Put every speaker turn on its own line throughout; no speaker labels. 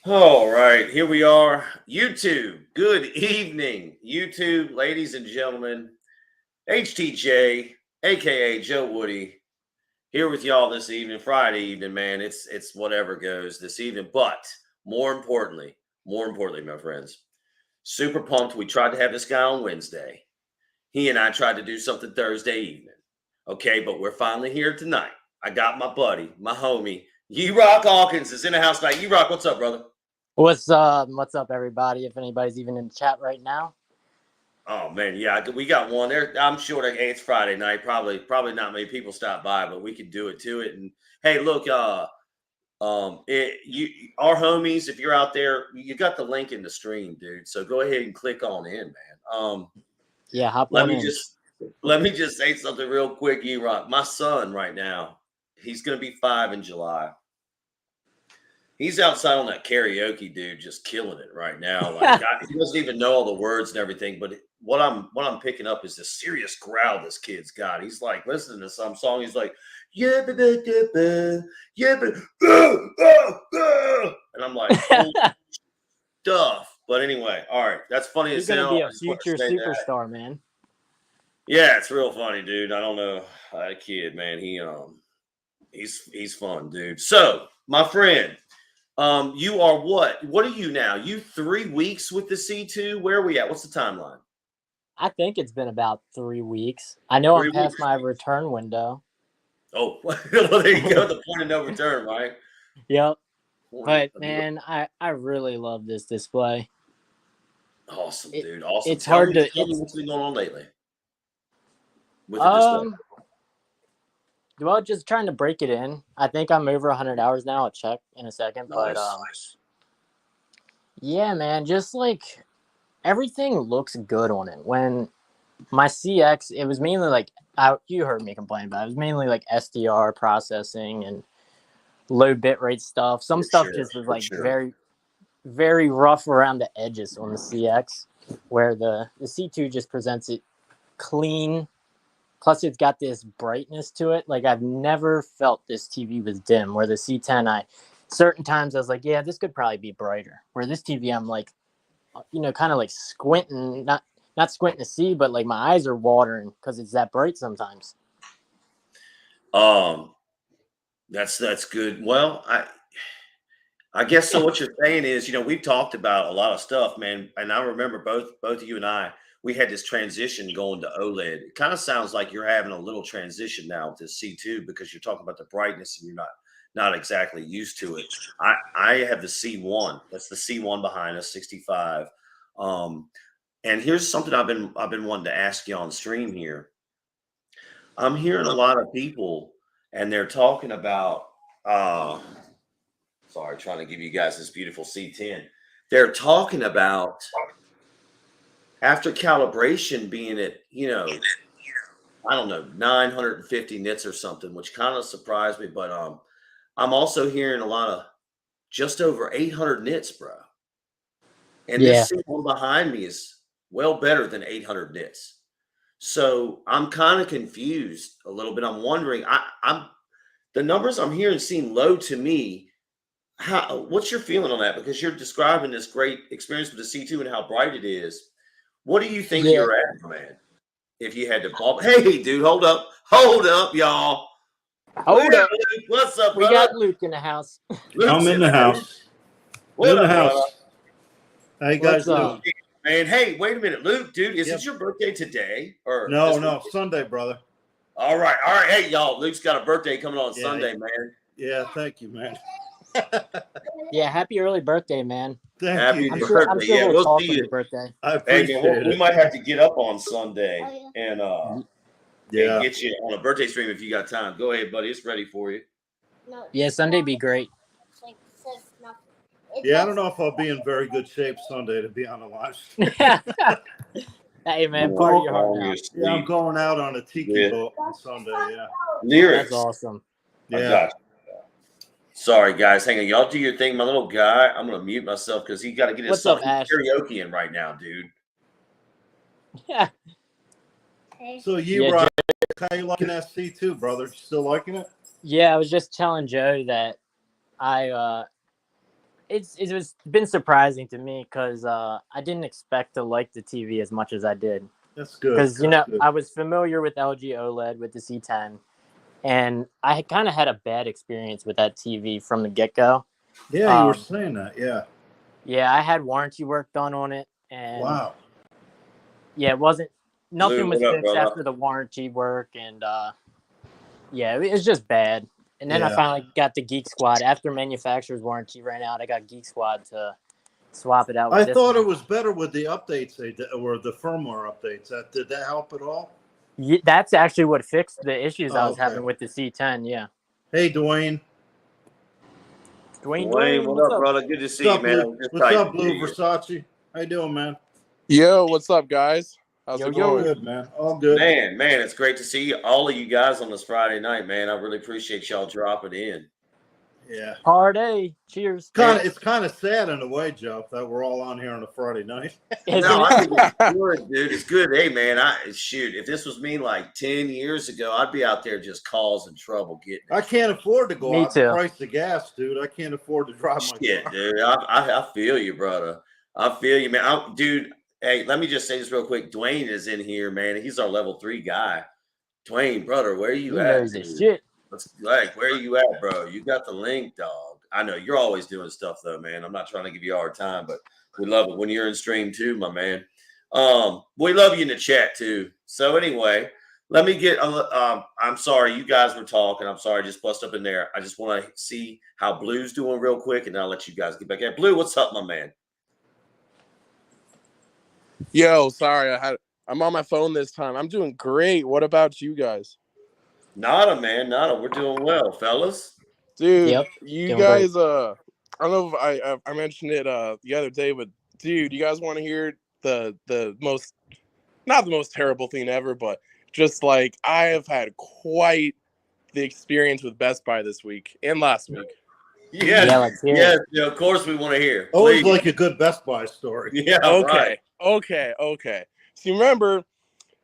All right, here we are. YouTube, good evening. YouTube, ladies and gentlemen. HTJ, aka Joe Woody, here with y'all this evening, Friday evening, man. It's whatever goes this evening. But more importantly, my friends, super pumped. We tried to have this guy on Wednesday. He and I tried to do something Thursday evening. Okay, but we're finally here tonight. I got my buddy, my homie, Rock Hawkins is in the house tonight. Rock, what's up, brother?
What's up? What's up, everybody? If anybody's even in the chat right now.
Oh man, yeah, we got one there. I'm sure that hey, it's Friday night. Probably not many people stop by, but we could do it to it. And hey, look, our homies, if you're out there, you got the link in the stream, dude. So go ahead and click on in, man.
Yeah, hop
Let
on
me
in.
just let me just say something real quick, Rock. My son right now, he's gonna be 5 in July. He's outside on that karaoke, dude, just killing it right now. Like he doesn't even know all the words and everything. But what I'm picking up is the serious growl this kid's got. He's like listening to some song. He's like, yeah, yeah, and I'm like, holy stuff. But anyway, all right, that's funny
He's
as
gonna
hell.
be
I
a
just want to
future
say that.
superstar, man.
Yeah, it's real funny, dude. I don't know that kid, man. He's fun, dude. So, my friend. You are what? What are you now? You 3 weeks with the C2? Where are we at? What's the timeline?
I think it's been about 3 weeks. I know I'm
3 weeks.
past my return window.
Oh, well, there you go. The point of no return, right?
Yep. But
No-
man, I really love this display.
Awesome,
It,
dude. Awesome.
it's
Tell
hard
me,
to
tell me what's been going on lately with the display.
um well, just trying to break it in. I think I'm over 100 hours now. I'll check in a second, but
Nice.
yeah, man, just like everything looks good on it. When my CX, it was mainly like you heard me complain about it. It was mainly like SDR processing and low bitrate stuff. Some
For
stuff
sure.
just was
For
like
sure.
very rough around the edges on the CX, where the C2 just presents it clean. Plus, it's got this brightness to it. Like I've never felt this TV was dim. Where the C10, certain times I was like, yeah, this could probably be brighter. Where this TV, I'm like, kind of like squinting, not squinting to see, but like my eyes are watering because it's that bright sometimes.
Um, that's good. Well, I guess so. What you're saying is, we've talked about a lot of stuff, man. And I remember both of you and I, we had this transition going to OLED. It kind of sounds like you're having a little transition now to C2 because you're talking about the brightness and you're not exactly used to it. I have the C1. That's the C1 behind us, 65. Um, and here's something I've been wanting to ask you on stream here. I'm hearing a lot of people, and they're talking about. Sorry, trying to give you guys this beautiful C10. They're talking about after calibration being at, I don't know, 950 nits or something, which kind of surprised me. But I'm also hearing a lot of just over 800 nits, bro. And
Yeah,
this C1 behind me is well better than 800 nits. So I'm kind of confused a little bit. I'm wondering, I'm the numbers I'm hearing seem low to me. What's your feeling on that? Because you're describing this great experience with the C2 and how bright it is. What do you think
yeah.
you're at, man? If you had to ball, hey, dude, hold up, y'all.
Hold up,
Luke, what's up,
we
brother?
got Luke in the house.
Luke's
I'm
in
in
the
the
house.
house.
What
In the
up, brother?
house. How you
What's
guys doing?
up?
Man, hey, wait a minute, Luke, dude, is
Yep.
it your birthday today or
No,
this
no,
weekend?
Sunday, brother.
All right, hey, y'all. Luke's got a birthday coming on
Yeah,
Sunday, man.
Yeah, thank you, man.
Yeah, happy early birthday, man.
Thank
Happy
you.
I'm
birthday!
sure
Yeah,
we'll
we'll
talk
see
on
you.
your birthday.
I
Hey, man,
appreciate
we
it.
might have to get up on Sunday and
Yeah.
get you on a birthday stream if you got time. Go ahead, buddy. It's ready for you.
Yeah, Sunday be great.
Yeah, I don't know if I'll be in very good shape Sunday, to be on the line.
Hey, man,
I'm
party
going,
your heart
Falling
out.
yeah, I'm
asleep.
going out on a tiki
Yeah.
boat on Sunday. Yeah.
That's
Lyrics.
awesome.
I
Yeah.
got you. Sorry, guys. Hang on. Y'all do your thing. My little guy, I'm going to mute myself because he got to get his
What's up,
song.
Ash?
He's karaoke in right now, dude.
Yeah.
So you,
Yeah,
Rock, how you liking that C2, brother? You still liking it?
Yeah, I was just telling Joe that I it was been surprising to me because I didn't expect to like the TV as much as I did.
That's good.
Because
That's good.
I was familiar with LG OLED with the C10, and I kind of had a bad experience with that TV from the get go.
Yeah, you were saying that. Yeah.
Yeah, I had warranty work done on it, and
Wow.
yeah, it wasn't nothing
Blue,
was
what up,
fixed
brother?
after the warranty work, and yeah, it was just bad. And then I
Yeah.
finally got the Geek Squad after manufacturer's warranty ran out. I got Geek Squad to swap it out with
I
this
thought
one.
it was better with the updates they did, or the firmware updates. Did that help at all?
Yeah, that's actually what fixed the issues I was
okay.
having with the C10. Yeah.
Hey, Dwayne.
Dwayne, what
What's
up,
up?
brother? Good to
What's
see you,
up,
man. I
Blue?
was just
What's up,
typing
Blue
to you.
Versace? How you doing, man?
Yo, what's up, guys? How's
Yo,
it
yo.
going?
Good, man. All good.
Man, it's great to see all of you guys on this Friday night, man. I really appreciate y'all dropping in.
Yeah.
Party. Cheers.
It's kind of sad in a way, Joe, that we're all on here on a Friday night.
Isn't
No,
it?
I think it's good, dude. It's good. Hey, man, shoot. If this was me like 10 years ago, I'd be out there just causing trouble getting it.
I can't afford to go
Me
out
too.
and price the gas, dude. I can't afford to drive my
Shit,
car.
dude. I feel you, brother. I feel you, man. Dude, hey, let me just say this real quick. Dwayne is in here, man. He's our level 3 guy. Dwayne, brother, where are
He
you at,
knows his
dude?
shit.
Where are you at, bro? You got the link, dog. I know you're always doing stuff though, man. I'm not trying to give you a hard time, but we love it when you're in stream too, my man. We love you in the chat too. So anyway, let me get. I'm sorry, you guys were talking. I'm sorry, I just bust up in there. I just want to see how Blue's doing real quick, and then I'll let you guys get back at Blue. What's up, my man?
Yo, sorry, I'm on my phone this time. I'm doing great. What about you guys?
Nada, man, nada. We're doing well, fellas.
Dude,
Yep,
you
doing
guys I don't know if I mentioned it the other day, but dude, you guys want to hear the most, not the most terrible thing ever, but just like I have had quite the experience with Best Buy this week and last week.
Yes,
Yeah, let's hear
yes.
it.
You know, of course, we want to hear.
Always
Please.
like a good Best Buy story.
Yeah,
Okay,
right.
okay. So you remember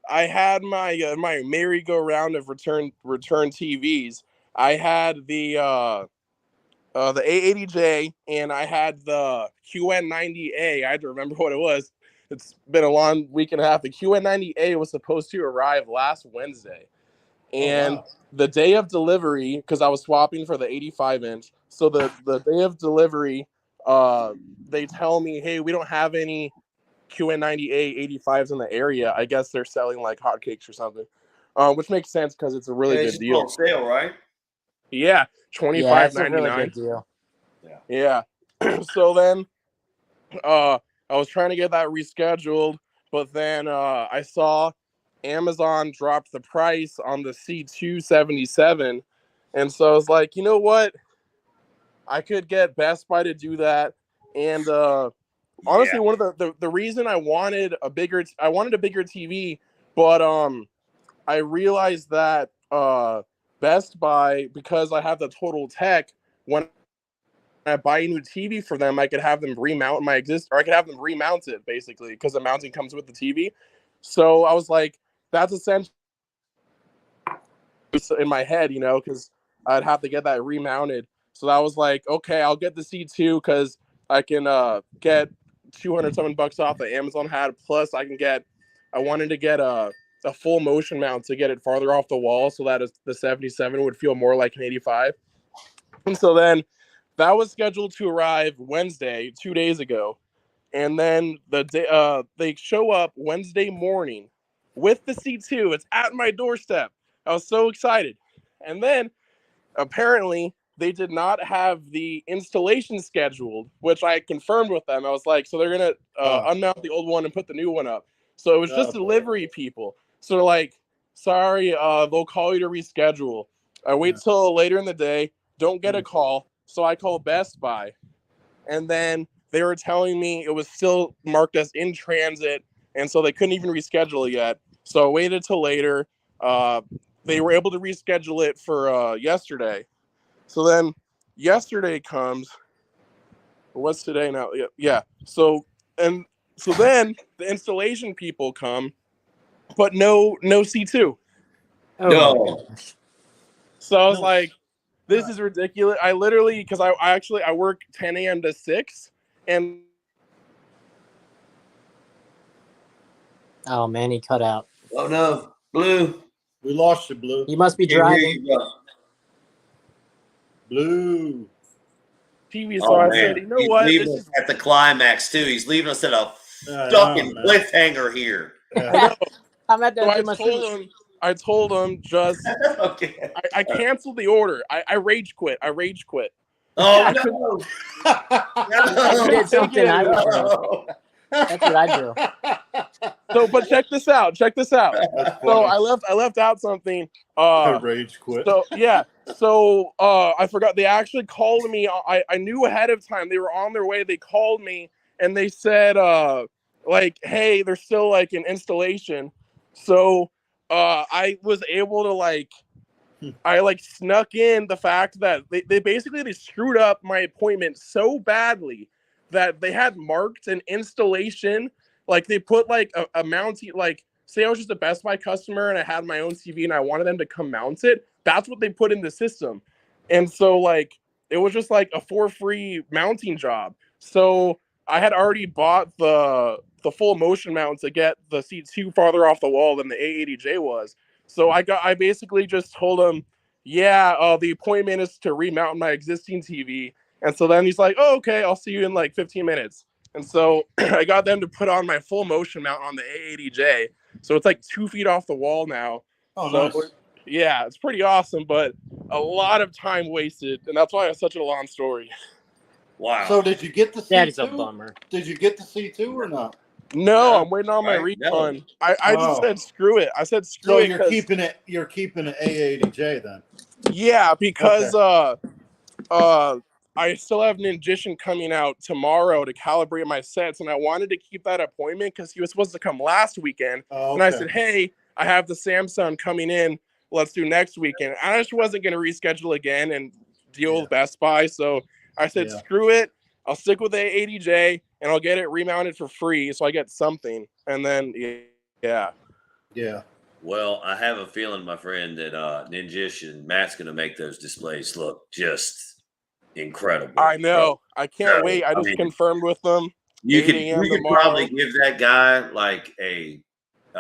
I had my my merry-go-round of return TVs. I had the A80J and I had the QN90A. I had to remember what it was. It's been a long week and a half. The QN90A was supposed to arrive last Wednesday. And the day of delivery, because I was swapping for the 85-inch. So the day of delivery, they tell me, hey, we don't have any QN90A 85s in the area. I guess they're selling like hotcakes or something, which makes sense because it's a really
Yeah, it's
good
just
deal.
on sale, right?
Yeah,
Yeah, that's a really
$25.99.
good deal.
Yeah. So then I was trying to get that rescheduled, but then I saw Amazon dropped the price on the C277. And so I was like, you know what? I could get Best Buy to do that. And honestly, one of the reason I wanted a bigger TV, but I realized that Best Buy, because I have the Total Tech, when I buy a new TV for them, I could have them remount or I could have them remount it basically because the mounting comes with the TV. So I was like, that's essentially in my head, you know, because I'd have to get that remounted. So I was like, okay, I'll get the C2 because I can get 200 something bucks off that Amazon had. Plus, I wanted to get a full motion mount to get it farther off the wall so that the 77 would feel more like an 85. And so then that was scheduled to arrive Wednesday, 2 days ago. And then they show up Wednesday morning with the C2. It's at my doorstep. I was so excited. And then apparently they did not have the installation scheduled, which I confirmed with them. I was like, so they're going to unmount the old one and put the new one up. So it was just delivery people. So they're like, sorry, they'll call you to reschedule. I wait till later in the day, don't get a call. So I call Best Buy. And then they were telling me it was still marked as in transit. And so they couldn't even reschedule it yet. So I waited till later. They were able to reschedule it for yesterday. So then yesterday comes. What's today now? Yeah. So then the installation people come, but no C2.
Oh
No.
my gosh.
So I was like, this is ridiculous. I literally, because I work 10 a.m. to 6, and
Oh man, he cut out.
Oh no, Blue.
We lost you, Blue.
You must be
Can't hear
driving.
you, bro.
Blue.
TV. So
Oh
I
man,
said, you know
he's
what?
leaving
This
us
is
at the climax too. He's leaving us at a
I
fucking
know, man.
cliffhanger here.
I
Yeah.
know.
I'm at
So
that do my food.
I told him just
Okay.
I canceled the order. I rage quit. I rage quit.
Oh
I
no!
You did something I would do.
No.
That's what I do.
So, but check this out. Check this out.
That's
So
funny.
I left out something.
Rage quit.
So yeah. So I forgot. They actually called me. I knew ahead of time. They were on their way. They called me and they said like, hey, there's still like an installation. So I was able to like. I like snuck in the fact that they basically they screwed up my appointment so badly that they had marked an installation. Like they put like a mounting, like say I was just a Best Buy customer and I had my own TV and I wanted them to come mount it. That's what they put in the system. And so like it was just like a for free mounting job. So I had already bought the full motion mount to get the C2 farther off the wall than the A80J was. So I basically just told him, yeah, the appointment is to remount my existing TV. And so then he's like, oh, okay, I'll see you in like 15 minutes. And so I got them to put on my full motion mount on the A80J. So it's like 2 feet off the wall now.
Oh,
So
nice.
yeah, it's pretty awesome, but a lot of time wasted. And that's why it's such a long story.
Wow.
So did you get the C2?
That is a bummer.
Did you get the C2 or not?
No,
No,
I'm waiting on my
right? No.
refund. I just
Oh.
said screw it. I said screw
So
it.
you're
'cause-
keeping it. You're keeping an A80J then.
Yeah, because I still have Ninjishin coming out tomorrow to calibrate my sets, and I wanted to keep that appointment because he was supposed to come last weekend.
Oh,
And I
okay.
said, hey, I have the Samsung coming in. Let's do next weekend. I just wasn't going to reschedule again and deal with Best Buy. So I said,
Yeah.
screw it. I'll stick with the A80J and I'll get it remounted for free. So I get something. And then, yeah.
Yeah.
Well, I have a feeling, my friend, that Ninjish and Matt's going to make those displays look just incredible.
I know. I can't wait. I just
mean,
confirmed with them.
You
8
could
a.m.
you could
tomorrow.
probably give that guy like a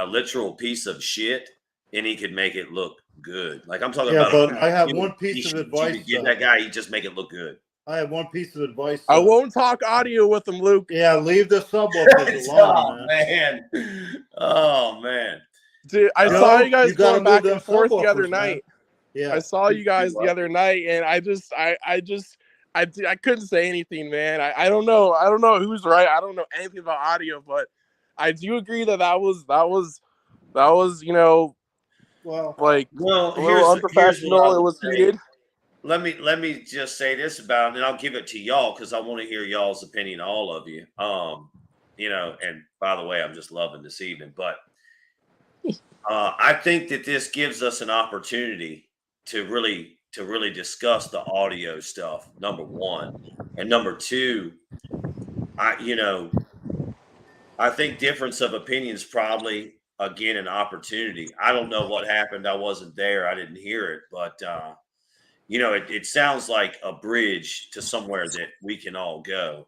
literal piece of shit, and he could make it look good. Like I'm talking
Yeah,
about.
but I have
you
one
know,
piece of
you
advice.
could give
though.
that guy, he just make it look good.
I have one piece of advice.
I
though.
won't talk audio with them, Luke.
Yeah, leave the subwoofers alone,
Oh
man.
man! Oh man!
Dude, I
Joe,
saw you guys
you gotta
going back
move
and
them
forth the other
subwoofers, man.
night.
Yeah.
I saw you guys
what?
the other night, and I couldn't say anything, man. I don't know who's right. I don't know anything about audio, but I do agree that was
Well,
like
Well,
a little
here's what I
unprofessional. It
would
was
say.
heated.
Let me just say this about it, and I'll give it to y'all because I want to hear y'all's opinion, all of you. And by the way, I'm just loving this evening, but I think that this gives us an opportunity to really discuss the audio stuff. Number one, and number two, I think difference of opinions probably again an opportunity. I don't know what happened. I wasn't there. I didn't hear it, but it sounds like a bridge to somewhere that we can all go.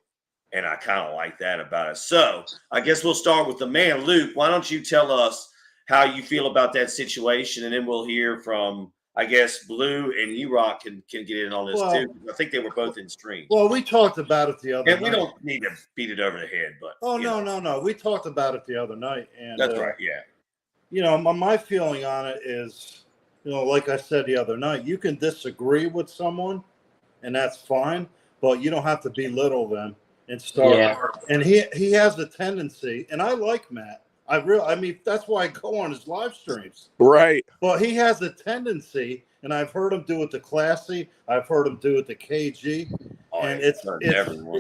And I kind of like that about it. So I guess we'll start with the man, Luke. Why don't you tell us how you feel about that situation? And then we'll hear from, I guess, Blue and E-Rock can get in on this too. I think they were both in stream.
Well, we talked about it the other
And
night.
we don't need to beat it over the head, but.
Oh, no. We talked about it the other night. And
That's right, yeah.
My feeling on it is, like I said the other night, you can disagree with someone, and that's fine, but you don't have to belittle them and start.
Yeah.
And he has a tendency, and I like Matt. I mean, that's why I go on his live streams.
Right.
But he has a tendency, and I've heard him do it to Classy. I've heard him do it to KG. And it's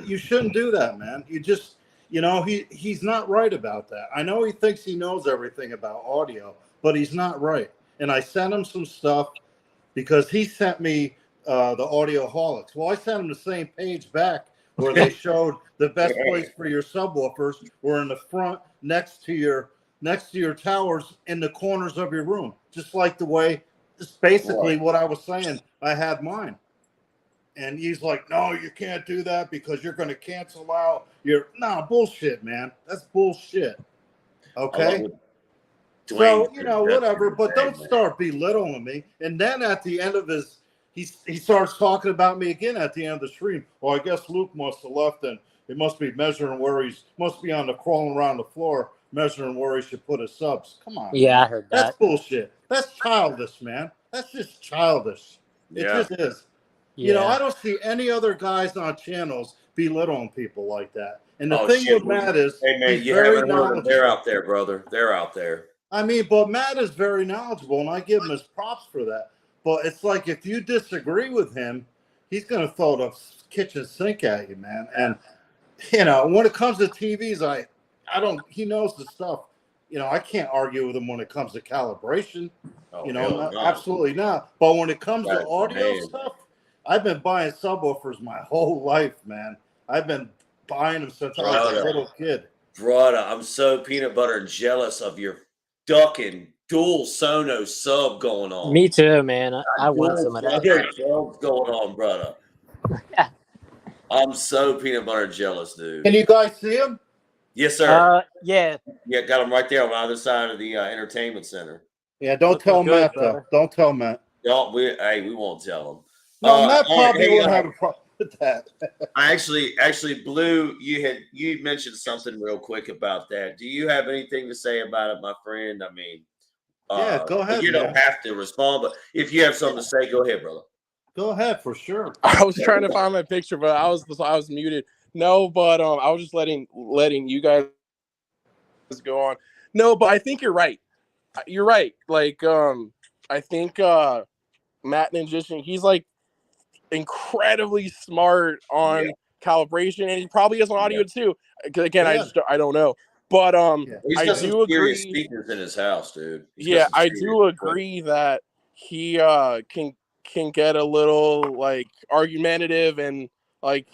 you shouldn't do that, man. You just, he's not right about that. I know he thinks he knows everything about audio, but he's not right. And I sent him some stuff because he sent me the Audioholics. Well, I sent him the same page back where they showed the best place for your subwoofers were in the front next to your towers in the corners of your room. Just like the way, it's basically what I was saying. I had mine. And he's like, no, you can't do that because you're going to cancel out your. No, bullshit, man. That's bullshit. Okay. So, whatever, but don't start belittling me. And then at the end of he starts talking about me again at the end of the stream. Well, I guess Luke must have left and he must be measuring must be on the crawling around the floor, measuring where he should put his subs. Come on.
Yeah,
man.
I heard that.
That's bullshit. That's childish, man. That's just childish. It just is.
Yeah.
I don't see any other guys on channels belittling people like that. And the thing with Matt is,
hey man, you haven't heard them. They're out there, brother. They're out there.
I mean, but Matt is very knowledgeable, and I give him his props for that. But it's like if you disagree with him, he's going to throw the kitchen sink at you, man. And when it comes to TVs, I don't. He knows the stuff. I can't argue with him when it comes to calibration. Absolutely not. But when it comes to audio stuff, I've been buying subwoofers my whole life, man. I've been buying them since I was a little kid.
Brother, I'm so peanut butter jealous of your ducking dual Sonos sub going on.
Me too, man. I want some of that.
What's going on, brother? I'm so peanut butter jealous, dude.
Can you guys see him?
Yes, sir.
Yeah.
Yeah, got him right there on the other side of the entertainment center.
Yeah, don't tell Matt, though. Don't tell Matt.
We won't tell him.
No, Matt probably won't have a problem with that.
I actually, Blue, you mentioned something real quick about that. Do you have anything to say about it, my friend? I mean,
yeah, go ahead.
You don't have to respond, but if you have something to say, go ahead, brother.
Go ahead for sure.
I was trying to find my picture, but I was muted. No, but I was just letting you guys go on. No, but I think you're right. You're right. Like, I think Matt Ninjician, he's like incredibly smart on calibration, and he probably has an audio too. Again, I don't know, but
he's got some serious speakers in his house, dude.
I do agree that he can get a little like argumentative and like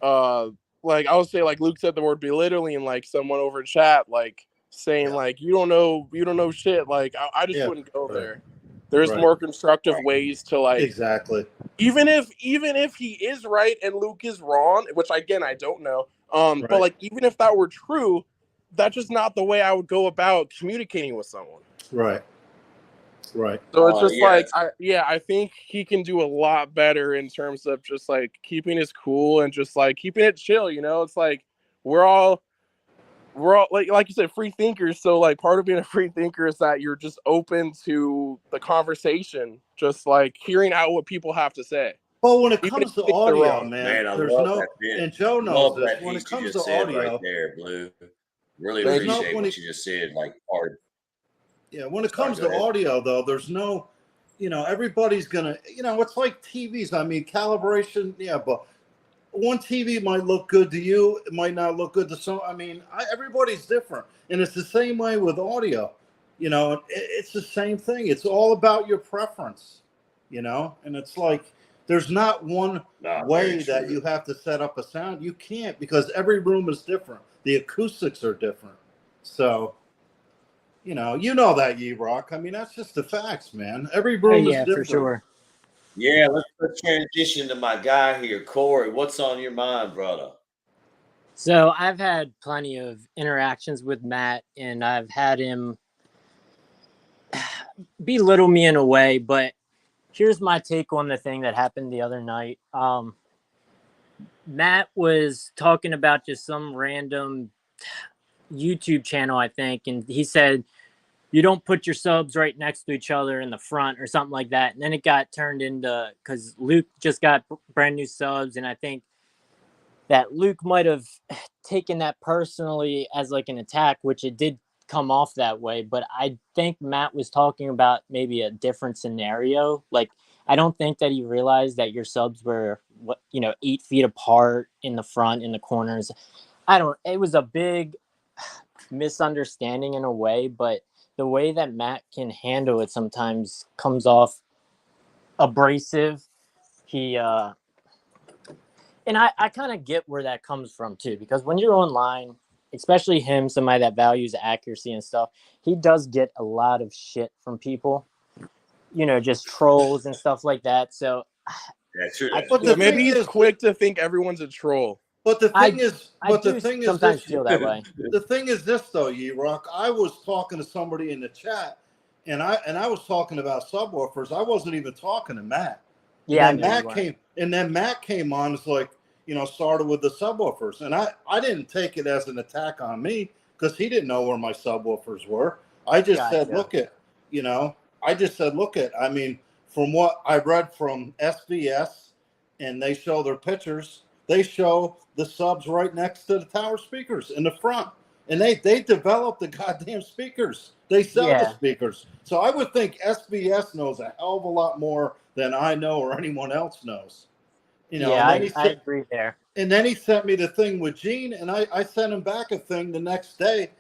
I would say, like Luke said the word belittling, and like someone over chat like saying like you don't know shit. Like I just wouldn't go there. There's more constructive ways to like
exactly.
Even if he is right and Luke is wrong, which again I don't know. But like even if that were true, that's just not the way I would go about communicating with someone.
Right. Right.
So it's just I think he can do a lot better in terms of just like keeping his cool and just like keeping it chill. It's like we're all like you said, free thinkers. So like part of being a free thinker is that you're just open to the conversation, just like hearing out what people have to say.
Well, when it comes to audio, man, there's no, and Joe knows this. When it comes to audio,
right there, Blue. Really appreciate what you just said. Like hard.
Yeah, when it comes to audio, though, there's no, everybody's gonna, it's like TVs. I mean, calibration, but one TV might look good to you, it might not look good to some. I mean, everybody's different, and it's the same way with audio. It's the same thing. It's all about your preference, and it's like there's not one way that you have to set up a sound. You can't, because every room is different. The acoustics are different, so. You know that, Ye-Rock. I mean, that's just the facts, man. Every room is different.
For sure.
Yeah, let's transition to my guy here, Corey. What's on your mind, brother?
So I've had plenty of interactions with Matt, and I've had him belittle me in a way, but here's my take on the thing that happened the other night. Matt was talking about just some random YouTube channel, I think, and he said you don't put your subs right next to each other in the front or something like that. And then it got turned into, because Luke just got brand new subs, and I think that Luke might have taken that personally as like an attack, which it did come off that way. But I think Matt was talking about maybe a different scenario. Like, I don't think that he realized that your subs were 8 feet apart in the front, in the corners. It was a big misunderstanding in a way, but the way that Matt can handle it sometimes comes off abrasive. And I kind of get where that comes from too, because when you're online, especially him, somebody that values accuracy and stuff, he does get a lot of shit from people, just trolls and stuff like that. So
That's true.
But the
maybe
thing
he's
is,
quick to think everyone's a troll.
But the thing is,
sometimes feel that way.
The thing is this though, Rock. I was talking to somebody in the chat, and I was talking about subwoofers. I wasn't even talking to Matt.
Yeah,
and then Matt came on. It's like, started with the subwoofers, and I didn't take it as an attack on me because he didn't know where my subwoofers were. I just said, look at, I mean, from what I read from SBS, and they show their pictures, they show the subs right next to the tower speakers in the front. And they develop the goddamn speakers. They sell the speakers. So I would think SBS knows a hell of a lot more than I know or anyone else knows.
I agree there.
And then he sent me the thing with Gene, and I sent him back a thing the next day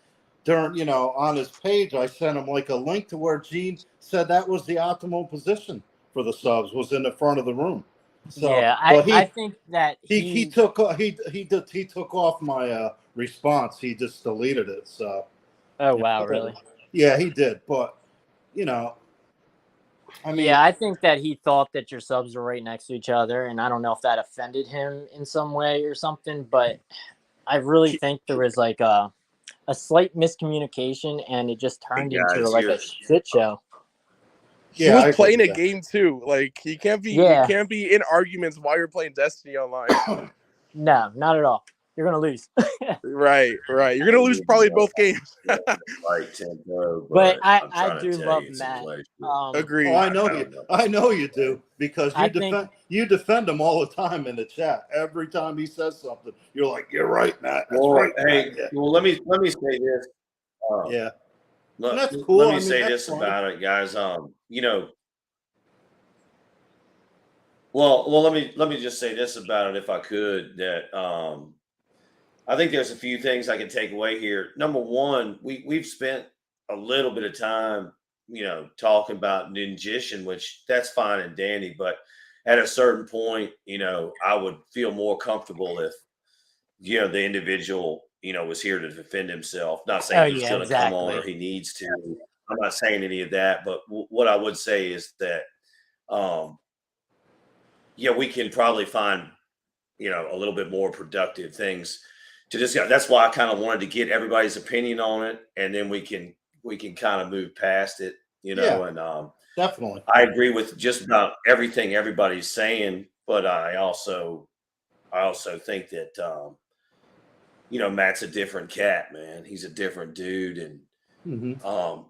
during, on his page. I sent him like a link to where Gene said that was the optimal position for the subs, was in the front of the room. So,
yeah, I think that
he took off my response. He just deleted it. So,
oh wow, really?
Yeah, he did. But I mean,
I think that he thought that your subs were right next to each other, and I don't know if that offended him in some way or something. But I really think there was like a slight miscommunication, and it just turned into like a shit show.
He was playing a game too. Like he can't be in arguments while you're playing Destiny online.
No, not at all. You're gonna lose.
Right. You're gonna lose probably both games.
Right tempo,
but I do love Matt.
Agreed.
Oh, I know you do, because you defend him all the time in the chat. Every time he says something, you're like, "You're right, Matt. That's right."
Hey,
Matt.
well, let me say this.
That's cool.
Let me say this about it, guys. Well, let me just say this about it, if I could, that I think there's a few things I can take away here. Number one, we've spent a little bit of time, talking about Ninjishin, which that's fine and dandy, but at a certain point, I would feel more comfortable if, the individual, was here to defend himself. Not saying he's going to come on or he needs to. I'm not saying any of that, but what I would say is that, we can probably find, a little bit more productive things to discuss. That's why I kind of wanted to get everybody's opinion on it, and then we can kind of move past it, and
definitely.
I agree with just about everything everybody's saying, but I also think that Matt's a different cat, man. He's a different dude, and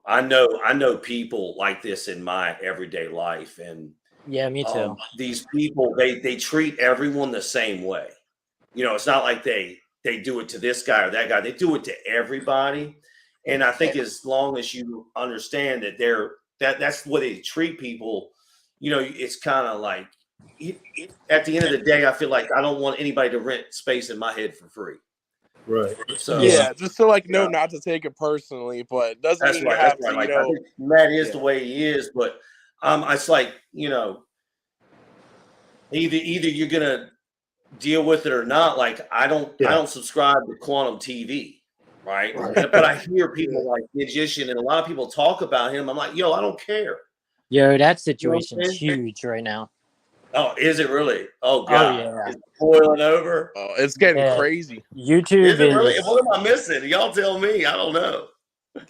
I know people like this in my everyday life, and
yeah, me too.
These people, they treat everyone the same way. It's not like they do it to this guy or that guy. They do it to everybody. And I think as long as you understand that that's the way they treat people, it's kind of like at the end of the day, I feel like I don't want anybody to rent space in my head for free.
Right.
So
just to know not to take it personally, but doesn't mean you have to.
Like, I think Matt is the way he is, but it's like, either you're gonna deal with it or not. Like I don't subscribe to Quantum TV, right? But I hear people like Magician and a lot of people talk about him. I'm like, yo, I don't care.
Yo, that situation's huge right now.
Oh, is it really? Oh God,
yeah.
It's boiling over.
Oh, it's getting crazy.
YouTube
is it really? What am I missing? Y'all tell me. I don't know.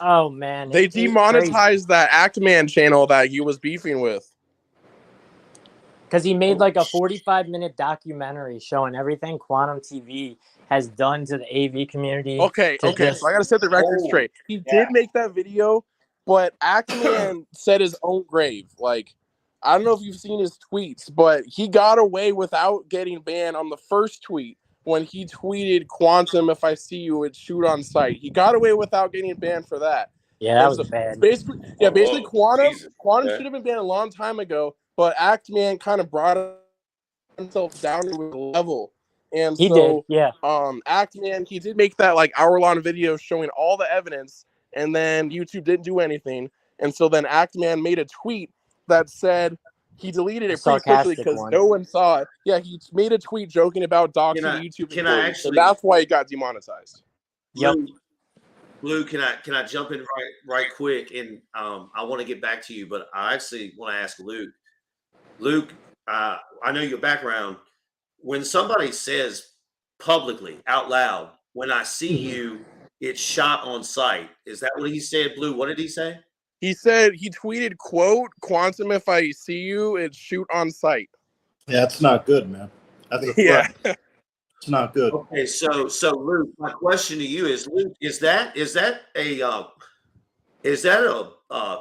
Oh man,
they demonetized that Actman channel that he was beefing with.
Because he made like a 45-minute documentary showing everything Quantum TV has done to the AV community.
Okay. So I gotta set the record straight. He did make that video, but Actman set his own grave. Like, I don't know if you've seen his tweets, but he got away without getting banned on the first tweet when he tweeted "Quantum, if I see you, it's shoot on sight." He got away without getting banned for that.
Yeah, that was bad.
Basically, Quantum should have been banned a long time ago, but Actman kind of brought himself down to a level. And
he did, yeah.
Actman, he did make that like hour-long video showing all the evidence, and then YouTube didn't do anything. And so then Actman made a tweet that said he deleted it pretty quickly because no one saw it. Yeah, he made a tweet joking about doxing YouTube employees, and that's why he got demonetized.
Yep.
Blue, can I jump in right quick? And I want to get back to you, but I actually want to ask Luke. Luke, I know your background. When somebody says publicly out loud, "When I see you, it's shot on sight." Is that what he said, Blue? What did he say?
He said he tweeted, "Quote Quantum, if I see you, it's shoot on sight."
Yeah, it's not good, man. That's a
Yeah.
threat. It's not good.
Okay, so Luke, my question to you is, Luke, is that a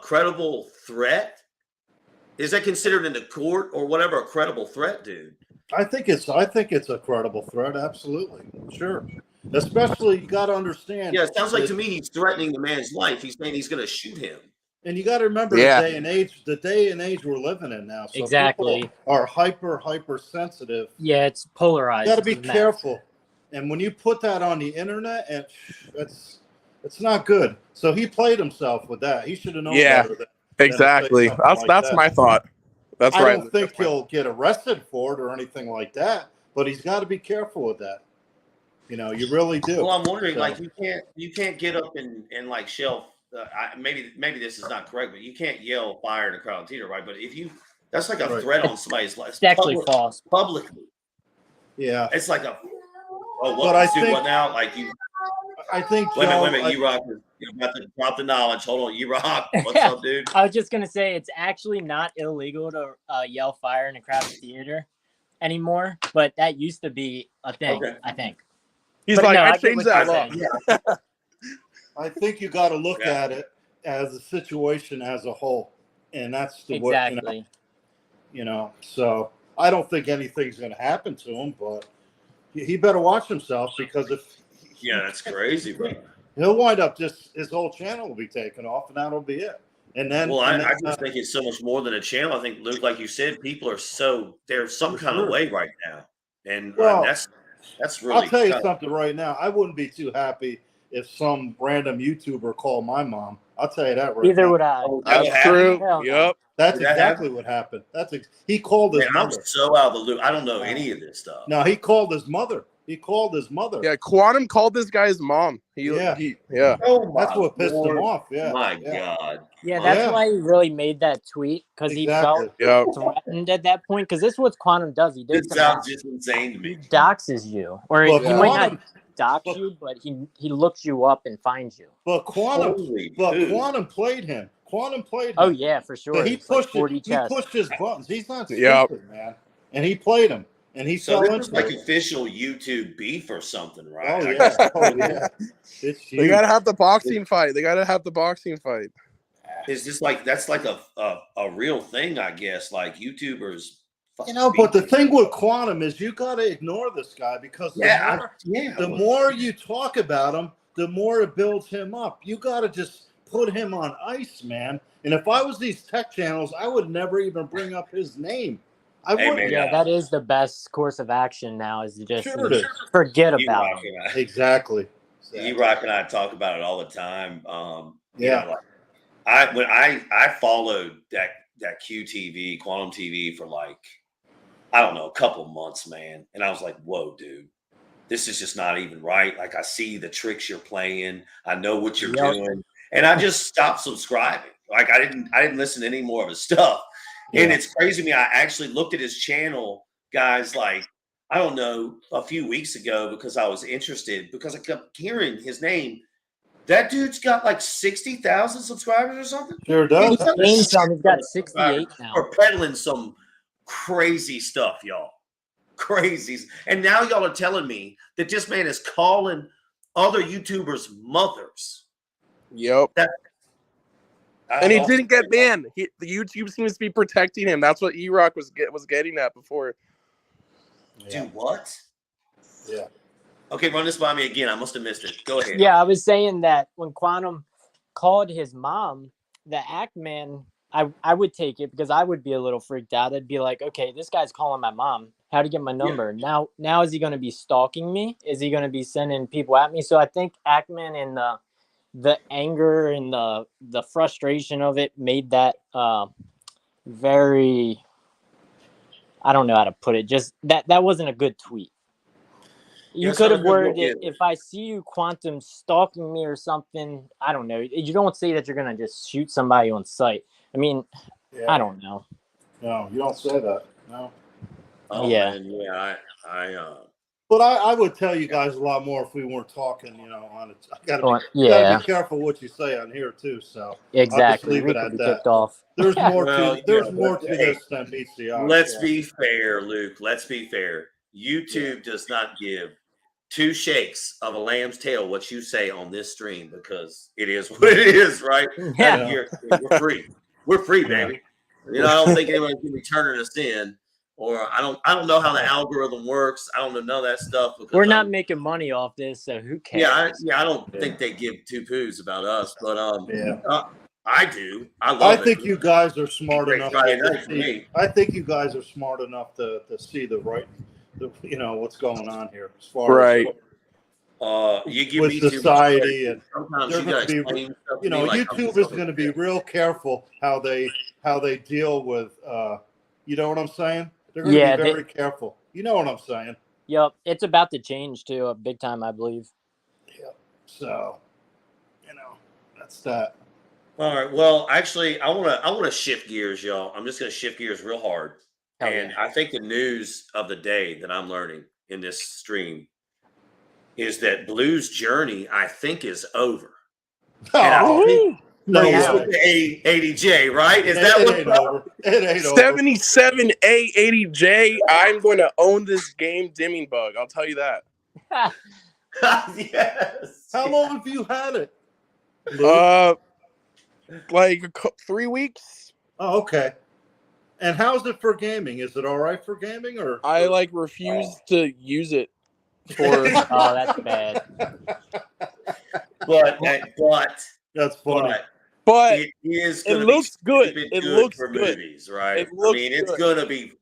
credible threat? Is that considered in the court or whatever a credible threat, dude?
I think it's a credible threat. Absolutely, sure. Especially, you got to understand.
Yeah, it sounds like to me he's threatening the man's life. He's saying he's going to shoot him.
And you got to remember the day and age we're living in now. So
exactly.
people are hyper sensitive.
Yeah, it's polarized.
You got to be careful. And when you put that on the internet, it's not good. So he played himself with that. He should have known better than
exactly. That's my thought. That's
I
right.
don't think he'll get arrested for it or anything like that, but he's got to be careful with that. You know, you really do.
Well, I'm wondering, like, you can't get up and like shelf. Maybe this is not correct, but you can't yell fire in a crowd theater, right? But if you, that's like a threat on somebody's life.
It's actually false
publicly.
Yeah,
it's like a. Oh, what?
But I
think,
think
what now? Like you.
I think.
Wait a minute, E-Rock is about to drop the knowledge. Hold on, E-Rock. What's up, dude?
I was just gonna say it's actually not illegal to yell fire in a crowded theater anymore, but that used to be a thing. Okay. I think.
He's but like, no, I changed that law.
Yeah. I think you got to look at it as a situation as a whole, and that's the
exactly.
You know, so I don't think anything's going to happen to him, but he better watch himself because if
that's crazy, bro.
He'll wind up his whole channel will be taken off, and that'll be it. And then,
I just think it's so much more than a channel. I think, Luke, like you said, people are there's some kind of way right now, and that's really.
I'll tell you something right now. I wouldn't be too happy if some random YouTuber called my mom. I'll tell you that right
Neither
now.
would I.
That's true. Yep.
That's exactly what happened. He called his mother.
I'm so out of the loop. I don't know any of this stuff.
No, he called his mother. Yeah,
Quantum called this guy's mom.
Yeah.
Oh,
that's what pissed him off. Yeah.
My God.
Yeah, that's why he really made that tweet because he felt threatened at that point. Because this is what Quantum does. He did.
It sounds just insane to me.
He doxes you, or he might not dox you, but he looks you up and finds you.
But Quantum played him.
Oh yeah, for sure.
So he pushed his buttons. He's not stupid, man. And he played him. And he
so this is like official YouTube beef or something, right?
Oh yeah.
They gotta have the boxing fight.
Is this like that's like a real thing? I guess like YouTubers.
But the thing with Quantum is you got to ignore this guy because the more you talk about him, the more it builds him up. You got to just put him on ice, man. And if I was these tech channels, I would never even bring up his name.
Yeah, that is the best course of action now is to just forget about him.
Exactly.
E-Rock and I talk about it all the time. I followed that QTV, Quantum TV for like, I don't know, a couple months, man. And I was like, whoa, dude, this is just not even right. Like I see the tricks you're playing. I know what you're doing. And I just stopped subscribing. Like I didn't listen to any more of his stuff. And it's crazy to me. I actually looked at his channel, guys, like, I don't know, a few weeks ago because I was interested because I kept hearing his name. That dude's got like 60,000 subscribers or something.
Sure does.
He's got 68 now.
Or peddling some crazy stuff, y'all. Crazies. And now y'all are telling me that this man is calling other YouTubers mothers.
Yep. And he didn't get banned. The YouTube seems to be protecting him. That's what E-Rock was getting at before.
Do what?
Yeah.
Okay, run this by me again. I must have missed it. Go ahead.
Yeah, I was saying that when Quantum called his mom, the act man, I would take it because I would be a little freaked out. I'd be like, okay, this guy's calling my mom. How'd he get my number? Yeah. Now is he going to be stalking me? Is he going to be sending people at me? So I think Ackman and the anger and the frustration of it made that very, I don't know how to put it. Just that wasn't a good tweet. You could have worded it, if I see you, Quantum, stalking me or something, I don't know. You don't say that you're going to just shoot somebody on sight. I mean, I don't know.
No, you don't say that. No.
Oh
Yeah.
man, yeah.
But I would tell you guys a lot more if we weren't talking, on it. I gotta be careful what you say on here too. So I'll just
Exactly.
leave
We
it
could
at
be
that.
kicked off.
There's more
Well,
to there's
yeah,
more
but,
to
hey,
this than meets the eye.
let's be fair, Luke. Let's be fair. YouTube does not give two shakes of a lamb's tail what you say on this stream because it is what it is, right?
Yeah.
We're free. We're free,
Yeah.
baby. I don't think anyone's gonna be turning us in, or I don't know how the algorithm works. I don't know none of that stuff because
We're not making money off this, so who cares?
I don't think they give two poos about us, but I do. I love
I
it.
think you guys are smart
Great
enough
Friday
to
night for
see.
me.
I think you guys are smart enough to see what's going on here as far as
you give
with
me
society, and
sometimes
they're
you
going
gotta
to be,
explain stuff to me like
YouTube is going to be real careful how they deal with, you know what I'm saying? They're going to be very careful. You know what I'm saying?
Yep, it's about to change too, big time, I believe.
Yep. So, that's that.
All right. Well, actually, I want to shift gears, y'all. I'm just going to shift gears real hard. And I think the news of the day that I'm learning in this stream is that Blue's journey, I think, is over.
Oh, no
way. HTJ, right? Is that
what? It ain't over. It ain't
77 A80J. I'm going to own this game, Dimming Bug. I'll tell you that.
Yes.
How long have you had it?
Like 3 weeks.
Oh, okay. And how's it for gaming? Is it all right for gaming, or
I refuse to use it for?
Oh, that's bad.
But
that's funny.
But
it is.
It looks good. It looks
for
good.
movies, right?
I mean,
it's gonna be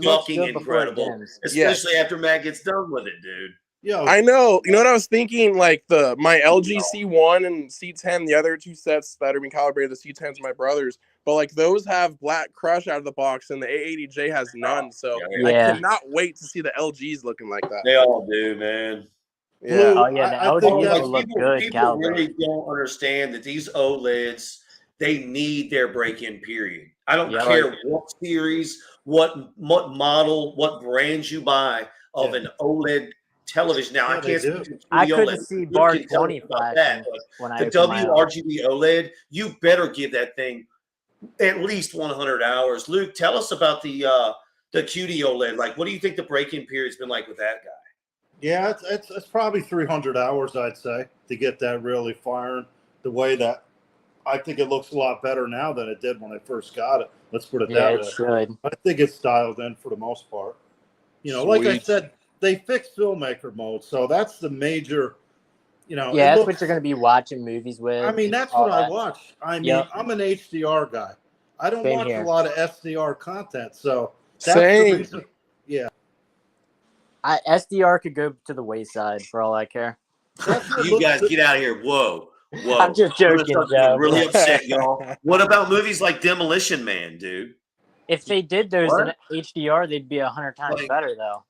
fucking incredible, especially after Matt gets done with it, dude.
Yeah,
I know. You know what I was thinking? Like my LG C1 and C10, the other two sets that are being calibrated, the C10s, my brother's, but like those have black crush out of the box, and the A80J has none. So I cannot wait to see the LGs looking like that.
They all do, man.
Yeah.
Oh yeah, the LGs will look good.
People really don't understand that these OLEDs, they need their break-in period. I don't care what series, what model, what brand you buy of an OLED television. Now I can't.
I couldn't see bar 20 flashing when I
the WRGB OLED. You better give that thing at least 100 hours. Luke, tell us about the QD OLED. Like, what do you think the break-in period's been like with that guy?
Yeah, it's probably 300 hours, I'd say, to get that really firing the way that I think it looks a lot better now than it did when I first got it. Let's put it that way.
It should.
I think it's dialed in for the most part. Like I said, they fixed filmmaker mode, so that's the major.
Yeah, that's what you're going to be watching movies with.
I mean, that's what I watch. I mean, I'm an HDR guy. I don't watch a lot of SDR content, so that's the reason. Yeah.
SDR could go to the wayside for all I care.
You guys get out of here. Whoa.
I'm just joking, Joe.
Really upset, y'all. What about movies like Demolition Man, dude?
If they did those in HDR, they'd be 100 times better, though.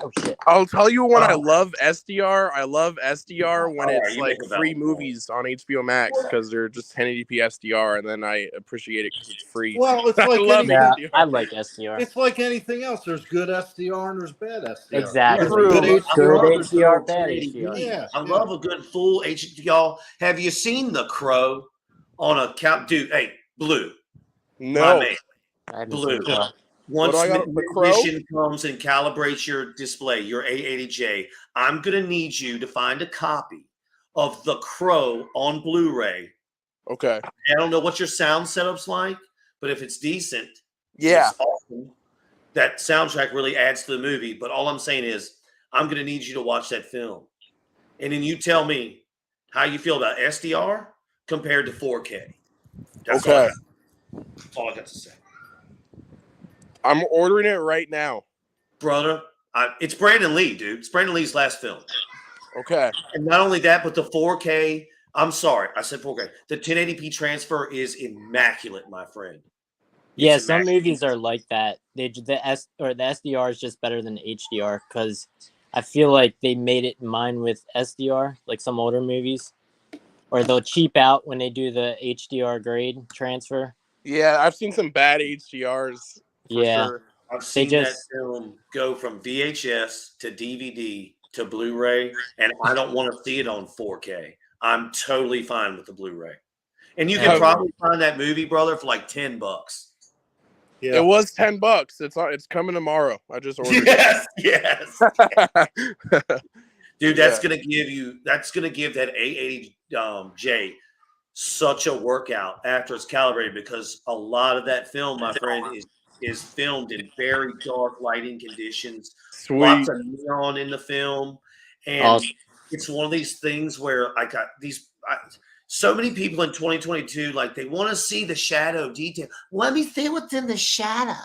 Oh, shit.
I'll tell you when I love SDR. I love SDR when it's like free movies on HBO Max because they're just 1080p SDR, and then I appreciate it because it's free.
Well, it's like
I like SDR.
It's like anything else. There's good SDR and there's bad SDR.
Exactly.
Good
HDR, bad HDR.
Yeah,
I love a good full HD. Y'all, have you seen The Crow on a count? Dude, hey, Blue.
No.
My man. Blue. Once mission comes and calibrates your display, your A80J, I'm going to need you to find a copy of The Crow on Blu-ray.
Okay.
I don't know what your sound setup's like, but if it's decent,
it's
awesome. That soundtrack really adds to the movie. But all I'm saying is I'm going to need you to watch that film. And then you tell me how you feel about SDR compared to 4K. That's all I got to say.
I'm ordering it right now.
Brother, it's Brandon Lee, dude. It's Brandon Lee's last film.
Okay.
And not only that, but the 4K, I'm sorry, I said 4K. The 1080p transfer is immaculate, my friend.
Yeah, some movies are like that. The SDR is just better than HDR because I feel like they made it in mind with SDR, like some older movies, or they'll cheap out when they do the HDR grade transfer.
Yeah, I've seen some bad HDRs
for
Yeah.
sure. I've seen that film go from VHS to DVD to Blu-ray, and I don't want to see it on 4K. I'm totally fine with the Blu-ray. And you can probably find that movie, brother, for like $10.
Yeah. It was $10. It's coming tomorrow. I just ordered
it. Yes. Dude, that's gonna give that 880J such a workout after it's calibrated, because a lot of that film, my friend, is filmed in very dark lighting conditions.
Sweet.
Lots of neon in the film, and it's one of these things where I got so many people in 2022, like, they want to see the shadow detail. Let me see what's in the shadow.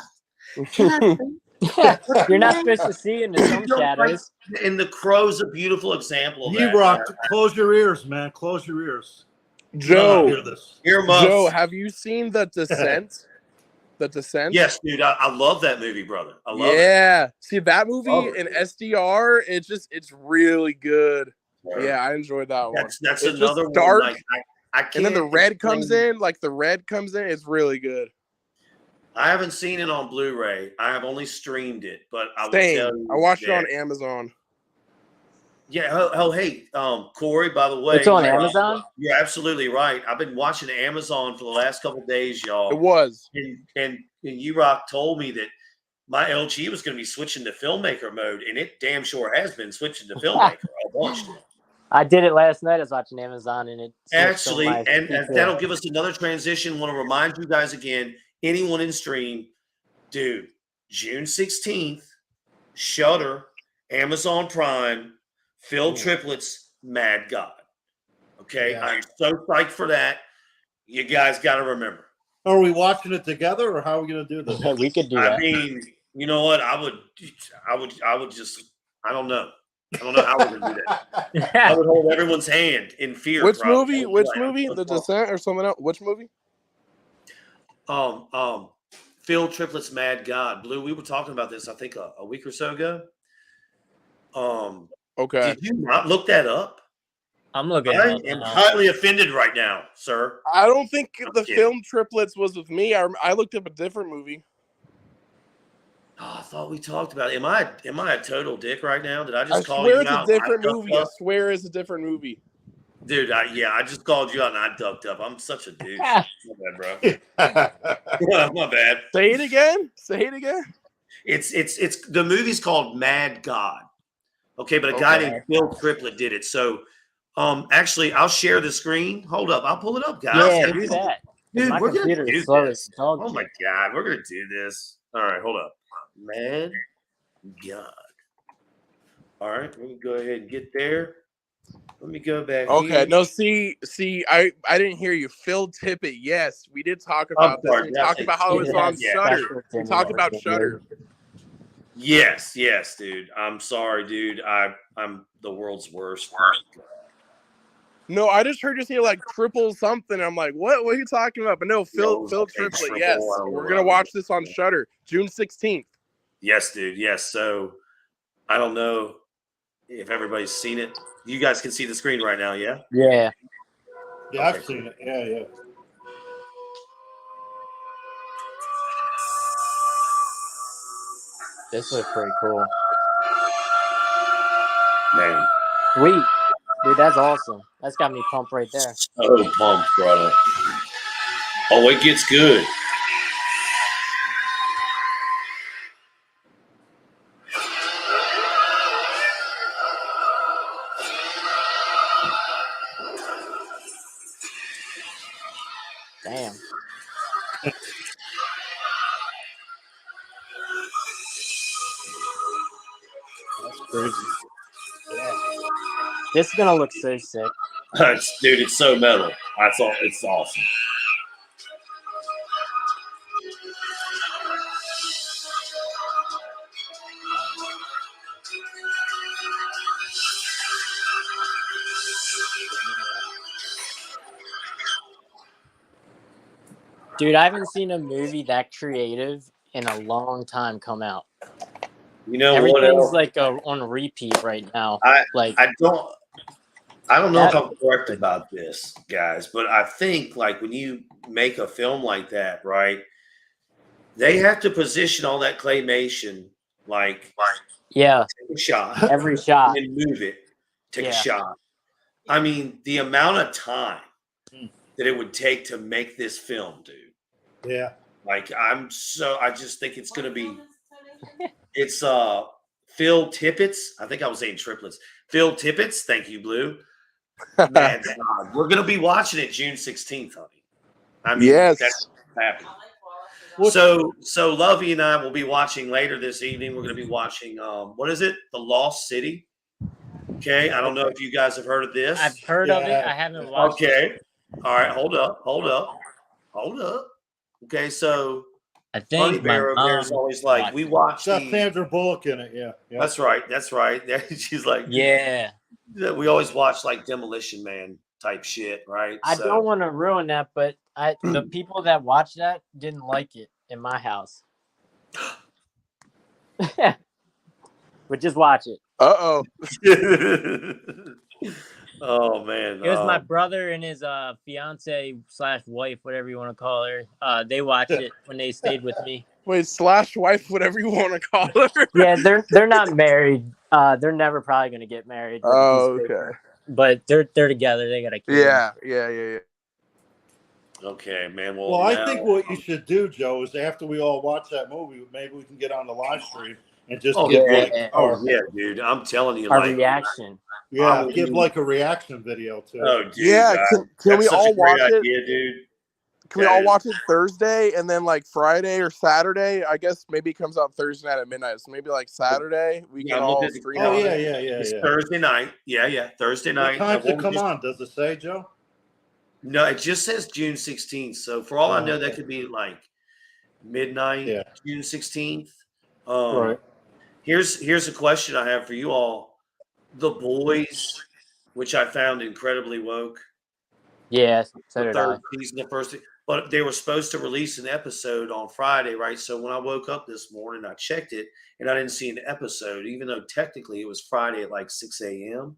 You're not supposed to see into some shadows.
And The Crow's a beautiful example of that.
D-Rock, close your ears, man. Close your ears.
Joe,
Joe,
have you seen The Descent? The Descent?
Yes, dude. I love that movie, brother. I love it.
Yeah. See, that movie in SDR, it's really good. Yeah, I enjoyed that one.
That's
it's
another
just dark.
one. Like, I can't.
And then the red comes in. Like, the red comes in. It's really good.
I haven't seen it on Blu-ray. I have only streamed it, but I will
tell
you.
I watched it on Amazon.
Yeah. Oh, hey, Corey, by the way.
It's on Amazon?
You're absolutely right. I've been watching Amazon for the last couple of days, y'all.
It was.
And U-Rock told me that my LG was going to be switching to filmmaker mode, and it damn sure has been switching to filmmaker. I watched it.
I did it last night. I was watching Amazon, and it
actually, and that'll give us another transition. Want to remind you guys again, anyone in stream, dude, June 16th, Shudder, Amazon Prime, Phil Triplets, Mad God. Okay, I'm so psyched for that. You guys got to remember.
Are we watching it together, or how are we going to do this?
We could do that.
I mean, you know what? I would just. I don't know how we're gonna do that. I would hold everyone's hand in fear.
Which movie? The Descent or something else? Which movie?
Phil Triplets, Mad God. Blue, we were talking about this, I think, a week or so ago.
Okay.
Did you not look that up?
I'm looking.
I am highly offended right now, sir.
I don't think the Film Triplets was with me. I looked up a different movie.
Oh, I thought we talked about it. Am I a total dick right now? Did I just call
you
out?
I swear it's a different movie. I swear it's a different movie.
Dude, I just called you out and I ducked up. I'm such a douche. My bad, bro. My bad.
Say it again.
It's the movie's called Mad God. Okay, but a guy named Phil Triplet did it. So actually I'll share the screen. Hold up, I'll pull it up, guys.
Yeah, do that.
Dude,
my
we're gonna
computer
do
is slow
this.
as dog
Oh my god, we're gonna do this. All right, hold up. Mad God. All right, let me go ahead and get there. Let me go back.
Okay,
here.
no, see, I didn't hear you. Phil Tippett, yes, we did talk about this. We talked about how it was on Shudder. We talked about Shudder.
Yes, dude. I'm sorry, dude. I'm the world's worst.
No, I just heard you say like triple something. I'm like, what are you talking about? But no, Phil Triplet, yes. We're gonna watch this on Shudder, June 16th.
Yes, dude. Yes. So I don't know if everybody's seen it. You guys can see the screen right now, yeah?
Yeah.
Yeah, I've seen it. Yeah.
This looks pretty cool.
Man.
Sweet. Dude, that's awesome. That's got me pumped right there.
So pumped, brother. Oh, it gets good.
Damn.
That's crazy.
Yeah. This is gonna look so sick.
Dude, it's so metal. It's awesome.
Dude, I haven't seen a movie that creative in a long time come out.
You know,
everything's like on repeat right now.
I don't know if I'm correct about this, guys, but I think like when you make a film like that, right? They have to position all that claymation like
Yeah,
take a shot
every shot.
and then move it, take a
Yeah.
shot. I mean, the amount of time
Mm.
that it would take to make this film, dude.
Yeah.
Like I just think it's gonna be it's Phil Tippett's. I think I was saying triplets. Phil Tippett's, thank you, Blue. Man, we're gonna be watching it June 16th, honey. I mean,
Yes.
that's happening. So Lovey and I will be watching later this evening. We're going to be watching what is it? The Lost City. Okay, I don't know if you guys have heard of this.
I've heard of it. I haven't watched it.
Okay, all right, hold up. Okay, so
I
Honey
think
Bear over there is always like, we watched
Got Sandra Bullock in it. Yeah.
That's right. She's like,
Yeah.
We always watch like Demolition Man type shit, right?
I don't want to ruin that, but the people that watch that didn't like it in my house. But just watch it.
Uh-oh.
Oh man.
It was my brother and his fiance / wife, whatever you want to call her. They watched it when they stayed with me.
Wait, / wife, whatever you want to call her.
Yeah, they're not married. They're never probably gonna get married.
Oh, okay.
But they're together. They got a kid.
Yeah.
Okay, man.
Well, I think what you should do, Joe, is after we all watch that movie, maybe we can get on the live stream and just give
yeah, dude. I'm telling you,
our reaction.
Yeah, give like a reaction video to it.
Oh, dude.
Yeah, can we all watch it?
Idea, dude.
Can we all watch it Thursday and then like Friday or Saturday? I guess maybe it comes out Thursday night at midnight. So maybe like Saturday we can all stream.
Oh yeah.
It's Thursday night. Yeah. Thursday night.
What time to come on? Does it say, Joe?
No, it just says June 16th. So for all I know, that could be like midnight, June 16th.
Right.
Here's a question I have for you all. The Boys, which I found incredibly woke.
Yes, so
the
did
third
I.
season, the first, but they were supposed to release an episode on Friday, right? So when I woke up this morning, I checked it and I didn't see an episode, even though technically it was Friday at like 6 a.m.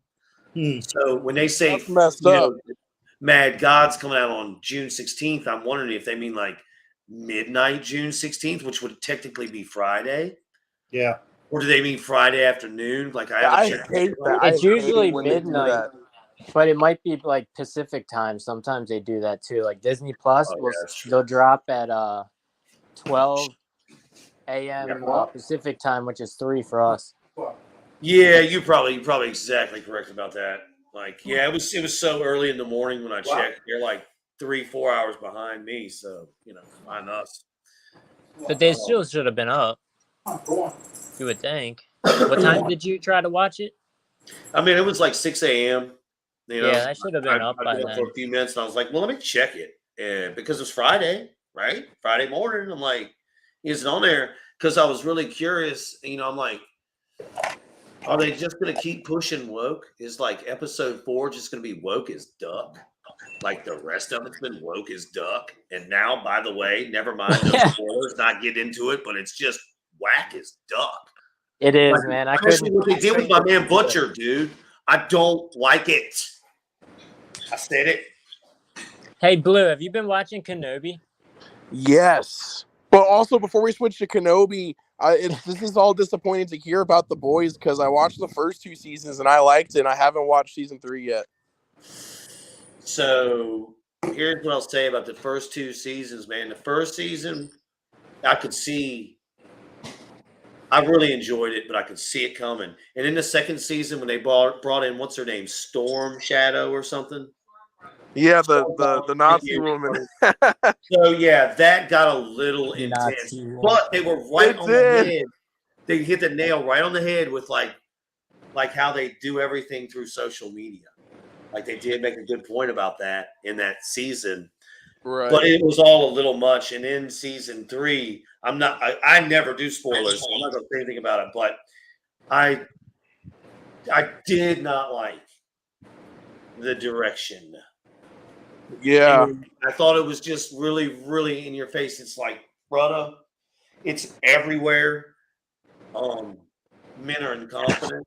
So when they say
that's messed up.
Mad God's coming out on June 16th, I'm wondering if they mean like midnight June 16th, which would technically be Friday.
Yeah.
Or do they mean Friday afternoon? Like
I hate that.
It's usually midnight, but it might be like Pacific time. Sometimes they do that too. Like Disney Plus, they'll drop at 12 a.m. Pacific time, which is 3 for us.
Yeah, you're probably exactly correct about that. Like, yeah, it was so early in the morning when I checked. They're like 3-4 hours behind me, so behind us.
But they still should have been up. You would think. What time did you try to watch it?
I mean, it was like 6 a.m.
Yeah, I should have been up by then.
For a few minutes, and I was like, well, let me check it. And because it's Friday, right? Friday morning. I'm like, is it on there? Because I was really curious. I'm like, are they just going to keep pushing woke? Is like episode 4 just going to be woke as duck? Like the rest of it's been woke as duck. And now, by the way, never mind those spoilers, not get into it, but it's just whack as duck.
It is, man. I couldn't.
What they did with my man Butcher, dude. I don't like it. I said it.
Hey, Blue, have you been watching Kenobi?
Yes. But also, before we switch to Kenobi, this is all disappointing to hear about The Boys because I watched the first 2 seasons and I liked it, and I haven't watched season 3 yet.
So here's what I'll say about the first 2 seasons, man. The first season, I could see. I really enjoyed it, but I could see it coming. And in the second season, when they brought in what's her name, Storm Shadow or something.
Yeah, the Nazi woman.
So yeah, that got a little intense. But they were right on the head. They hit the nail right on the head with like how they do everything through social media. Like they did make a good point about that in that season.
Right.
But it was all a little much. And in season 3, I never do spoilers, so I'm not gonna say anything about it, but I did not like the direction.
Yeah.
And I thought it was just really, really in your face. It's like, brother, it's everywhere. Men are incompetent.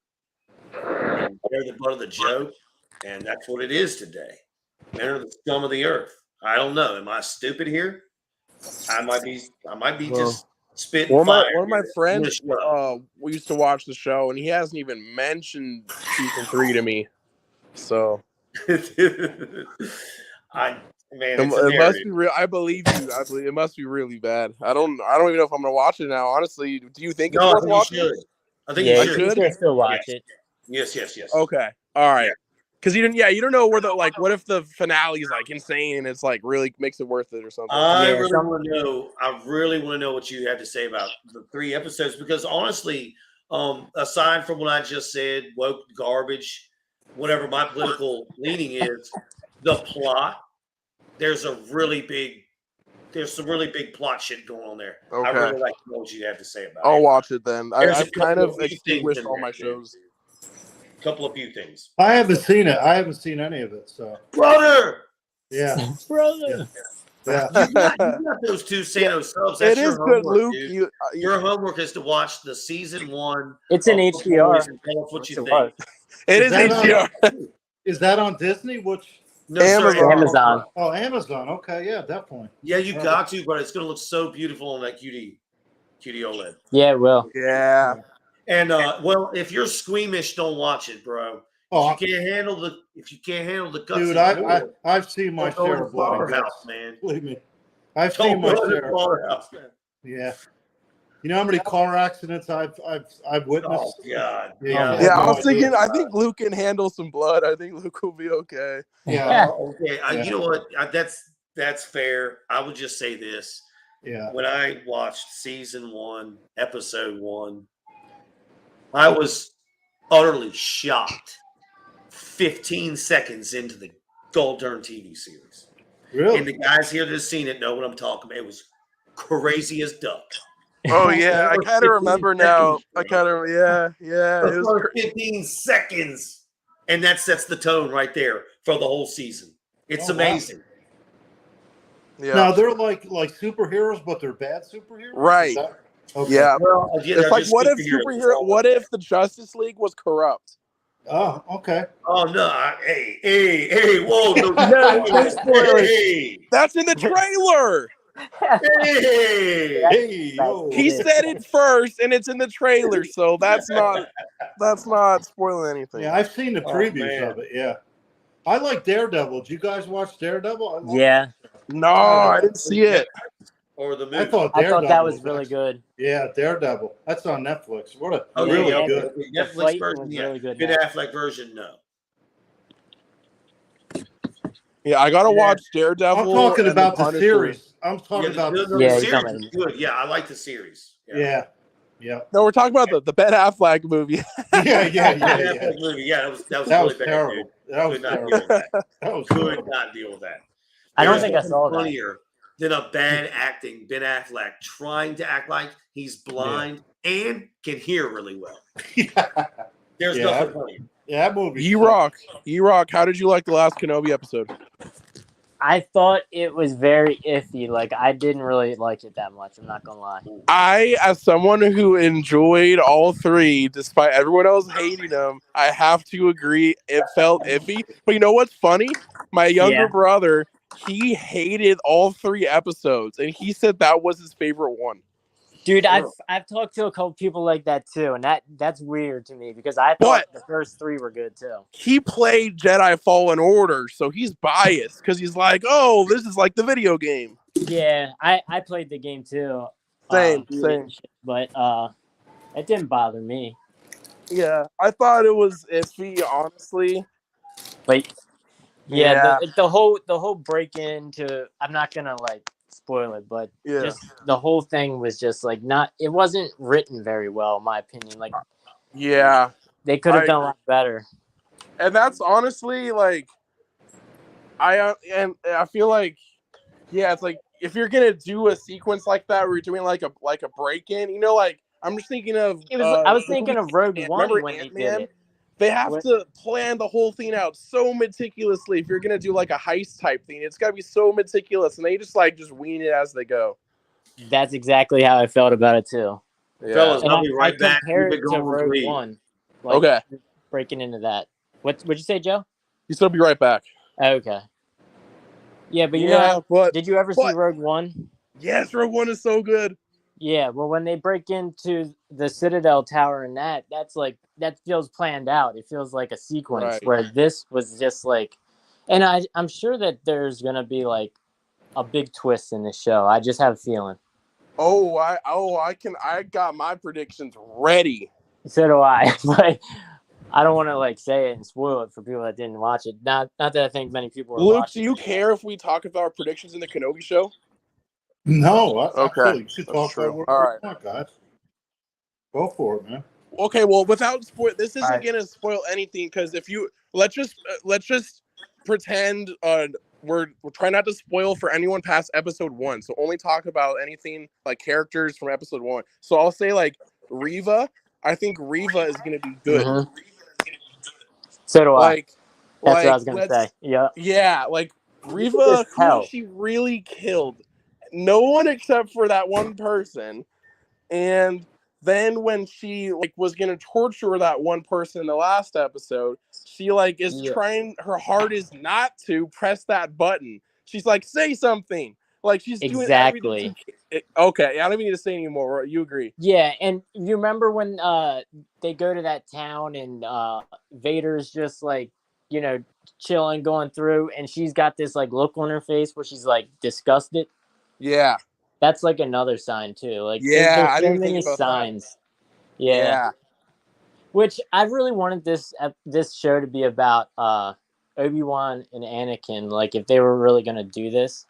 And they're the butt of the joke. And that's what it is today. Men are the scum of the earth. I don't know. Am I stupid here? I might be
Well,
just spitting
one
fire.
of my friends
Shut up.
we used to watch the show, and he hasn't even mentioned season 3 to me. So
It's a
it must
narrative.
be real. I believe you. I believe it must be really bad. I don't even know if I'm gonna watch it now. Honestly, do you think it's
No, I
worth
think you
watching?
should. I think
Yeah,
you
you
should.
should still watch
Yes.
it.
Yes.
Okay. All right.
Yeah.
Because you don't know where the what if the finale is like insane and it's like really makes it worth it or something.
I
Yeah,
really want to know. I really want to know what you have to say about the 3 episodes because honestly, aside from what I just said, woke garbage, whatever my political leaning is, the plot. There's some really big plot shit going on there. I
Okay.
really like to know what you have to say about
I'll
it.
watch it then.
There's a
I've kind
couple
of
few things
extinguished
in
all
there,
my
dude.
shows.
Couple of few things.
I haven't seen it. I haven't seen any of it. So
Brother,
yeah,
brother.
yeah.
you got those 2 Sano subs. That's
It
your
is good,
homework,
Luke.
dude. Your homework is to watch the season 1.
It's an
of Football
HDR.
Boys and tell us what you think.
It
Is
is
that on-
HDR.
Is that on Disney? Which?
No,
Amazon.
sir,
Amazon.
Oh, Amazon. Okay, yeah, definitely.
Yeah, you got to, but it's gonna look so beautiful on that QD OLED.
Yeah, it will.
Yeah.
And well, if you're squeamish, don't watch it, bro.
Oh,
If you can't handle the guts,
dude, I've seen my share of blood and guts,
man.
Believe me, I've seen my share.
Slaughterhouse, man.
Yeah. You know how many car accidents I've witnessed?
Oh God.
Yeah.
Yeah, I was thinking. I think Luke can handle some blood. I think Luke will be okay.
Yeah.
Okay. You know what? That's fair. I would just say this.
Yeah.
When I watched season 1, episode 1, I was utterly shocked. 15 seconds into the Gold Dern TV series.
Really?
And the guys here that have seen it know what I'm talking about. It was crazy as duck.
Oh yeah, I kind of remember now. I kind of yeah.
The first 15 seconds, and that sets the tone right there for the whole season. It's amazing.
Yeah.
Now they're like superheroes, but they're bad superheroes,
Right?
Okay.
Yeah.
Well,
It's like what if What if the Justice League was corrupt?
Oh, okay.
Oh no! Hey! Whoa!
No spoilers.
Hey!
That's in the trailer.
Hey!
Yo.
He said it first, and it's in the trailer, so that's not spoiling anything.
Yeah, I've seen the previews of it. Yeah, I like Daredevil. Did you guys watch Daredevil?
Yeah.
No, I didn't see it.
Or the movie.
I thought
that was really good.
Yeah, Daredevil. That's on Netflix. What a
really
really good.
Netflix version.
was
Yeah.
really good.
Ben Affleck version. No.
Yeah, I gotta watch Daredevil.
I'm talking
and
about the
Punisher.
series. I'm talking about the
series.
series.
Is good. Yeah, I like the series.
Yeah.
No, we're talking about the Ben Affleck movie.
Yeah.
Movie. Yeah, that was
That
really
was
bad,
terrible.
dude.
That was
Could not
terrible.
deal with that.
That was
Could
terrible.
not deal with that.
I don't
There's
think I
nothing
saw that.
funnier than a bad acting Ben Affleck trying to act like he's blind and can hear really well. There's nothing funny.
Yeah, that movie.
E-Rock, how did you like the last Kenobi episode?
I thought it was very iffy. Like, I didn't really like it that much. I'm not gonna lie.
I, as someone who enjoyed all 3, despite everyone else hating them, I have to agree it felt iffy. But you know what's funny? My younger brother, he hated all 3 episodes, and he said that was his favorite one.
Dude, I've talked to a couple people like that too, and that's weird to me because I thought the first 3 were good too.
He played Jedi Fallen Order, so he's biased because he's like, "Oh, this is like the video game."
Yeah, I played the game too.
Same.
But it didn't bother me.
Yeah, I thought it was iffy, honestly.
But yeah. The whole break into, I'm not gonna like spoil it, but just the whole thing was just like it wasn't written very well, in my opinion. Like, they could have done a lot better.
And that's honestly like, I feel like, it's like if you're gonna do a sequence like that, where you're doing like a break-in, like I'm just thinking of.
I was thinking of Rogue One when
Ant-Man?
they did it.
They have to plan the whole thing out so meticulously. If you're gonna do like a heist type thing, it's gotta be so meticulous, and they just wean it as they go.
That's exactly how I felt about it too.
Yeah. Fellas, I'll be right back.
Compared it to Rogue One. Like,
okay.
Breaking into that. What'd you say, Joe?
You said I'll be right back.
Okay. Yeah, but did you ever see Rogue One?
Yes, Rogue One is so good.
Yeah, well, when they break into the Citadel Tower and that's like, that feels planned out. It feels like a sequence,
Right.
where this was just like, and I'm sure that there's gonna be like a big twist in this show. I just have a feeling.
I got my predictions ready.
So do I, but I don't want to like say it and spoil it for people that didn't watch it. Not that I think many people are
Luke, do
watching.
you care if we talk about our predictions in the Kenobi show?
No,
Okay,
absolutely. You should
that's
talk
true.
about
All
whatever
right.
you want, guys. Go for it, man.
Okay, well, without spoil, this isn't
Alright.
gonna spoil anything because if you let's just pretend we're trying not to spoil for anyone past episode 1, so only talk about anything like characters from episode 1. So I'll say like Riva. I think Riva is gonna be good.
Mm-hmm. So do I.
Like,
That's what I was gonna say.
Yeah, like
You can just
Riva, who
tell.
she really killed. No one except for that one person. And then when she like was gonna torture that one person in the last episode, she like is trying, her heart is not to press that button. She's like, say something. Like she's doing everything. Okay, I don't even need to say anymore. You agree?
Yeah, and you remember when they go to that town and Vader's just like, chilling, going through, and she's got this like look on her face where she's like disgusted.
Yeah.
That's like another sign too. Like
yeah,
there's
I
so
didn't
many
think about
signs.
that.
Yeah. Which I really wanted this show to be about Obi-Wan and Anakin, like if they were really gonna do this.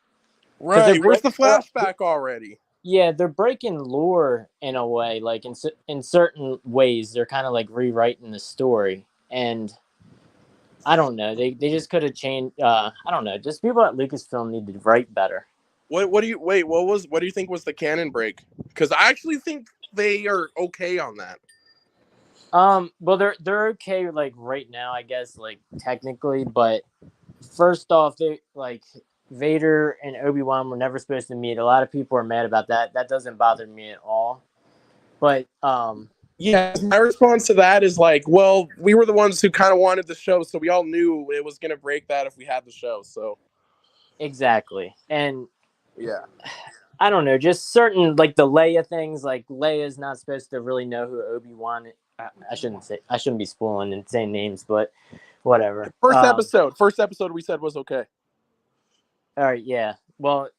Right. Where's the flashback already?
Yeah, they're breaking lore in a way, like in certain ways. They're kind of like rewriting the story, and I don't know. They just could have changed. I don't know. Just people at Lucasfilm need to write better.
What do you think was the canon break? Because I actually think they are okay on that.
Well, they're okay like right now, I guess, like technically, but first off, they like Vader and Obi-Wan were never supposed to meet. A lot of people are mad about that. That doesn't bother me at all. But
yeah, my response to that is like, well, we were the ones who kind of wanted the show, so we all knew it was gonna break that if we had the show. So
exactly, and
yeah,
I don't know, just certain like the Leia things. Like Leia's not supposed to really know who Obi-Wan. I shouldn't be spoiling and saying names, but whatever.
First episode we said was okay.
All right, yeah. Well,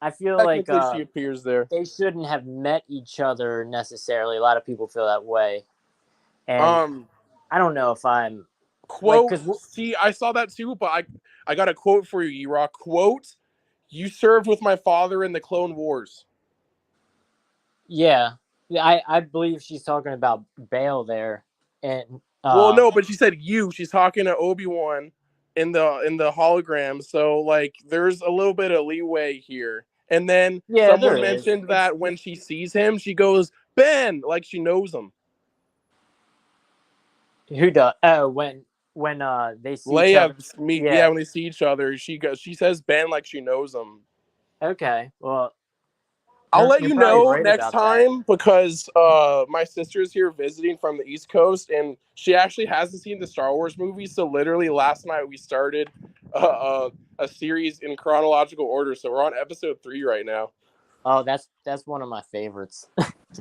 I feel like
she appears there.
They shouldn't have met each other necessarily. A lot of people feel that way, and I don't know if I'm
quote. Like, see, I saw that too, but I got a quote for you, E-Rock. Quote: "You served with my father in the Clone Wars."
Yeah, I believe she's talking about Bail there, and
well, no, but she said you. She's talking to Obi-Wan in the hologram, so like there's a little bit of leeway here. And then someone mentioned that when she sees him, she goes, Ben, like she knows him.
Who does? Oh, when they see
Leia meet, yeah, when they see each other, she says Ben like she knows him.
Okay, well,
I'll let you know next time because my sister's here visiting from the East Coast, and she actually hasn't seen the Star Wars movies. So literally last night we started a series in chronological order. So we're on episode 3 right now.
Oh, that's one of my favorites.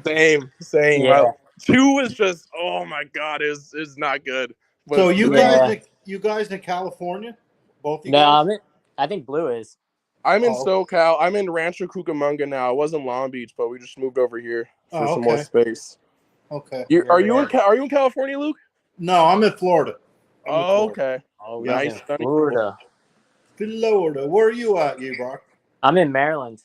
Same.
Yeah.
2 is just, oh my god, is not good.
But so you guys in California? Both you guys?
No, I think Blue is.
I'm in SoCal. I'm in Rancho Cucamonga now. I was in Long Beach, but we just moved over here for some more space.
Okay.
Are you in California, Luke?
No, I'm in Florida.
Okay.
Oh,
nice.
Florida.
Florida. Where are you at, Brock?
I'm in Maryland.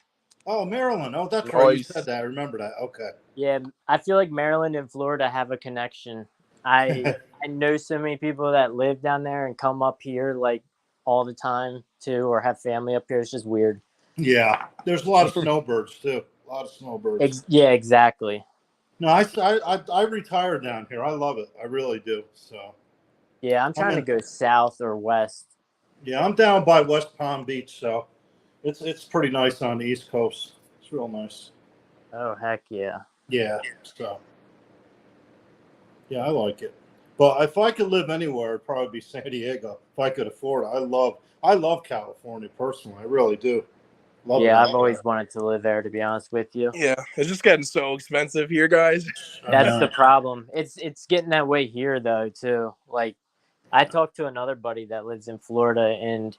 Oh, Maryland. Oh, that's right. You said that. I remember that. Okay.
Yeah, I feel like Maryland and Florida have a connection. I know so many people that live down there and come up here like all the time too, or have family up here. It's just weird.
Yeah, there's a lot of snowbirds too. A lot of snowbirds.
Yeah, exactly.
No, I retired down here. I love it. I really do. So.
Yeah, I'm trying to go south or west.
Yeah, I'm down by West Palm Beach, so it's pretty nice on the East Coast. It's real nice.
Oh heck yeah.
Yeah. So. Yeah, I like it. But if I could live anywhere, it'd probably be San Diego. If I could afford it, I love California personally. I really do. Love
Yeah,
it.
I've always wanted to live there, to be honest with you.
Yeah, it's just getting so expensive here, guys.
That's the problem. It's getting that way here though too. Like I talked to another buddy that lives in Florida, and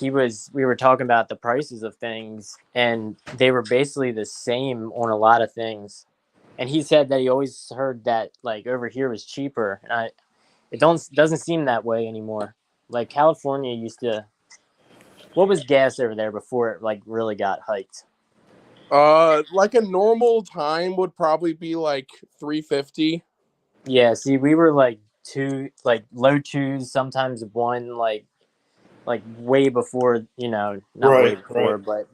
we were talking about the prices of things, and they were basically the same on a lot of things. And he said that he always heard that like over here was cheaper, and it doesn't seem that way anymore. Like California used to. What was gas over there before it like really got hiked?
Like a normal time would probably be like 350.
Yeah, see, we were like like low twos, sometimes one, like way before, not way before, but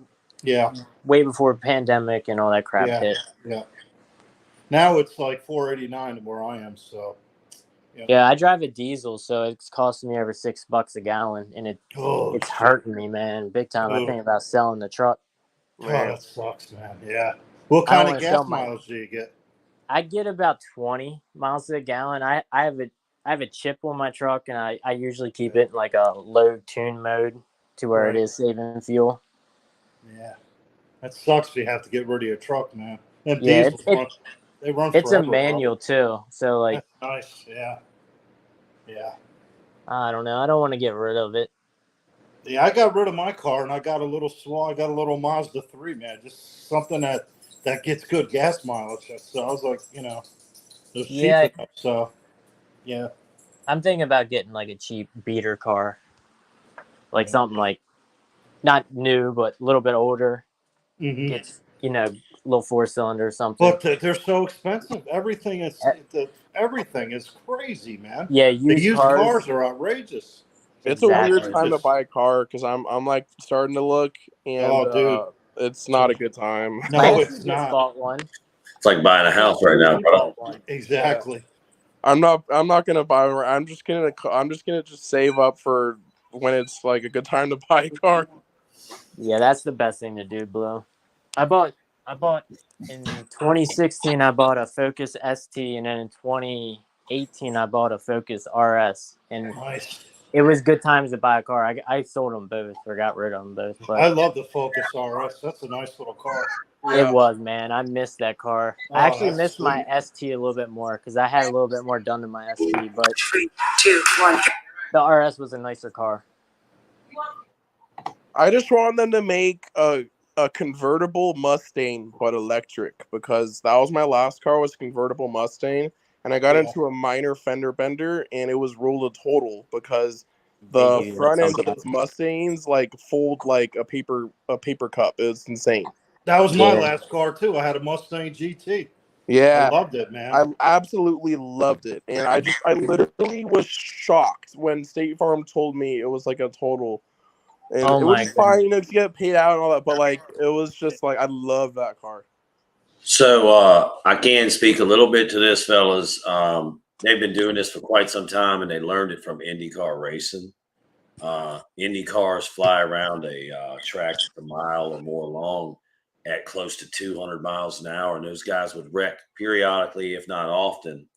yeah,
way before pandemic and all that crap hit.
Yeah. Now it's like 489 where I am. So.
Yeah, I drive a diesel, so it's costing me over $6 a gallon, and it's hurting me, man, big time. I think about selling the truck.
Oh, that sucks, man. Yeah. What kind of gas mileage do you get?
I get about 20 miles a gallon. I have a chip on my truck, and I usually keep it in like a low tune mode to where it is saving fuel.
Yeah, that sucks. If you have to get rid of your truck, man. And
yeah,
diesels they run
it's
forever,
a manual too, so like
that's nice. Yeah.
I don't know. I don't want to get rid of it.
Yeah, I got rid of my car, and I got a little Mazda 3, man. Just something that gets good gas mileage. So I was like, it was cheap enough. So, yeah.
I'm thinking about getting like a cheap beater car, like something like not new but a little bit older.
Mm-hmm.
Gets little 4-cylinder or something.
But they're so expensive. Everything is crazy, man.
Yeah,
the used cars are outrageous.
It's a weird time to buy a car because I'm like starting to look, and it's not a good time.
No, it's not.
Bought one.
It's like buying a house right now, bro.
Exactly.
Yeah. I'm not gonna buy one. I'm just gonna save up for when it's like a good time to buy a car.
Yeah, that's the best thing to do, Blue. I bought in 2016. I bought a Focus ST, and then in 2018 I bought a Focus RS, and it was good times to buy a car. I sold them both or got rid of them both. But
I love the Focus RS. That's a nice little car.
It was, man. I missed that car. I actually missed my ST a little bit more because I had a little bit more done to my ST. But
3, 2, 1.
The RS was a nicer car.
I just want them to make a convertible Mustang but electric, because that was my last car, was a convertible Mustang, and I got into a minor fender bender and it was ruled a total because the front end of those Mustangs like fold like a paper cup. It's insane.
That was my last car too. I had a Mustang GT.
Yeah,
I loved it, man.
I absolutely loved it, and I literally was shocked when State Farm told me it was like a total. And it was fine, to get paid out and all that, but like it was just like I love that car.
So I can speak a little bit to this, fellas. They've been doing this for quite some time, and they learned it from IndyCar racing. Indy cars fly around a track a mile or more long at close to 200 miles an hour, and those guys would wreck periodically, if not often.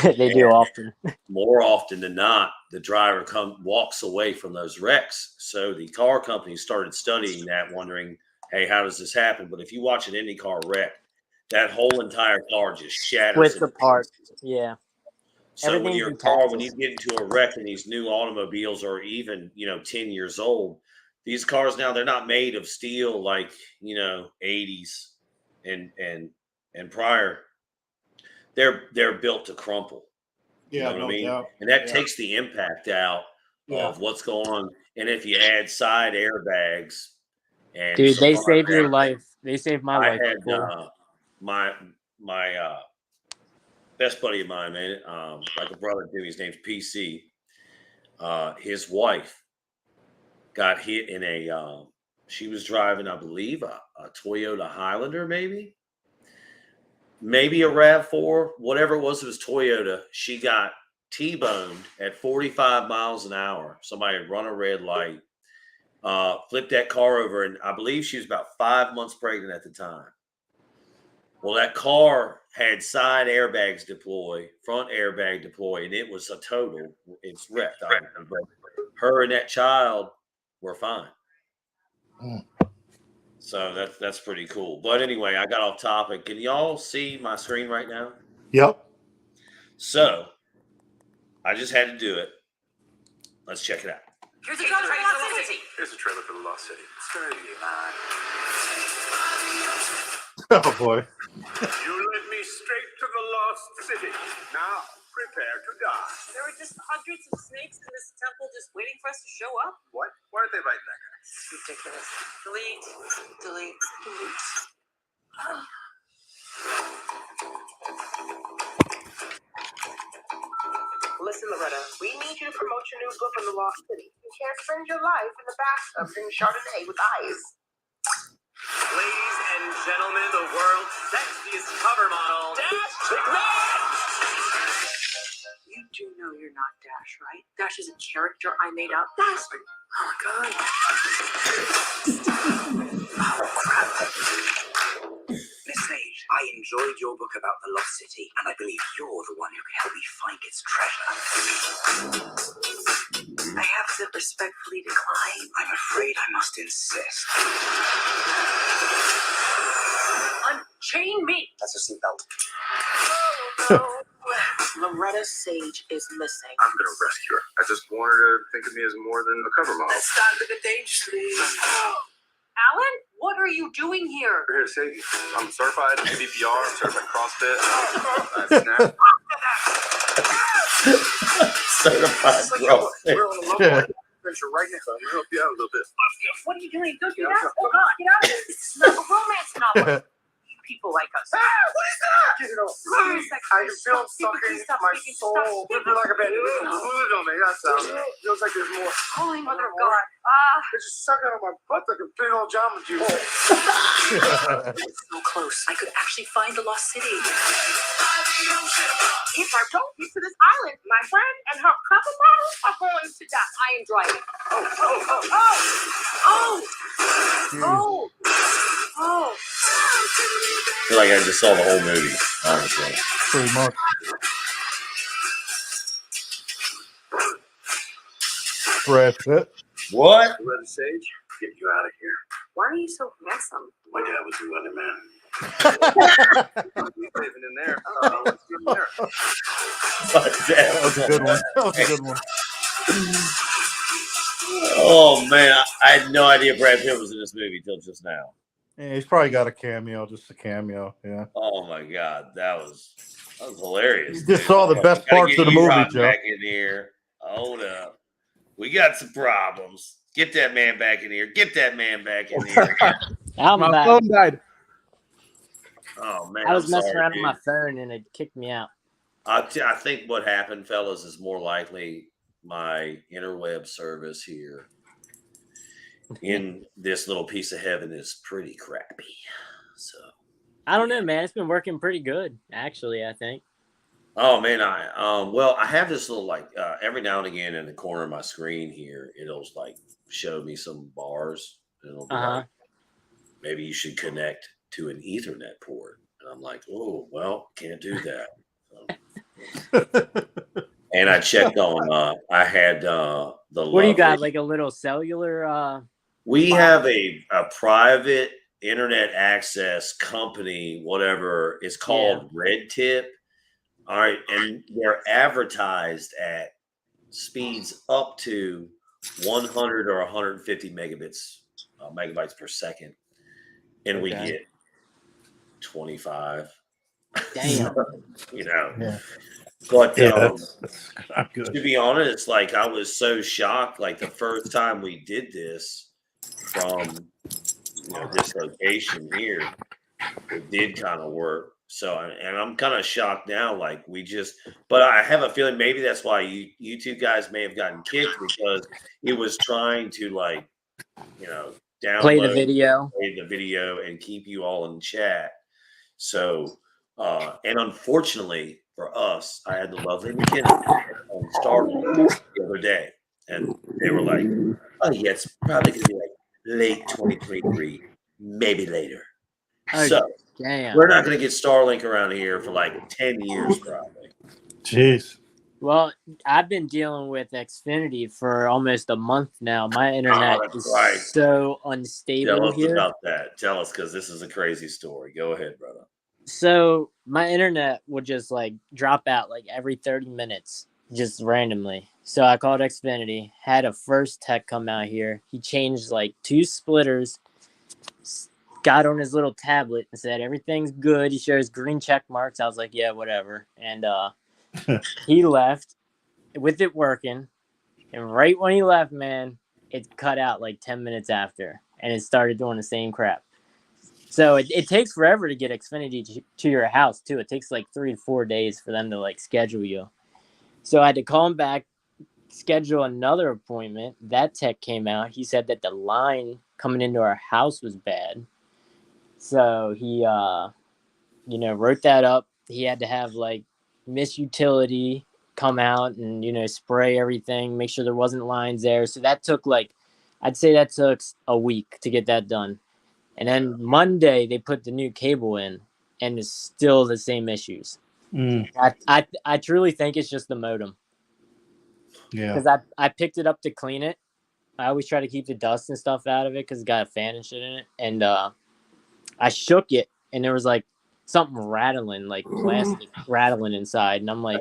They do often.
More often than not, the driver walks away from those wrecks. So the car companies started studying that, wondering, hey, how does this happen? But if you watch an IndyCar wreck, that whole entire car just shatters
apart. Yeah.
So when you get into a wreck and these new automobiles are even, 10 years old, these cars now, they're not made of steel like, 80s and prior. They're built to crumple. You know what I mean?
Doubt.
And that takes the impact out of what's going on. And if you add side airbags, and
dude, they saved your life. They saved my life.
I had my best buddy of mine, man, like a brother to me. His name's PC. His wife got hit in a. She was driving, I believe, a Toyota Highlander, maybe a RAV4, whatever it was Toyota. She got T-boned at 45 miles an hour. Somebody had run a red light, flipped that car over, and I believe she was about 5 months pregnant at the time. Well, that car had side airbags deploy, front airbag deploy, and it was a total. It's wrecked, obviously, but her and that child were fine. So that's pretty cool. But anyway, I got off topic. Can y'all see my screen right now?
Yep.
So I just had to do it. Let's check it out.
Here's a trailer for the Lost City. Here's a trailer for the Lost City. Screw you, man.
Oh boy.
You led me straight to the Lost City. Now, prepare to die.
There were just hundreds of snakes in this temple just waiting for us to show up.
What? Why aren't they biting that guy?
It's ridiculous. Delete. Delete. Delete.
Listen, Loretta, we need you to promote your new book on the Lost City. You can't spend your life in the bathtub drinking Chardonnay with eyes.
Ladies and gentlemen, the world's sexiest cover model, Dash McMahon!
You do know you're not Dash, right? Dash is a character I made up. Dash. Oh my god. Oh crap.
Miss Sage, I enjoyed your book about the Lost City, and I believe you're the one who can help me find its treasure.
I have to respectfully decline.
I'm afraid I must insist.
Unchain me!
That's a seatbelt.
Oh no. Loretta Sage is missing.
I'm gonna rescue her. I just want her to think of me as more than a cover model.
Let's start living dangerously. Alan, what are you doing here?
We're here to save you. I'm certified CPR, I'm certified CrossFit, snap.
Certified CrossFit.
We're on a local adventure right now. I'm gonna help you out a little bit.
What are you doing? Don't do that. Oh God, get out of here. This is not a romance novel. People like us.
What is that? Get it off.
Wait a second.
I can feel it
Stop
sucking
speaking, stop
my
speaking,
soul.
stop speaking.
Flipping like a bed. Move on me. That sounds. Feels like there's more.
Holy mother of
More.
God.
It's just sucking on my butt like a big old Jamba Juice.
So close. I could actually find the lost city.
If I don't get to this island, my friend and her cover model are going to die.
I am driving.
Oh!
Oh.
I feel like I just saw the whole movie, honestly.
Pretty much. Brad Pitt.
What?
Loretta Sage, get you out of here.
Why are you so handsome?
My dad was the weatherman. He's living in there. Let's get in there.
That was a good one. That was a good one.
Oh man, I had no idea Brad Pitt was in this movie till just now.
Yeah, he's probably got a cameo, just a cameo. Yeah.
Oh my god, that was hilarious.
You just saw the best
Gotta
parts
get
of the
E-Rock
movie, Joe.
Back in here. Hold up, we got some problems. Get that man back in here. Get that man back in here.
I'm
My
back.
phone died.
Oh man,
I was
I'm
messing
sorry,
around
dude.
on my phone and it kicked me out.
I think what happened, fellas, is more likely my interweb service here in this little piece of heaven is pretty crappy. So
I don't know, man. It's been working pretty good, actually, I think.
oh man, I have this little like every now and again in the corner of my screen here, it'll like show me some bars and it'll be like, maybe you should connect to an Ethernet port. And I'm like, oh well, can't do that. And I checked on I had the
What do you got?
lovely-
Like a little cellular
we have a private internet access company, whatever it's called, Red Tip. All right, and they're advertised at speeds up to 100 or 150 megabytes per second, and we get 25.
damn.
You know,
Yeah.
but
Yeah, that's not good.
to be honest, like I was so shocked. Like the first time we did this from this location here, it did kind of work. So, and I'm kind of shocked now. Like but I have a feeling maybe that's why you two guys may have gotten kicked because it was trying to download,
Play the video
and keep you all in chat. So, and unfortunately for us, I had the lovely McKenna on Starlink the other day, and they were like, "Oh yeah, it's probably gonna be like late 2023, maybe later."
Oh,
So
damn.
we're not gonna get Starlink around here for like 10 years, probably.
Jeez.
Well, I've been dealing with Xfinity for almost a month now. My internet
that's
is
right.
so
Tell
unstable
us
here.
about that. Tell us, because this is a crazy story. Go ahead, brother.
So my internet would just like drop out like every 30 minutes, just randomly. So I called Xfinity, had a first tech come out here. He changed like 2 splitters, got on his little tablet and said everything's good. He shows green check marks. I was like, yeah, whatever. And he left with it working. And right when he left, man, it cut out like 10 minutes after, and it started doing the same crap. So it takes forever to get Xfinity to your house too. It takes like 3 to 4 days for them to like schedule you. So I had to call him back, schedule another appointment. That tech came out. He said that the line coming into our house was bad. So he wrote that up. He had to have like Miss Utility come out and spray everything, make sure there wasn't lines there. So that took like, I'd say that took a week to get that done. And then Monday they put the new cable in, and it's still the same issues. I truly think it's just the modem.
Yeah.
Because I picked it up to clean it. I always try to keep the dust and stuff out of it because it's got a fan and shit in it. And I shook it, and there was like something rattling, like plastic rattling inside. And I'm like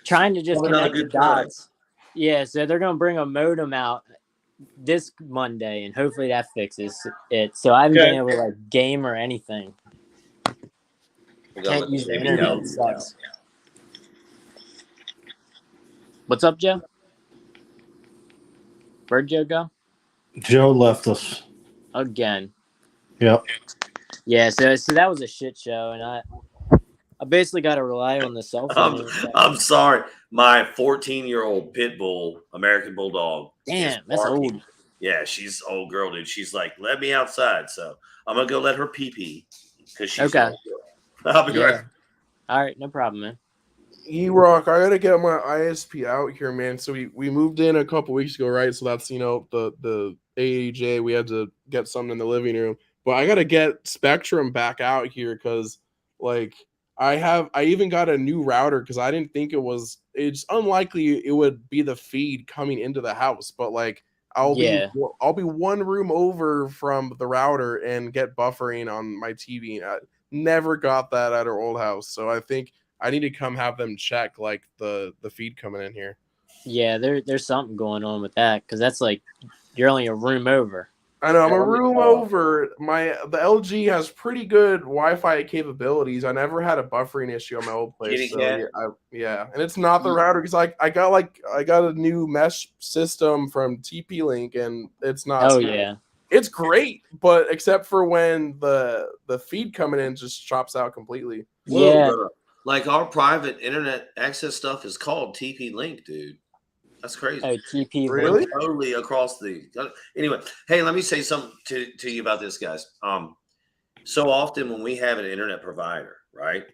trying to just
Probably not a
connect the
good time.
dots. Yeah, so they're gonna bring a modem out this Monday, and hopefully that fixes it. So I haven't been able to like game or anything. Can't use the internet. It sucks. What's up, Joe? Where'd Joe go?
Joe left us
again.
Yep.
Yeah, so that was a shit show, and I basically got to rely on the cell phone.
I'm sorry. My 14-year-old pit bull, American Bulldog.
Damn, that's old.
Yeah, she's an old girl, dude. She's like, let me outside. So I'm going to go let her pee because she's
okay.
An old girl. I'll be right.
All right, no problem, man.
E-Rock, I got to get my ISP out here, man. So we moved in a couple weeks ago, right? So that's, the HTJ. We had to get something in the living room. But I got to get Spectrum back out here because, like, I even got a new router because I didn't think it's unlikely it would be the feed coming into the house. But, like, I'll be one room over from the router and get buffering on my TV. I never got that at our old house. So I think I need to come have them check like the feed coming in here.
Yeah, there's something going on with that because that's like you're only a room over.
I know I'm a room over. The LG has pretty good Wi-Fi capabilities. I never had a buffering issue on my old place. So yeah, and it's not the router because I got a new mesh system from TP-Link and it's not.
Oh yeah,
it's great, but except for when the feed coming in just chops out completely.
Yeah,
like our private internet access stuff is called TP-Link, dude. That's crazy.
Oh, TP
really?
Totally across the. Anyway, hey, let me say something to you about this, guys. So often when we have an internet provider, right,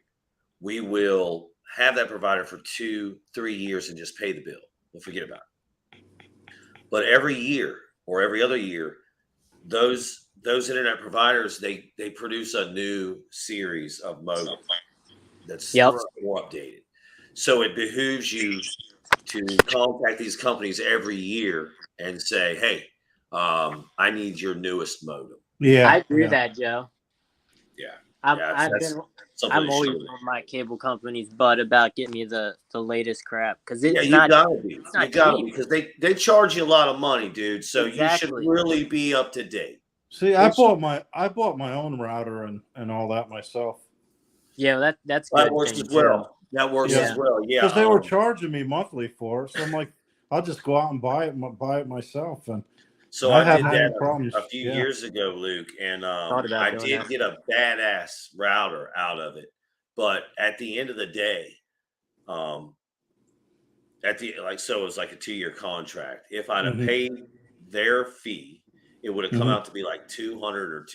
we will have that provider for 2-3 years and just pay the bill. We'll forget about it. But every year or every other year, those internet providers they produce a new series of modem that's more updated. So it behooves you to contact these companies every year and say, hey, I need your newest modem.
Yeah,
I agree with that, Joe.
Yeah.
I'm always on my cable company's butt about getting me the latest crap because it's
you
not.
Gotta be.
It's not
you gotta
cheap.
be because they charge you a lot of money, dude. So
exactly.
You should really be up to date.
See, I bought my own router and all that myself.
Yeah, that's good.
That works as well. That works as well. Yeah,
because they were charging me monthly for it, so I'm like, I'll just go out and buy it myself. And
so I did that a few years ago, Luke, and I did get a badass router out of it. But at the end of the day, so it was like a 2-year contract. If I'd have paid their fee, it would have come out to be like $200 or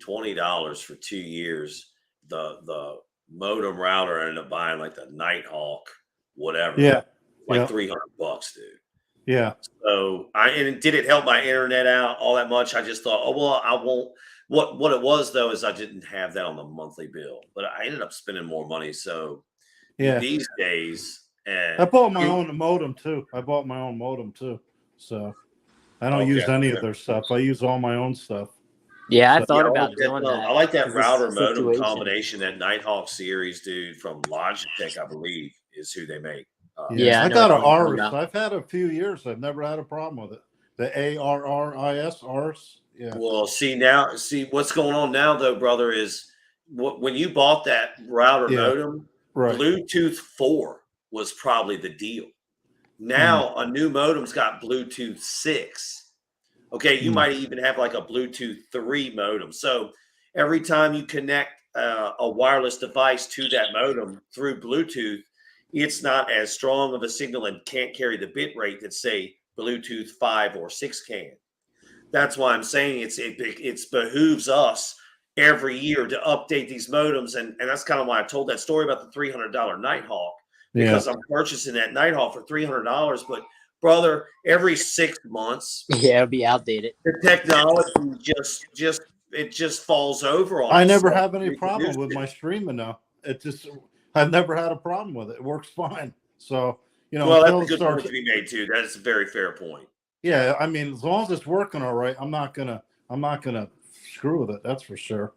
$220 for 2 years. The modem router I ended up buying like the Nighthawk, whatever.
Yeah.
Like $300, dude.
Yeah.
So did it help my internet out all that much? I just thought, oh well, I won't. What it was though is I didn't have that on the monthly bill, but I ended up spending more money. So
Yeah.
these days.
I bought my own modem too. So I don't use any of their stuff. I use all my own stuff.
Yeah, I
So,
thought about doing that.
I like that
'cause
router
this
modem
situation.
combination. That Nighthawk series, dude, from Logitech, I believe, is who they make.
Yeah,
I
know
got
what
an
you're talking
Aris.
about.
I've had a few years. I've never had a problem with it. The ARRIS, Aris. Yeah.
Well, see what's going on now, though, brother, is when you bought that router modem,
Right.
Bluetooth 4 was probably the deal. Now a new modem's got Bluetooth 6. Okay, you might even have like a Bluetooth 3 modem. So every time you connect a wireless device to that modem through Bluetooth, it's not as strong of a signal and can't carry the bit rate that, say, Bluetooth 5 or 6 can. That's why I'm saying it behooves us every year to update these modems, and that's kind of why I told that story about the $300 Nighthawk, because I'm purchasing that Nighthawk for $300. But brother, every 6 months,
it'll be outdated.
the technology just falls over on
I
us.
never have any problem with my streaming now. I've never had a problem with it. It works fine. So
well, that's a good point to be made too. That's a very fair point.
Yeah, I mean, as long as it's working all right, I'm not gonna screw with it. That's for sure.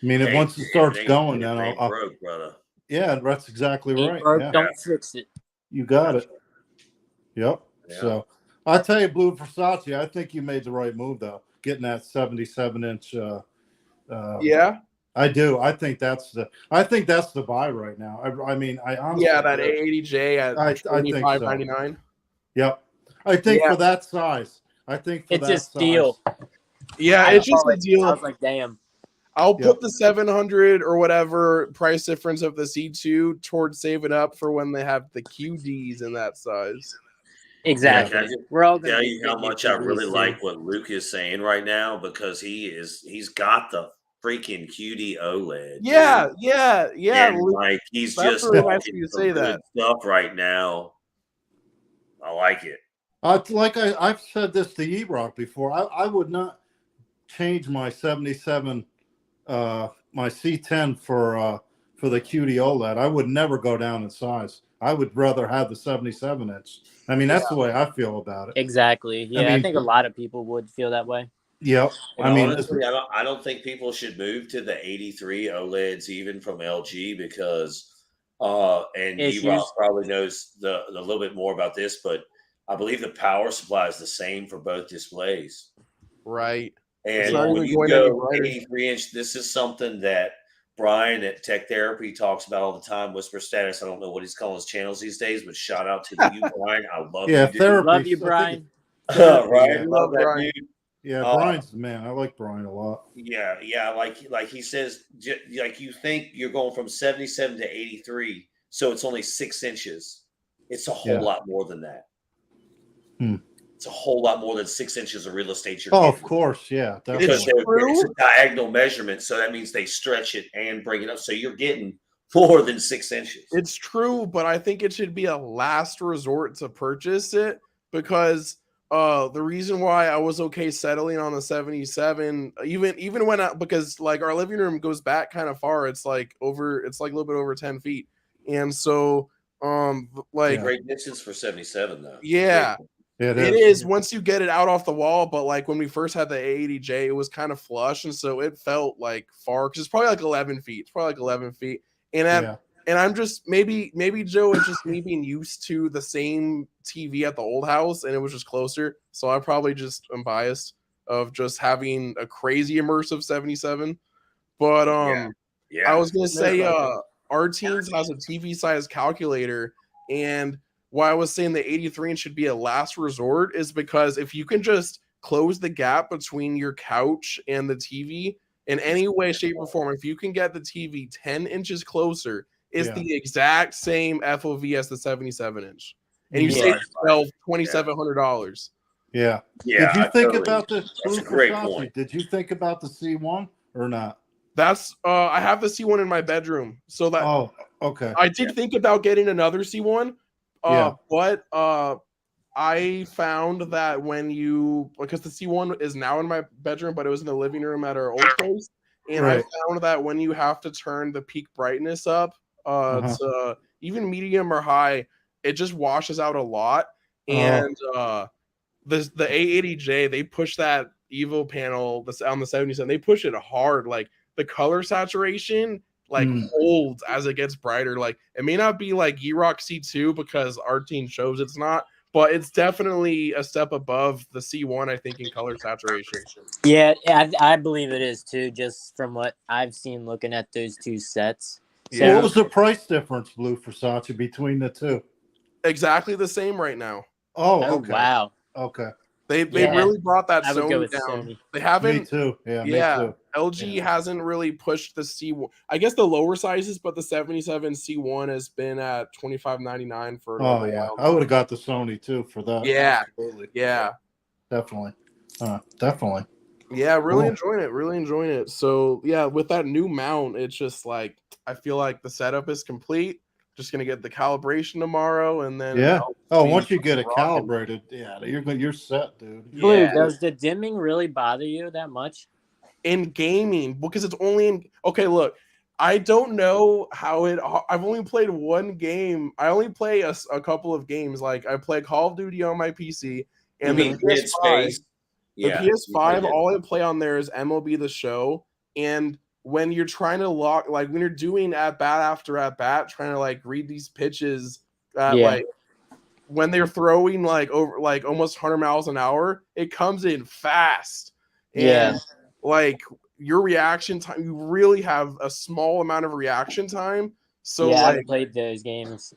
I mean, once it starts going, then I'll
broke, brother.
Yeah, that's exactly right.
Broke, don't fix it.
You got it. Yep. Yeah. So I tell you, Blue Versace, I think you made the right move though, getting that 77-inch.
Yeah.
I do. I think that's the buy right now. I mean, I honestly.
Yeah, that HTJ at $25.99.
So. Yep. I think for that size.
It's a steal.
Yeah, it's just a deal.
I was like, damn.
I'll put the 700 or whatever price difference of the C2 towards saving up for when they have the QDs in that size.
Exactly.
Yeah,
we're all going
to tell you how much I really like what Luke is saying right now, because he's got the freaking QD OLED.
Yeah,
dude.
yeah.
And like he's just
really nice for you to say that
stuff right now. I like it.
Like I've said this to E-Rock before. I would not change my 77, my C10 for the QD OLED. I would never go down in size. I would rather have the 77-inch. I mean, that's the way I feel about it.
Exactly. Yeah, I think a lot of people would feel that way.
Yep.
And I mean, honestly, I don't think people should move to the 83 OLEDs even from LG, because and E-Rock probably knows a little bit more about this, but I believe the power supply is the same for both displays.
Right.
And when you go 83-inch, this is something that Brian at Tech Therapy talks about all the time. Whisper Status. I don't know what he's calling his channels these days, but shout out to you, Brian. I love you.
Therapy.
Love you, Brian.
Right. Love that dude.
Yeah, Brian's the man. I like Brian a lot.
Yeah. Like he says, like you think you're going from 77 to 83, so it's only 6 inches. It's a whole lot more than that. It's a whole lot more than 6 inches of real estate.
Oh, of course, yeah.
Because it's a diagonal measurement, so that means they stretch it and bring it up. So you're getting more than 6 inches.
It's true, but I think it should be a last resort to purchase it, because the reason why I was okay settling on the 77, even when because like our living room goes back kind of far, it's like a little bit over 10 feet, and so like
great distance for 77 though.
Yeah. It is once you get it out off the wall, but like when we first had the HTJ, it was kind of flush, and so it felt like far, because it's probably like 11 feet. It's probably like 11 feet, and I'm just maybe Joe, it's just me being used to the same TV at the old house, and it was just closer. So I probably just am biased of just having a crazy immersive 77. But I was gonna say our teens has a TV size calculator, and why I was saying the 83-inch should be a last resort is because if you can just close the gap between your couch and the TV in any way, shape, or form, if you can get the TV 10 inches closer, it's the exact same FOV as the 77-inch. And you save yourself $2,700.
Yeah. Did you think about the That's a great point. Did you think about the C1 or not?
That's I have the C1 in my bedroom. So that
okay.
I did think about getting another C1. But I found that because the C1 is now in my bedroom, but it was in the living room at our old place, and I found that when you have to turn the peak brightness up, even medium or high, it just washes out a lot. And the A80J, they push that Evo panel on the 77. They push it hard. Like the color saturation holds as it gets brighter. Like it may not be like E-Rock C2 because our team shows it's not, but it's definitely a step above the C1, I think, in color saturation.
Yeah, I believe it is too, just from what I've seen looking at those two sets.
So what was the price difference, Blue, for Sachi between the two?
Exactly the same right now.
Oh, okay.
Wow.
Okay.
They really brought that
I would go
Sony
with
down.
Sony.
They haven't.
Me too. Yeah, me too.
LG hasn't really pushed the C1. I guess the lower sizes, but the 77 C1 has been at $25.99 for a while.
I would have got the Sony too for that.
Yeah.
Absolutely.
Yeah.
Definitely. Definitely.
Yeah, really enjoying it. Really enjoying it. So yeah, with that new mount, it's just like I feel like the setup is complete. Just gonna get the calibration tomorrow, and then
once you get it calibrated, you're set, dude.
Blue, does the dimming really bother you that much?
In gaming, because it's only in. Okay, look, I don't know how it. I've only played one game. I only play a couple of games. Like I play Call of Duty on my PC, and the PS5. The PS5, all I play on there is MLB The Show, and when you're trying to lock, like when you're doing at bat after at bat, trying to like read these pitches, like when they're throwing like over like almost 100 miles an hour, it comes in fast. And like your reaction time, you really have a small amount of reaction time. So
I've played those games.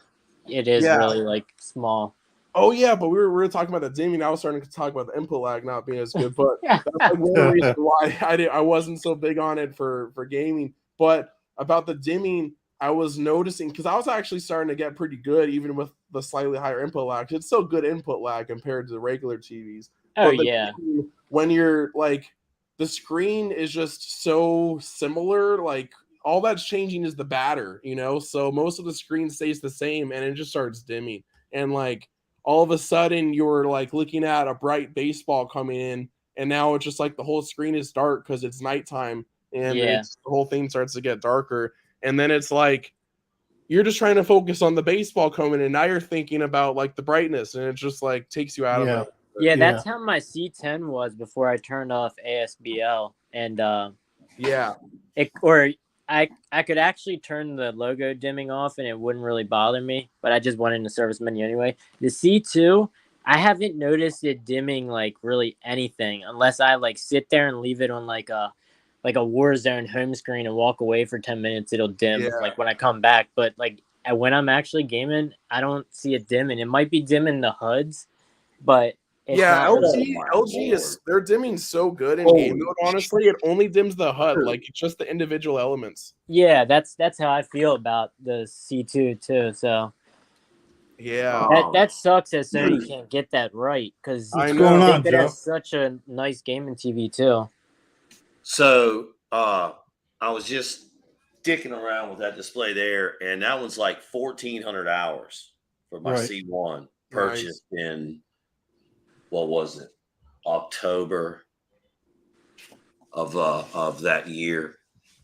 It is really like small.
Oh yeah, but we were talking about the dimming. I was starting to talk about the input lag not being as good, but that's like one of the reasons why I wasn't so big on it for gaming. But about the dimming, I was noticing because I was actually starting to get pretty good even with the slightly higher input lag. It's still good input lag compared to the regular TVs.
Oh
but dimming, when you're like the screen is just so similar, like all that's changing is the batter, so most of the screen stays the same and it just starts dimming. And like all of a sudden you're like looking at a bright baseball coming in, and now it's just like the whole screen is dark because it's nighttime, and the whole thing starts to get darker. And then it's like you're just trying to focus on the baseball coming in. Now you're thinking about like the brightness, and it just like takes you out of it.
Yeah, that's how my C10 was before I turned off ASBL, and I could actually turn the logo dimming off and it wouldn't really bother me, but I just went in the service menu anyway. The C2, I haven't noticed it dimming like really anything unless I like sit there and leave it on like a Warzone home screen and walk away for 10 minutes. It'll dim like when I come back, but like when I'm actually gaming, I don't see it dimming. It might be dimming the HUDs, but
LG is they're dimming so good in game mode. Honestly, it only dims the HUD, like it's just the individual elements.
Yeah, that's how I feel about the C2 too. So that sucks that Sony can't get that right because
what's going on, Joe?
That's such a nice gaming TV too.
So I was just dicking around with that display there, and that one's like 1,400 hours for my C1 purchased in. What was it? October of that year.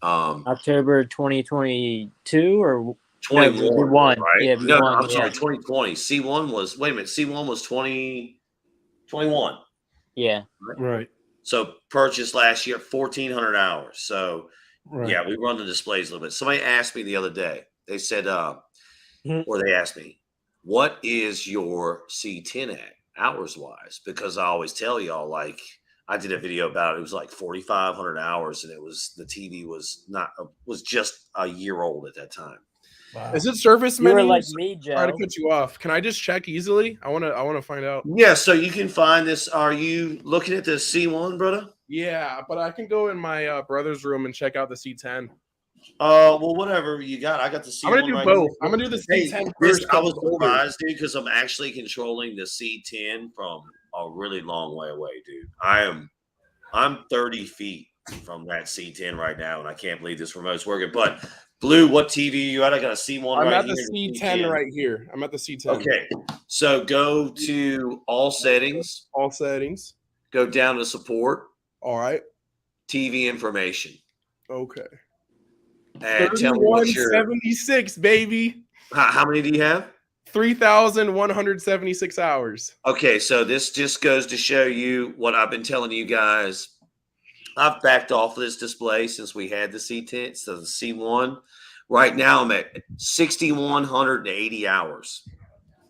October 2022 or
21, right?
Yeah,
no, I'm sorry, 2020. C1 was C1 was 2021.
Yeah.
Right.
So purchased last year 1,400 hours. So yeah, we run the displays a little bit. Somebody asked me the other day. They said, or they asked me, what is your C10 at? Hours wise, because I always tell y'all, like I did a video about it. It was like 4,500 hours, and the TV was just a year old at that time.
Wow. Is it service menus?
You were like me, Joe.
Try to cut you off. Can I just check easily? I want to find out.
Yeah, so you can find this. Are you looking at the C1, brother?
Yeah, but I can go in my brother's room and check out the C10.
Well, whatever you got. I got the C1.
I'm gonna do both. I'm gonna do the C10 first.
I was surprised, dude, because I'm actually controlling the C10 from a really long way away, dude. I'm 30 feet from that C10 right now, and I can't believe this remote's working. But Blue, what TV are you at? I got a C1
I'm
right
at
here.
The C10 right here. I'm at the C10.
Okay, so go to all settings.
All settings.
Go down to support.
All right.
TV information.
Okay.
And tell me what your
76, baby.
How many do you have?
3,176 hours.
Okay, so this just goes to show you what I've been telling you guys. I've backed off of this display since we had the C10, so the C1. Right now, I'm at 6,180 hours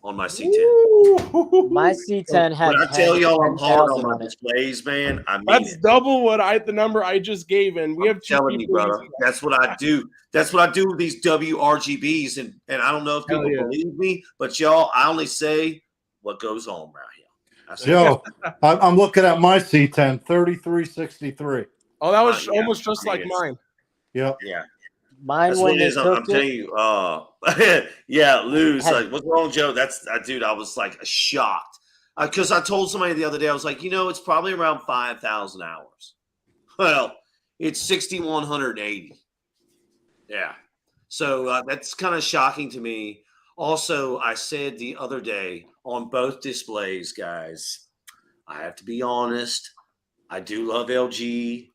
on my C10.
My C10 had
when I tell y'all I'm hard on
10,000
my
on it.
displays, man, I mean
That's
it.
double the number I just gave, and we have two
telling you,
people
brother.
using
That's what I do. That's what I do with these WRGBs, and I don't know if people
Hell yeah.
believe me, but y'all, I only say what goes on around here.
Joe, I'm looking at my C10, 3363.
Oh, that was
Yeah,
almost just
I mean,
like mine.
Yep.
Yeah.
Mine
That's
when
what it
they
is. I'm
took
telling
it,
you. Yeah, Lou's
had-
like, what's wrong, Joe? That's dude. I was like shocked because I told somebody the other day. I was like, it's probably around 5,000 hours. Well, it's 6,180. Yeah. So that's kind of shocking to me. Also, I said the other day on both displays, guys, I have to be honest. I do love LG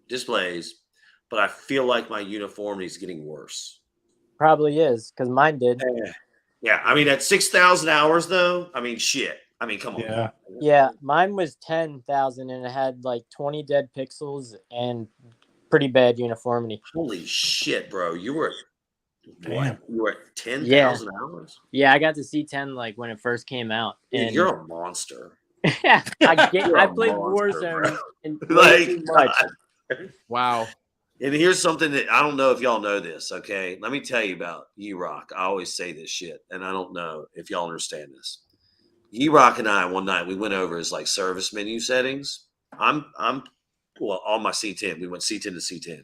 displays, but I feel like my uniformity is getting worse.
probably is because mine did.
Yeah. I mean, at 6,000 hours, though, I mean, shit. I mean, come on.
Yeah.
Yeah, mine was 10,000 and it had like 20 dead pixels and pretty bad uniformity.
Holy shit, bro. You were
Damn.
You were at 10,000 hours?
Yeah, I got to C10 like when it first came out.
Dude,
And
you're a monster.
yeah, I
You're
I
a
played
monster,
Warzone and
Like,
too much.
Wow.
And here's something that I don't know if y'all know this, okay? Let me tell you about E-Rock. I always say this shit, and I don't know if y'all understand this. E-Rock and I, one night, we went over his like service menu settings. I'm well, on my C10. We went C10 to C10.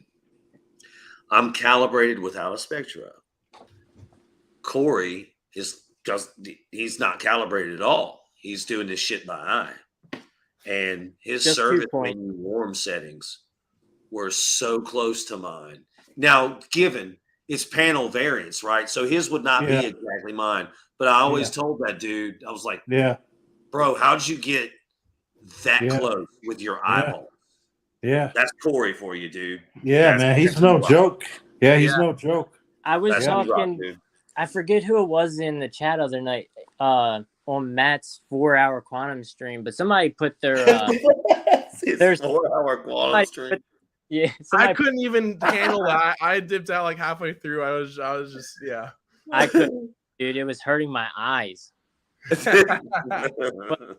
I'm calibrated without a Spectra. Corey he's not calibrated at all. He's doing this shit by eye. And his
Just 2
service
points.
menu warm settings were so close to mine. Now, given it's panel variants, right? So his would not be exactly mine. But I always told that dude, I was like, bro, how'd you get that close with your eyeball?
Yeah.
That's Corey for you, dude.
Yeah, man. He's no joke. Yeah, he's no joke.
I was
That's
talking,
dude.
I forget who it was in the chat other night on Matt's 4-hour quantum stream, but somebody put their
there's 4-hour quantum stream.
I couldn't even handle that. I dipped out like halfway through. I was just
I couldn't, dude. It was hurting my eyes. But,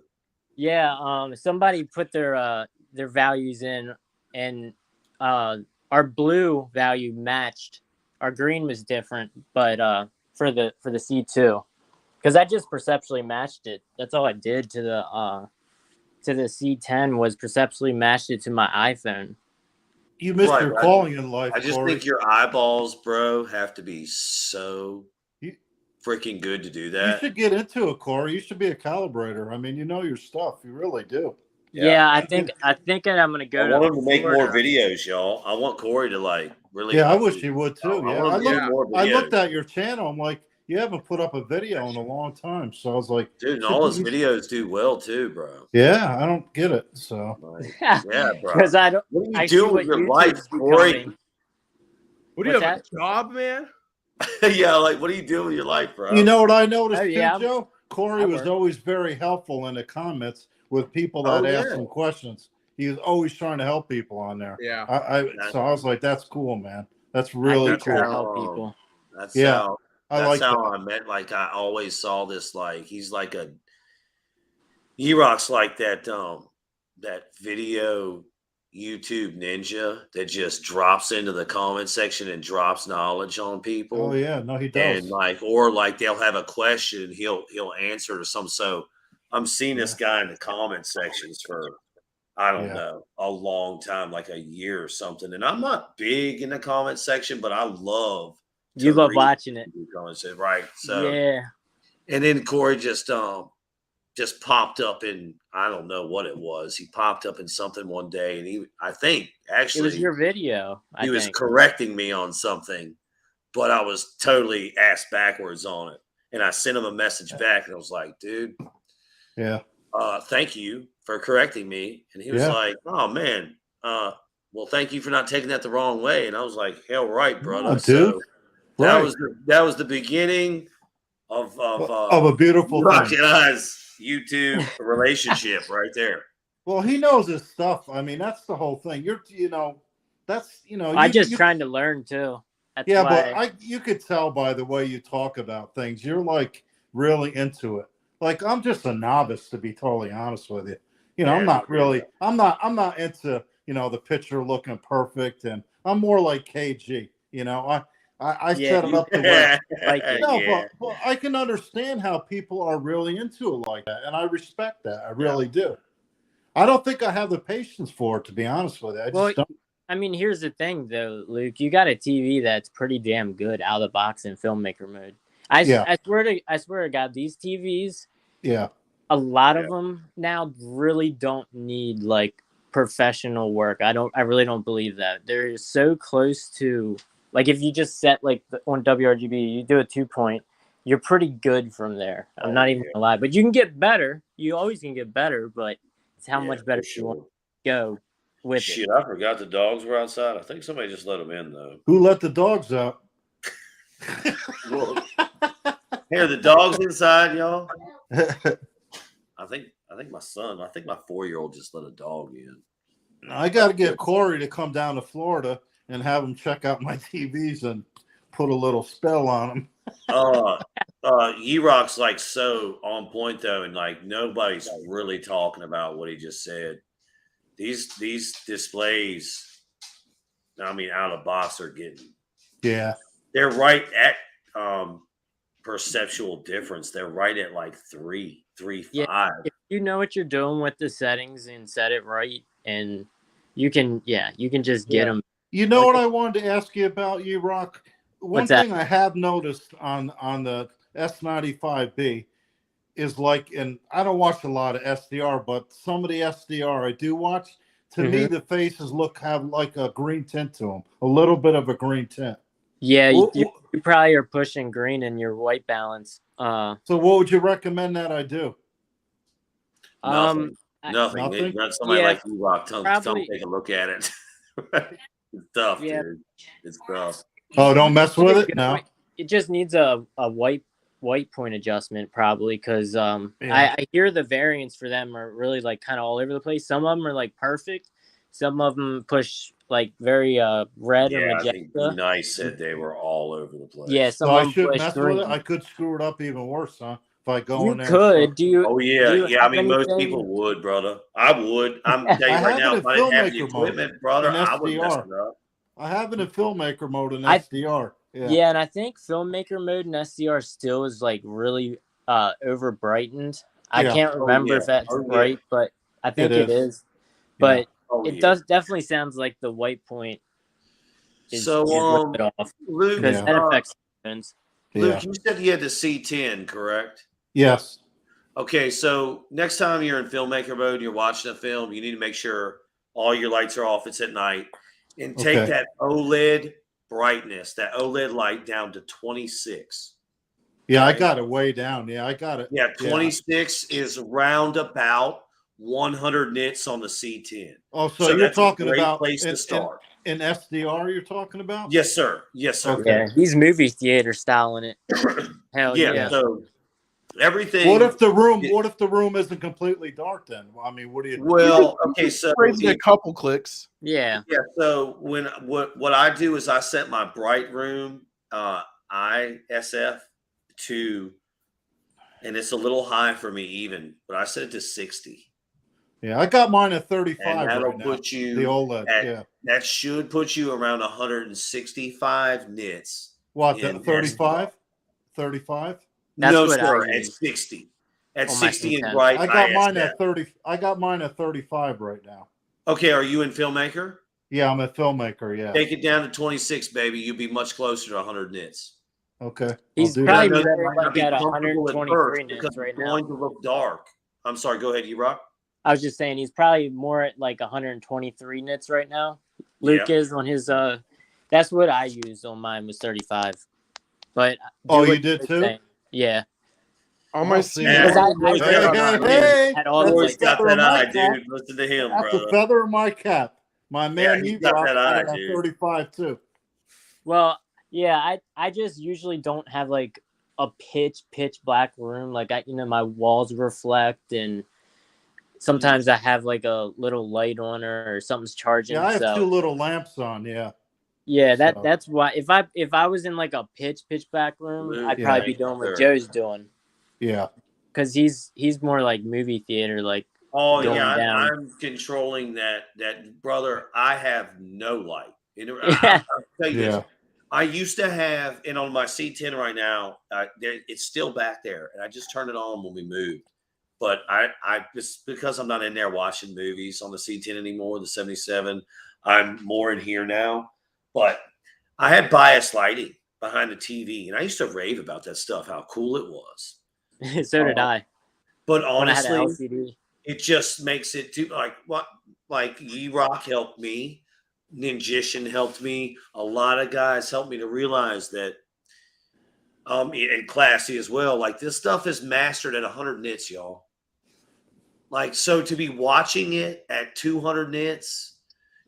yeah, somebody put their values in, and our blue value matched. Our green was different, but for the C2, because I just perceptually matched it. That's all I did to the C10 was perceptually matched it to my iPhone.
You missed your calling in life.
I just
Corey.
think your eyeballs, bro, have to be so freaking good to do that.
You should get into it, Corey. You should be a calibrator. I mean, you know your stuff. You really do.
Yeah, I think I'm gonna go.
I want him to make more videos, y'all. I want Corey to like really.
Yeah, I wish he would too. I
looked
at your channel. I'm like, you haven't put up a video in a long time. So I was like,
dude, and all his videos do well too, bro.
Yeah, I don't get it. So
yeah, bro.
Because I don't.
What do you do with your life, Corey?
What do you have, a job, man?
Yeah, like what do you do with your life, bro?
You know what I noticed too,
yeah,
Joe? Corey was always very helpful in the comments with people that asked him questions. He was always trying to help people on there.
Yeah.
So I was like, that's cool, man. That's really cool.
To help people.
That's
how
I met. Like I always saw this. Like he's like a E-Rock's like that video YouTube ninja that just drops into the comment section and drops knowledge on people.
Oh yeah, no, he does.
And like they'll have a question, he'll answer to some. So I'm seeing this guy in the comment sections for I don't know, a long time, like a year or something. And I'm not big in the comment section, but I love
watching it.
Right. So
yeah.
And then Corey just popped up in, I don't know what it was. He popped up in something one day, and I think actually
it was your video.
He was correcting me on something, but I was totally ass backwards on it. And I sent him a message back, and I was like, dude, thank you for correcting me. And he was like, oh man, well, thank you for not taking that the wrong way. And I was like, hell right, brother.
Dude.
That was the beginning of
a beautiful
Rock
thing.
and I's YouTube relationship right there.
Well, he knows his stuff. I mean, that's the whole thing.
I'm just trying to learn too. That's
but you could tell by the way you talk about things. You're like really into it. Like I'm just a novice, to be totally honest with you. I'm not really. I'm not into the picture looking perfect, and I'm more like KG. I set it up the way. But I can understand how people are really into it like that, and I respect that. I really do. I don't think I have the patience for it, to be honest with you. I just don't.
I mean, here's the thing, though, Luke. You got a TV that's pretty damn good out of the box in filmmaker mode. I swear to God, these TVs.
Yeah.
A lot of them now really don't need like professional work. I really don't believe that. They're so close to, like, if you just set like on WRGB, you do a 2-point, you're pretty good from there. I'm not even gonna lie, but you can get better. You always can get better, but it's how much better you want to go with it.
I forgot the dogs were outside. I think somebody just let them in though.
Who let the dogs out?
Here, the dogs inside, y'all. I think my 4-year-old just let a dog in.
I got to get Corey to come down to Florida and have him check out my TVs and put a little spell on them.
E-Rock's like so on point though, and like nobody's really talking about what he just said. These displays, I mean, out of the box are getting.
Yeah.
They're right at perceptual difference. They're right at like 3.5.
If you know what you're doing with the settings and set it right, and you can just get them.
You know what I wanted to ask you about, E-Rock? One thing I have noticed on the S95B is like, and I don't watch a lot of SDR, but some of the SDR I do watch, to me, the faces have like a green tint to them, a little bit of a green tint.
Yeah, you probably are pushing green in your white balance.
So what would you recommend that I do?
Nothing. Not somebody like E-Rock. Don't take a look at it. It's tough, dude. It's tough.
Oh, don't mess with it? No.
It just needs a white point adjustment probably, because I hear the variants for them are really like kind of all over the place. Some of them are like perfect. Some of them push like very red or magenta.
I think Nice said they were all over the place.
Yeah,
so I shouldn't mess with it. I could screw it up even worse, huh? If I go in there.
You could. Do you?
Oh yeah. I mean, most people would, brother. I would. I'm telling you right now, if I didn't have the equipment, brother, I would mess it up.
I have it in filmmaker mode in SDR.
Yeah, and I think filmmaker mode in SDR still is like really over brightened. I can't remember if that's right, but I think it is. But it does definitely sounds like the white point is off.
Luke,
that affects things.
Luke, you said you had the C10, correct?
Yes.
Okay, so next time you're in filmmaker mode and you're watching a film, you need to make sure all your lights are off. It's at night. And take that OLED brightness, that OLED light down to 26.
Yeah, I got it way down. Yeah, I got it.
Yeah, 26 is round about 100 nits on the C10.
Oh, so you're talking
a great
about
place to start.
In SDR you're talking about?
Yes, sir. Yes, sir.
Okay. Yeah, he's movie theater styling it. Hell yeah.
So everything.
What if the room isn't completely dark then? I mean, what do you?
Well, okay, so
a couple clicks.
Yeah.
Yeah. So what I do is I set my bright room ISF to, and it's a little high for me even, but I set it to 60.
Yeah, I got mine at 35.
And that'll
right
put
now.
you
the OLED.
That should put you around 165 nits.
What, 35? 35?
No, sir, at 60. At 60 and bright.
I got mine at 30. I got mine at 35 right now.
Okay, are you in filmmaker?
Yeah, I'm a filmmaker. Yeah.
Take it down to 26, baby. You'll be much closer to 100 nits.
Okay.
He's probably like at 123 nits right now.
It's going to look dark. I'm sorry. Go ahead, E-Rock.
I was just saying he's probably more at like 123 nits right now. Luke is on his that's what I used on mine was 35. But
you did too?
Saying. Yeah.
On my scene.
Hey,
Corey's got that eye, dude. Listen to him, bro.
That's the feather in my cap. My man,
he's got that eye, dude.
35 too.
Well, Yeah, I just usually don't have like a pitch black room. Like my walls reflect, and sometimes I have like a little light on or something's charging.
Yeah, I have
So
2 little lamps on. Yeah.
yeah,
So,
that's why if I was in like a pitch black room, I'd
Yeah.
probably be doing what Joe's doing.
Yeah.
Because he's more like movie theater, like
Oh
going
yeah,
down.
I'm controlling that brother. I have no light.
Yeah.
I'll tell you this.
Yeah.
I used to have, and on my C10 right now, it's still back there, and I just turned it on when we moved. But I just because I'm not in there watching movies on the C10 anymore, the 77, I'm more in here now. But I had bias lighting behind the TV, and I used to rave about that stuff, how cool it was.
So did I
But
when I had an
honestly,
LCD.
it just makes it too like E-Rock helped me, Ninjishin helped me, a lot of guys helped me to realize that and Classy as well. Like this stuff is mastered at 100 nits, y'all. Like so to be watching it at 200 nits,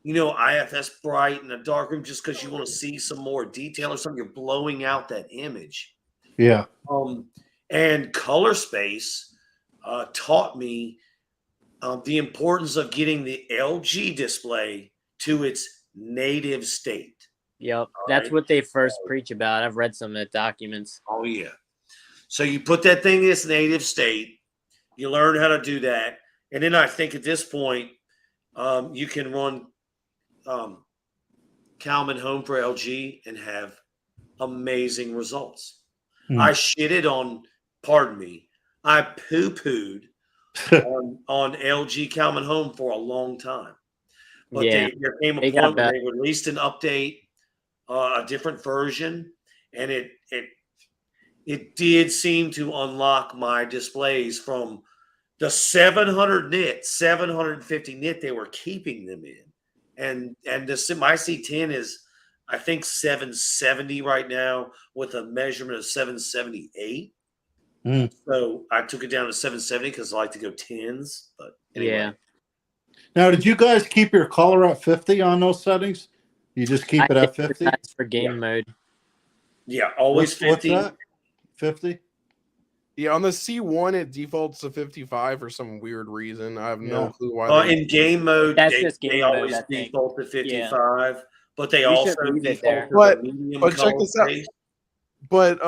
IFS bright in a dark room just because you want to see some more detail or something, you're blowing out that image.
Yeah.
And color space taught me the importance of getting the LG display to its native state.
Yep, that's what they first preach about. I've read some of the documents.
Oh yeah. So you put that thing in its native state. You learn how to do that, and then I think at this point, you can run Kalman Home for LG and have amazing results. I shitted on, pardon me, I poo-pooed on LG Kalman Home for a long time. But
Yeah,
there came a
they got
point where
better.
they released an update, a different version, and it did seem to unlock my displays from the 700 nit, 750 nit they were keeping them in. And my C10 is, I think, 770 right now with a measurement of 778. So I took it down to 770 because I like to go tens. But anyway.
Yeah.
Now, did you guys keep your color at 50 on those settings? You just keep it at 50?
That's for game mode.
Yeah, always 50.
What's that? 50?
Yeah, on the C1 it defaults to 55 for some weird reason. I have no clue why.
In game mode,
that's just game
they
mode,
always default to 55, but they
You
also
should leave it
default
there.
to the medium
But check
color
this out.
space.
But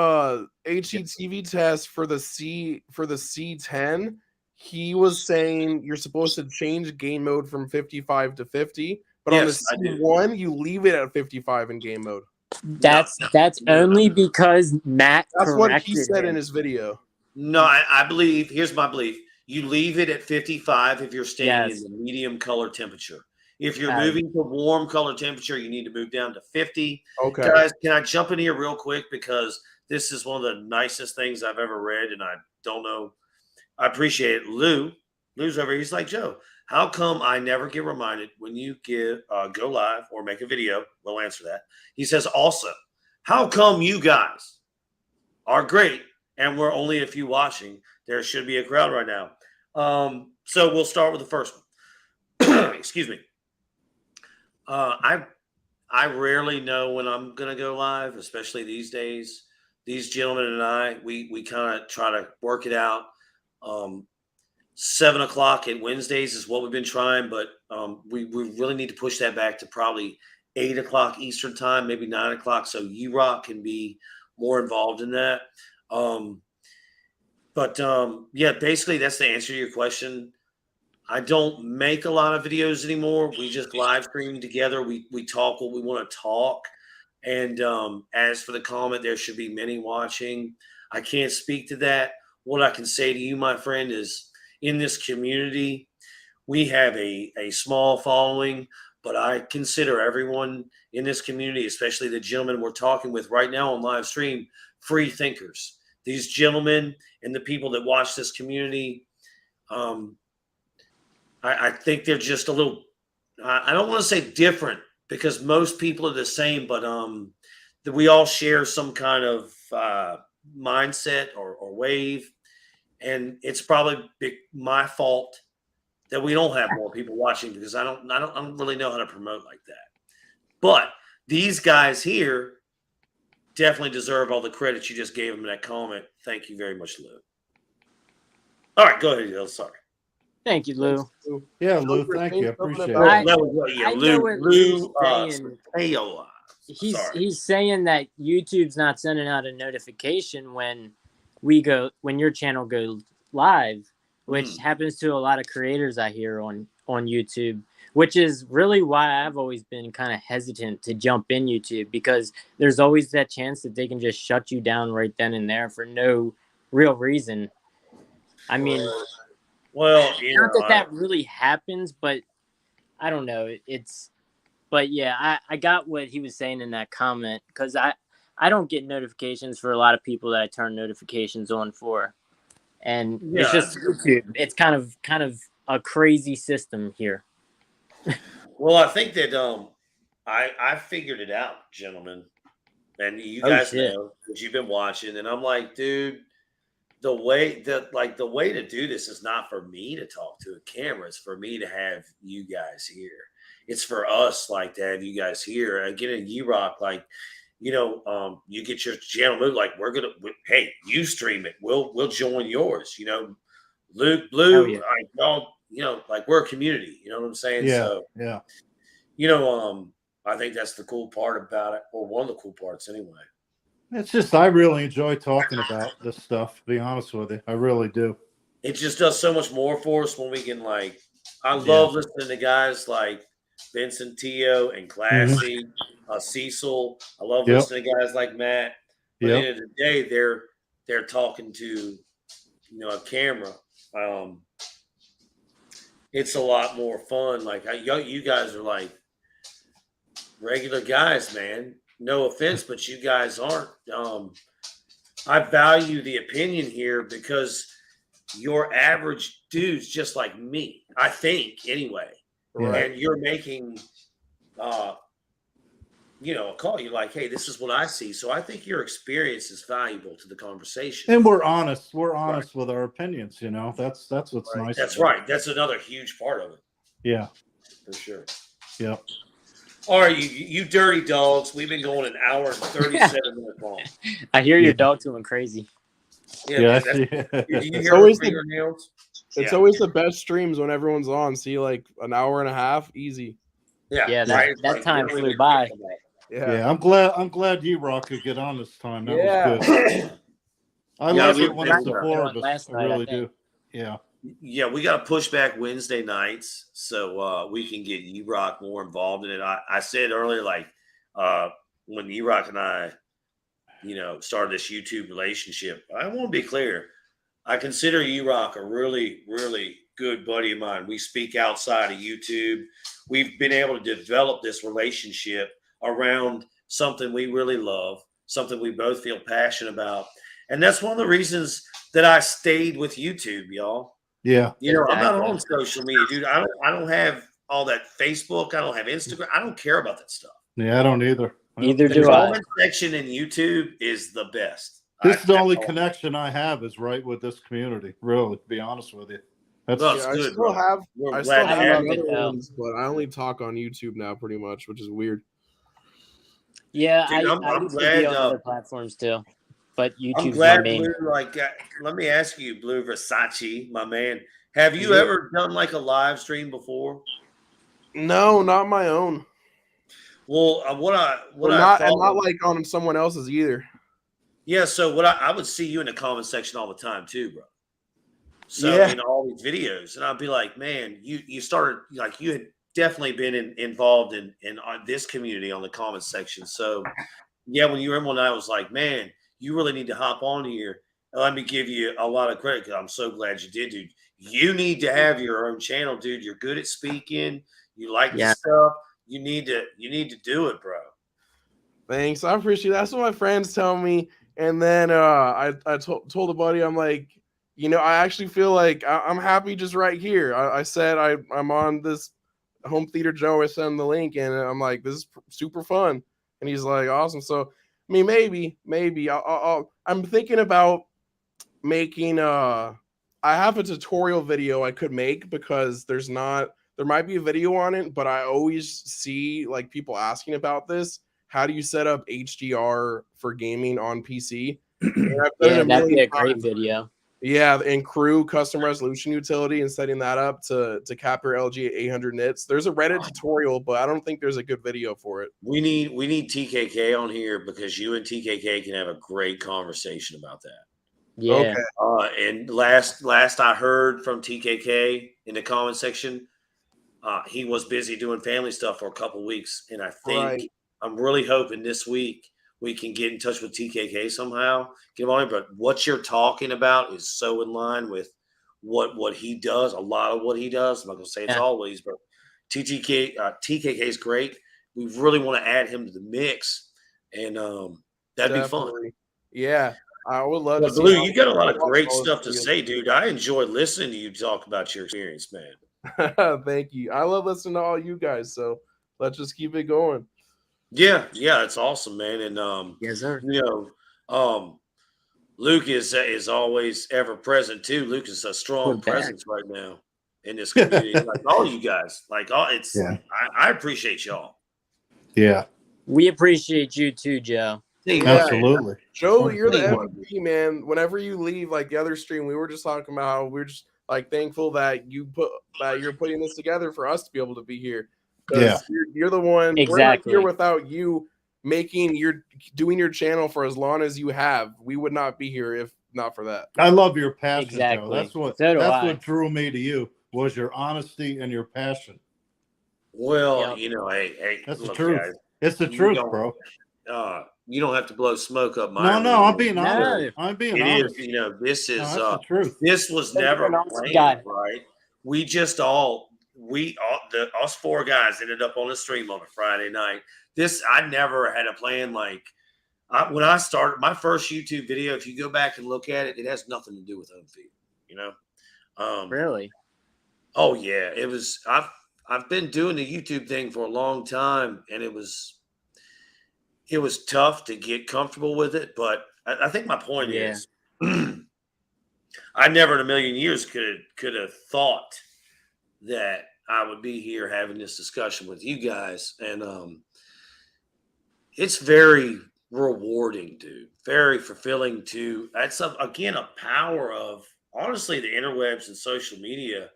HTV test for the C10, he was saying you're supposed to change game mode from 55 to 50, but on the C1 you leave it at 55 in game mode.
That's only because Matt
That's what he
corrected
said
him.
in his video.
No, I believe, here's my belief. You leave it at 55 if you're staying in the medium color temperature. If you're moving to warm color temperature, you need to move down to 50.
Okay.
Guys, can I jump in here real quick? Because this is one of the nicest things I've ever read, and I don't know. I appreciate it. Lou's over here. He's like, Joe, how come I never get reminded when you go live or make a video? We'll answer that. He says, also, how come you guys are great and we're only a few watching? There should be a crowd right now. So we'll start with the first one. Excuse me. I rarely know when I'm going to go live, especially these days. These gentlemen and I, we kind of try to work it out. 7 o'clock at Wednesdays is what we've been trying, but we really need to push that back to probably 8 o'clock Eastern time, maybe 9 o'clock, so U-Rock can be more involved in that. Yeah, basically that's the answer to your question. I don't make a lot of videos anymore. We just live stream together. We talk what we want to talk. And as for the comment, there should be many watching. I can't speak to that. What I can say to you, my friend, is in this community, we have a small following, but I consider everyone in this community, especially the gentlemen we're talking with right now on live stream, free thinkers. These gentlemen and the people that watch this community, I think they're just a little, I don't want to say different because most people are the same, but that we all share some kind of mindset or wave. And it's probably my fault that we don't have more people watching because I don't really know how to promote like that. But these guys here definitely deserve all the credit you just gave him in that comment. Thank you very much, Lou. All right, go ahead, Lou. Sorry.
Thank you, Lou.
Yeah, Lou. Thank you. I appreciate it.
I-
Yeah,
I know what Lou's saying.
Sorry.
He's saying that YouTube's not sending out a notification when your channel goes live, which happens to a lot of creators I hear on YouTube, which is really why I've always been kind of hesitant to jump in YouTube, because there's always that chance that they can just shut you down right then and there for no real reason. I mean,
well,
not that really happens, but I don't know. But yeah, I got what he was saying in that comment, because I don't get notifications for a lot of people that I turn notifications on for, and it's just YouTube. It's kind of a crazy system here.
Well, I think that I figured it out, gentlemen, and you guys know because you've been watching, and I'm like, dude, the way to do this is not for me to talk to a camera. It's for me to have you guys here. It's for us, like, to have you guys here. Again, in U-Rock, like, you get your channel moved. Like, hey, you stream it. We'll join yours. Luke, Blue, like, we're a community. You know what I'm saying?
Yeah,
so,
yeah.
I think that's the cool part about it, or one of the cool parts, anyway.
It's just I really enjoy talking about this stuff. To be honest with you, I really do.
It just does so much more for us when we can, like. I love listening to guys like Vincent Tio and Classy, Cecil. I love listening to guys like Matt. But at the end of the day, they're talking to a camera. It's a lot more fun. Like, you guys are like regular guys, man. No offense, but you guys aren't. I value the opinion here because you're average dudes just like me, I think, anyway. Right. And you're making, a call. You're like, hey, this is what I see. So I think your experience is valuable to the conversation.
And we're honest. We're honest with our opinions. That's what's nice.
That's right. That's another huge part of it.
Yeah,
for sure.
Yep.
All right, you dirty dogs. We've been going an hour and 37 minutes long.
I hear your dog's going crazy.
Yeah,
do
you hear her fingernails?
It's always the best streams when everyone's on. See, like an hour and a half, easy.
Yeah, that time flew by.
Yeah, I'm glad U-Rock could get on this time. That was good. I love it when it's the four of us. I really do. Yeah.
Yeah, we got to push back Wednesday nights so we can get U-Rock more involved in it. I said earlier, like, when U-Rock and I, started this YouTube relationship, I want to be clear. I consider U-Rock a really, really good buddy of mine. We speak outside of YouTube. We've been able to develop this relationship around something we really love, something we both feel passionate about. And that's one of the reasons that I stayed with YouTube, y'all.
Yeah.
I'm not on social media, dude. I don't have all that Facebook. I don't have Instagram. I don't care about that stuff.
Yeah, I don't either.
Neither do I.
The comment section in YouTube is the best.
This is the only connection I have is right with this community, really, to be honest with you. That's
good,
I still have other ones, but I only talk on YouTube now pretty much, which is weird.
Yeah, dude, I used to be on other platforms too. But YouTube's my main.
Blue, let me ask you, Blue Versace, my man, have you ever done like a live stream before?
No, not my own.
Well,
not like on someone else's either.
Yeah, so I would see you in the comment section all the time too, bro. So in all these videos, and I'd be like, man, you started, like, you had definitely been involved in this community on the comment section. So yeah, when you were in one, I was like, man, you really need to hop on here. And let me give you a lot of credit because I'm so glad you did, dude. You need to have your own channel, dude. You're good at speaking. You like this stuff. You need to do it, bro.
Thanks. I appreciate it. That's what my friends tell me. And then I told a buddy, I'm like, I actually feel like I'm happy just right here. I said I'm on this Home Theater Joe. I sent him the link, and I'm like, this is super fun. And he's like, awesome. So, I mean, maybe I'm thinking about making I have a tutorial video I could make because there might be a video on it, but I always see like people asking about this, how do you set up HDR for gaming on PC? And I've done it
Yeah,
a
that'd be
million
a great
times.
video.
Yeah, and Crew custom resolution utility and setting that up to capture LG at 800 nits. There's a Reddit tutorial, but I don't think there's a good video for it.
We need TKK on here because you and TKK can have a great conversation about that.
Yeah.
Okay.
And last I heard from TKK in the comment section, he was busy doing family stuff for a couple weeks, and I think I'm really hoping this week we can get in touch with TKK somehow. Get him on here. But what you're talking about is so in line with what he does. A lot of what he does. I'm not gonna say it's always, but TKK is great. We really want to add him to the mix, and that'd be fun.
Yeah, I would love to.
Blue, you got a lot of great stuff to say, dude. I enjoy listening to you talk about your experience, man.
Thank you. I love listening to all you guys. So let's just keep it going.
Yeah, it's awesome, man. And
yes, sir.
Luke is always ever present too. Luke is a strong presence right now in this community. Like all you guys, I appreciate y'all.
Yeah,
we appreciate you too, Joe.
Absolutely,
Joe. You're the MVP, man. Whenever you leave, like the other stream, we were just talking about how we're just like thankful that you're putting this together for us to be able to be here.
Yeah,
you're the one.
Exactly.
We're not here without you doing your channel for as long as you have. We would not be here if not for that.
I love your passion,
exactly.
Joe. That's what drew me to you was your honesty and your passion.
Well, hey,
that's the truth. Guys, it's the truth, bro.
You don't have to blow smoke up my.
No, I'm being honest. I'm being honest.
This is
the truth.
This was never planned, right? Us four guys ended up on the stream on a Friday night. I never had a plan like when I started my first YouTube video. If you go back and look at it, it has nothing to do with home field.
Really?
Oh yeah, it was. I've been doing the YouTube thing for a long time, and it was tough to get comfortable with it. But I think my point is, I never in a million years could have thought that I would be here having this discussion with you guys. And it's very rewarding, dude. Very fulfilling too. That's again a power of honestly the interwebs and social media.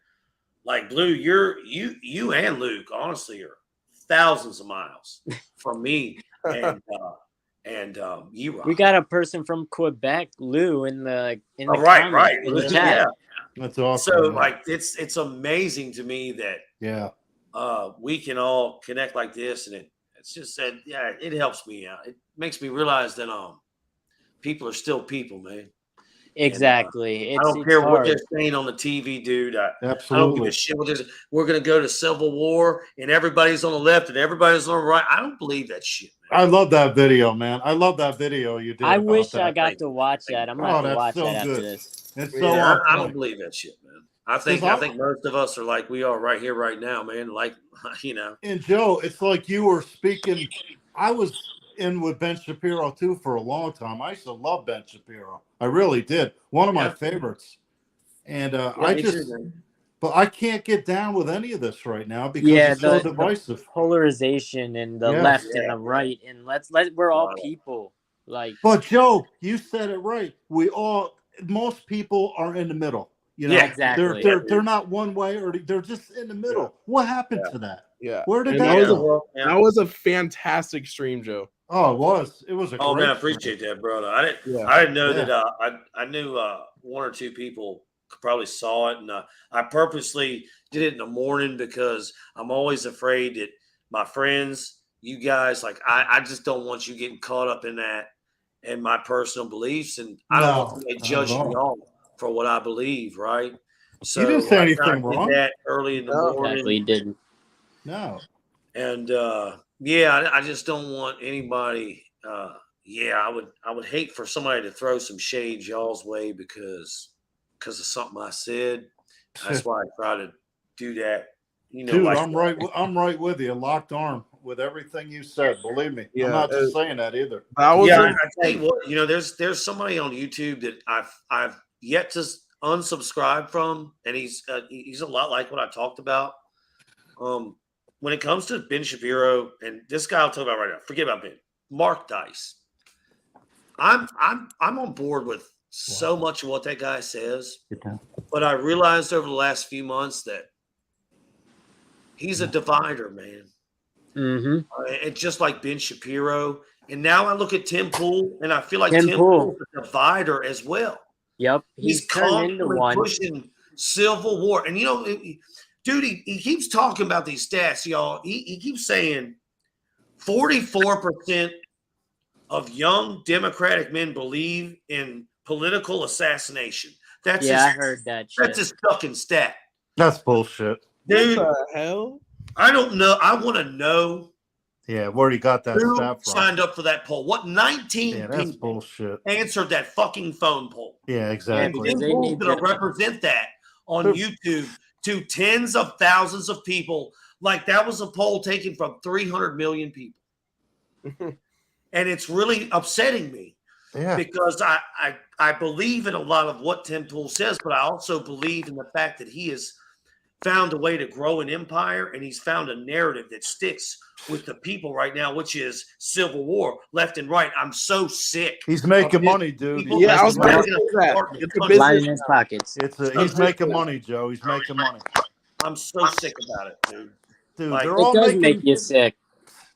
Like Blue, you and Luke honestly are thousands of miles from me and you.
We got a person from Quebec, Lou, in the
right
in the chat.
Yeah. That's awesome.
So like it's amazing to me that we can all connect like this, and it's just said it helps me out. It makes me realize that people are still people, man.
Exactly.
And, I don't care what they're saying on the TV, dude.
Absolutely.
I don't give a shit. We're going to go to Civil War, and everybody's on the left and everybody's on the right. I don't believe that shit, man.
I love that video, man. I love that video you did.
I wish I got to watch that. I'm going to watch that after this.
It's so
I don't believe that shit, man. I think most of us are like we are right here, right now, man. Like,
And Joe, it's like you were speaking. I was in with Ben Shapiro too for a long time. I used to love Ben Shapiro. I really did. One of my favorites. And but I can't get down with any of this right now because it's so divisive.
The polarization and the left and the right, and we're all people.
But Joe, you said it right. Most people are in the middle.
Yeah, exactly.
They're not one way, or they're just in the middle. Yeah. What happened to that?
Yeah.
Where did that go?
That was a fantastic stream, Joe.
Oh, it was. It was a
great man, I appreciate that, brother. I didn't know that. I knew one or two people probably saw it, and I purposely did it in the morning because I'm always afraid that my friends, you guys, like I just don't want you getting caught up in that and my personal beliefs, and I don't want to judge me all for what I believe, right? So
you didn't say anything wrong.
Did that early in the morning.
Exactly, you didn't.
No.
And I just don't want anybody. I would hate for somebody to throw some shade y'all's way because of something I said. That's why I try to do that.
Dude, I'm right with you. Locked arm with everything you said. Believe me. I'm not just saying that either.
I tell you what, there's somebody on YouTube that I've yet to unsubscribe from, and he's a lot like what I talked about. when it comes to Ben Shapiro and this guy I'll talk about right now, forget about Ben. Mark Dice. I'm on board with so much of what that guy says, but I realized over the last few months that he's a divider, man. It's just like Ben Shapiro. And now I look at Tim Pool, and I feel like Tim Pool is a divider as well.
Yep.
He's constantly pushing Civil War. And, dude, he keeps talking about these stats, y'all. He keeps saying 44% of young Democratic men believe in political assassination.
I heard that shit.
That's his fucking stat.
That's bullshit.
Dude,
what the hell?
I don't know. I want to know.
Yeah, where he got that
Who
stat from?
signed up for that poll? What 19 people
bullshit.
Answered that fucking phone poll?
Yeah, exactly.
And Tim Pool's going to represent that on YouTube to tens of thousands of people. Like that was a poll taken from 300 million people. And it's really upsetting me because I believe in a lot of what Tim Pool says, but I also believe in the fact that he has found a way to grow an empire, and he's found a narrative that sticks with the people right now, which is civil war, left and right. I'm so sick.
He's making money, dude.
Yeah, I was about to say that. It's a business
in his pockets.
He's making money, Joe. He's making money.
I'm so sick about it, dude.
Dude,
Like,
they're all
make you sick.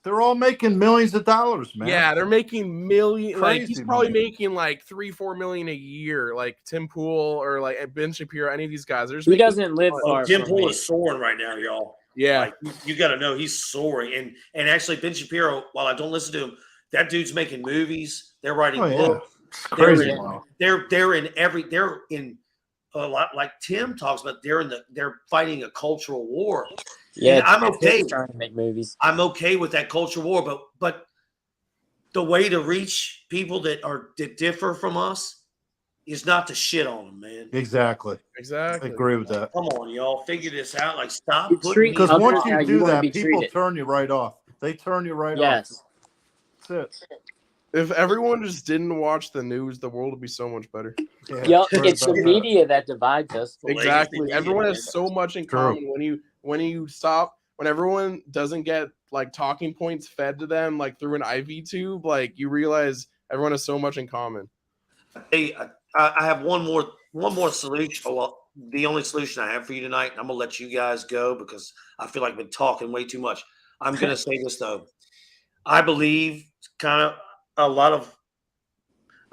They're all making millions of dollars, man.
Yeah, they're making millions. Like he's probably
money.
making like $3-4 million a year. Like Tim Pool or like Ben Shapiro, any of these guys.
He doesn't live far.
Tim Pool is soaring right now, y'all.
Yeah,
like, you got to know he's soaring. And actually, Ben Shapiro, while I don't listen to him, that dude's making movies. They're writing books.
It's crazy.
They're in a lot like Tim talks about. They're fighting a cultural war.
Yeah,
and I'm okay
trying to make movies.
I'm okay with that cultural war, but the way to reach people that differ from us is not to shit on them, man.
Exactly.
I
agree with that.
Come on, y'all, figure this out. Like, stop.
Because once you do that, people turn you right off. They turn you right off. That's it.
If everyone just didn't watch the news, the world would be so much better.
Yeah, it's the media that divides us.
Exactly. Everyone has so much in common when you stop, when everyone doesn't get like talking points fed to them like through an IV tube, like you realize everyone has so much in common.
Hey, I have one more solution. Oh, well, the only solution I have for you tonight, I'm gonna let you guys go because I feel like I've been talking way too much. I'm gonna say this though. I believe I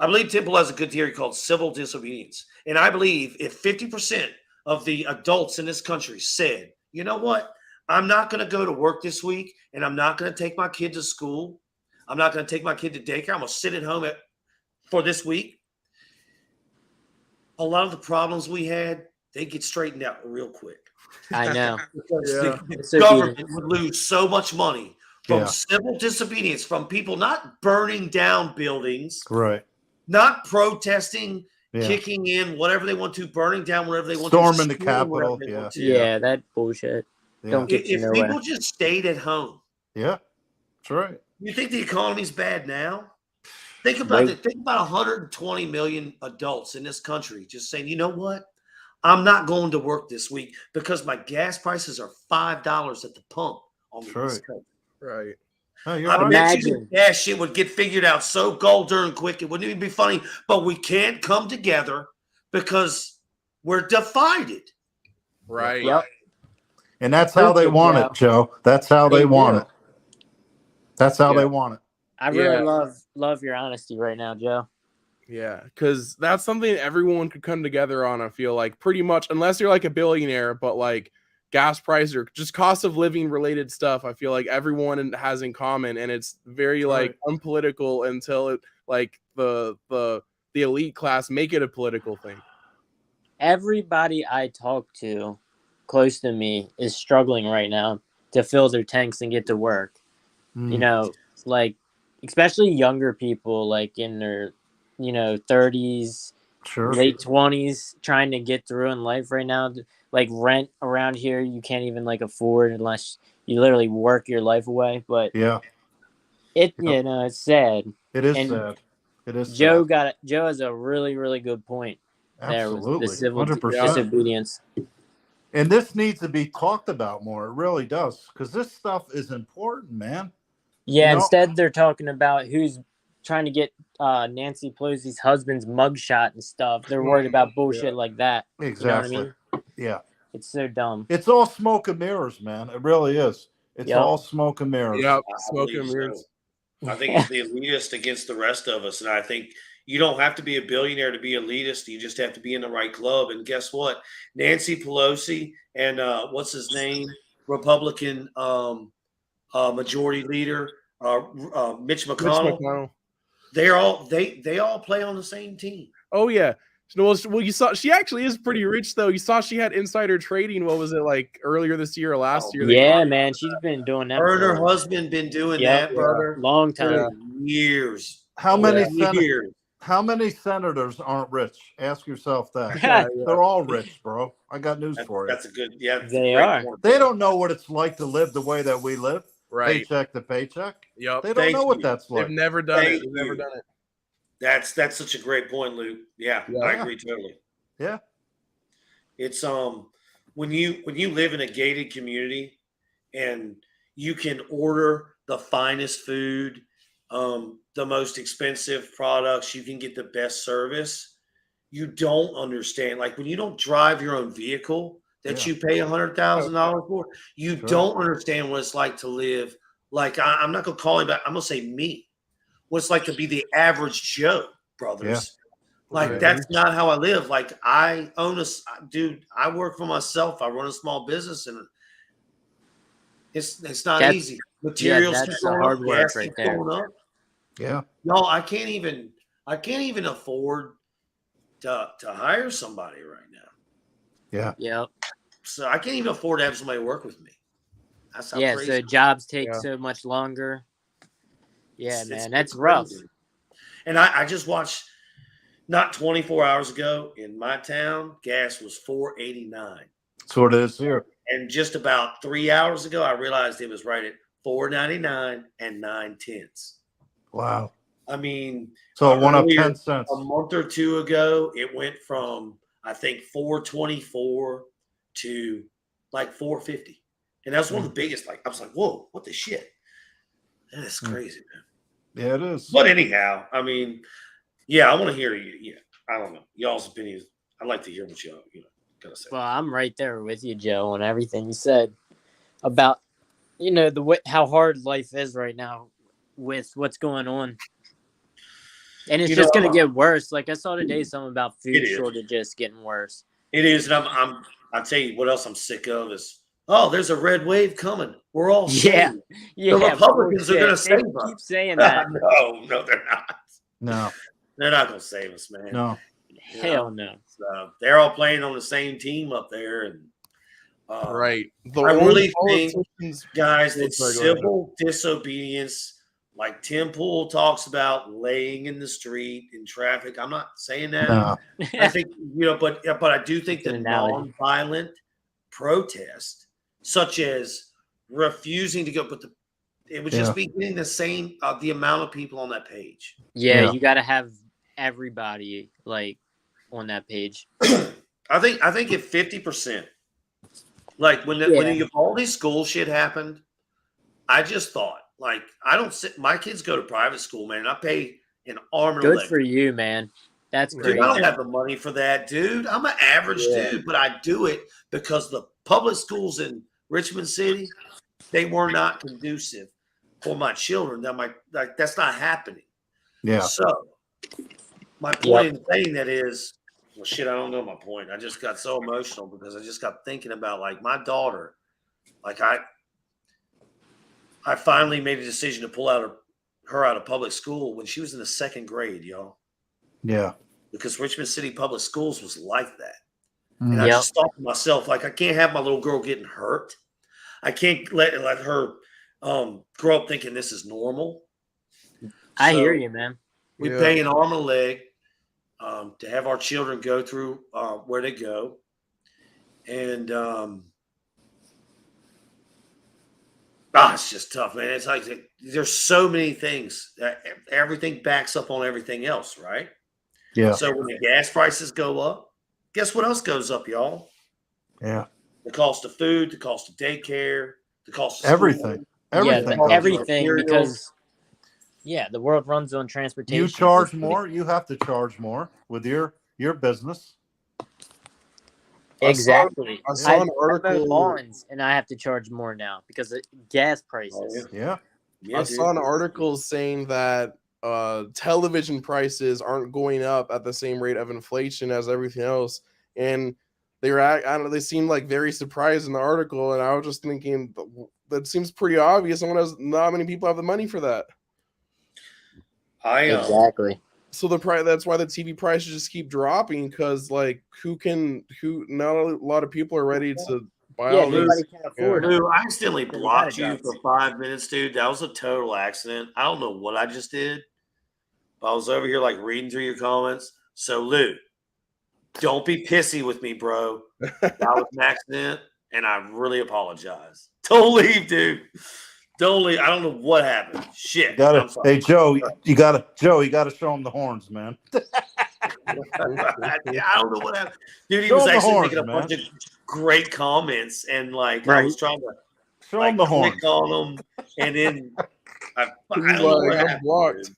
believe Temple has a good theory called civil disobedience. And I believe if 50% of the adults in this country said, you know what, I'm not going to go to work this week and I'm not going to take my kid to school. I'm not going to take my kid to daycare. I'm going to sit at home for this week. A lot of the problems we had, they get straightened out real quick.
I know.
Because the government would lose so much money from civil disobedience, from people not burning down buildings,
right?
Not protesting, kicking in whatever they want to, burning down whatever they want to,
storming the Capitol.
Yeah, that bullshit. Don't get you nowhere.
If people just stayed at home,
that's right.
You think the economy's bad now? Think about it. Think about 120 million adults in this country just saying, you know what? I'm not going to work this week because my gas prices are $5 at the pump on the East Coast.
Right.
Oh,
I bet you that shit would get figured out so gold darn quick. It wouldn't even be funny, but we can't come together because we're divided.
Right.
Yep.
And that's how they want it, Joe. That's how they want it. That's how they want it.
I really love your honesty right now, Joe.
Yeah, because that's something everyone could come together on, I feel like, pretty much, unless you're like a billionaire, but like gas price or just cost of living related stuff, I feel like everyone has in common, and it's very like unpolitical until it like the elite class make it a political thing.
Everybody I talk to close to me is struggling right now to fill their tanks and get to work. You know, like especially younger people like in their 30s, late 20s, trying to get through in life right now. Like rent around here, you can't even like afford unless you literally work your life away. But it's sad.
It is sad. It is.
Joe Joe has a really, really good point.
Absolutely,
there with the civil
100%.
disobedience.
And this needs to be talked about more. It really does, because this stuff is important, man.
Yeah, instead they're talking about who's trying to get Nancy Pelosi's husband's mugshot and stuff. They're worried about bullshit like that.
Exactly.
You know what I mean?
Yeah.
It's so dumb.
It's all smoke and mirrors, man. It really is. It's all smoke and mirrors.
Yep, smoke and mirrors.
So. I think it's the elitist against the rest of us. And I think you don't have to be a billionaire to be elitist. You just have to be in the right club. And guess what? Nancy Pelosi and what's his name? Republican majority leader, Mitch McConnell. They all play on the same team.
Oh yeah. Well, you saw she actually is pretty rich though. You saw she had insider trading. What was it like earlier this year or last year?
Yeah, man, she's been doing that.
Her and her husband been doing that, brother,
long time,
years.
How many
years?
How many senators aren't rich? Ask yourself that. They're all rich, bro. I got news for you.
That's a good. Yeah,
they are.
Point.
They don't know what it's like to live the way that we live, paycheck to paycheck.
Yep.
They don't know what that's like.
They've never done it. They've never done it.
That's such a great point, Luke. Yeah, I agree totally.
Yeah.
It's when you live in a gated community and you can order the finest food, the most expensive products, you can get the best service. You don't understand, like when you don't drive your own vehicle that you pay $100,000 for, you don't understand what it's like to live. Like I'm not gonna call him back. I'm gonna say me. What it's like to be the average Joe, brothers. Yeah. Like that's not how I live. Like I own I work for myself. I run a small business, and it's not easy. Materials keep going up, gas keep going up.
Yeah,
y'all, I can't even afford to hire somebody right now.
Yeah.
So I can't even afford to have somebody work with me. That's how crazy.
So jobs take so much longer. Yeah, man, that's rough.
And I just watched not 24 hours ago in my town, gas was $4.89.
That's what it is here.
And just about 3 hours ago, I realized it was right at $4.99 and 9/10.
Wow.
I mean,
so it went up 10 cents.
A month or two ago, it went from I think $4.24 to like $4.50, and that's one of the biggest. Like I was like, "Whoa, what the shit?" That's crazy, man.
Yeah, it is.
But anyhow, I mean, yeah, I want to hear you. Yeah, I don't know y'all's opinions. I'd like to hear what y'all gotta say.
Well, I'm right there with you, Joe, on everything you said about how hard life is right now with what's going on, and it's just going to get worse. Like I saw today something about food shortages getting worse.
It is, and I'll tell you what else I'm sick of is. Oh, there's a red wave coming. We're all saved. The Republicans are going to save us.
Keep saying that.
No, they're not.
No,
they're not going to save us, man.
No,
hell no.
So they're all playing on the same team up there, and
right.
I really think, guys, that civil disobedience, like Tim Pool talks about, laying in the street in traffic. I'm not saying that.
No.
I think but I do think that nonviolent protest, such as refusing to go, but it would just be getting the same the amount of people on that page.
Yeah. You got to have everybody like on that page.
I think if 50%, like when all these school shit happened, I just thought, like, my kids go to private school, man. I pay an arm and a leg.
Good for you, man. That's great.
Dude, I don't have the money for that, dude. I'm an average dude, but I do it because the public schools in Richmond City, they were not conducive for my children. That's not happening.
Yeah.
So my point in saying that is, well, shit, I don't know my point. I just got so emotional because I just got thinking about, like, my daughter. Like, I finally made a decision to pull her out of public school when she was in the 2nd grade, y'all.
Yeah.
Because Richmond City Public Schools was like that. And I just thought to myself, like, I can't have my little girl getting hurt. I can't let her grow up thinking this is normal.
I hear you, man.
We pay an arm and a leg to have our children go through where they go. And it's just tough, man. It's like there's so many things. Everything backs up on everything else, right?
Yeah.
So when the gas prices go up, guess what else goes up, y'all?
Yeah.
The cost of food, the cost of daycare, the cost of
Everything.
Yeah, everything, because the world runs on transportation.
You charge more, you have to charge more with your business.
Exactly.
I saw an article,
lawns, and I have to charge more now because of gas prices.
Yeah.
I saw an article saying that television prices aren't going up at the same rate of inflation as everything else, and they seemed like very surprised in the article, and I was just thinking that seems pretty obvious. Not many people have the money for that.
Exactly.
So that's why the TV prices just keep dropping, because like not a lot of people are ready to buy all
everybody
these.
can't afford it.
Lou, I accidentally blocked you for 5 minutes, dude. That was a total accident. I don't know what I just did, but I was over here like reading through your comments. So Lou, don't be pissy with me, bro. That was an accident, and I really apologize. Don't leave, dude. Don't leave. I don't know what happened. Shit.
Hey Joe, you gotta show him the horns, man.
I don't know what happened. Dude, he was actually making a bunch of great comments, and like I was trying to
show him the horns
on them, and then I don't know what happened,
blocked.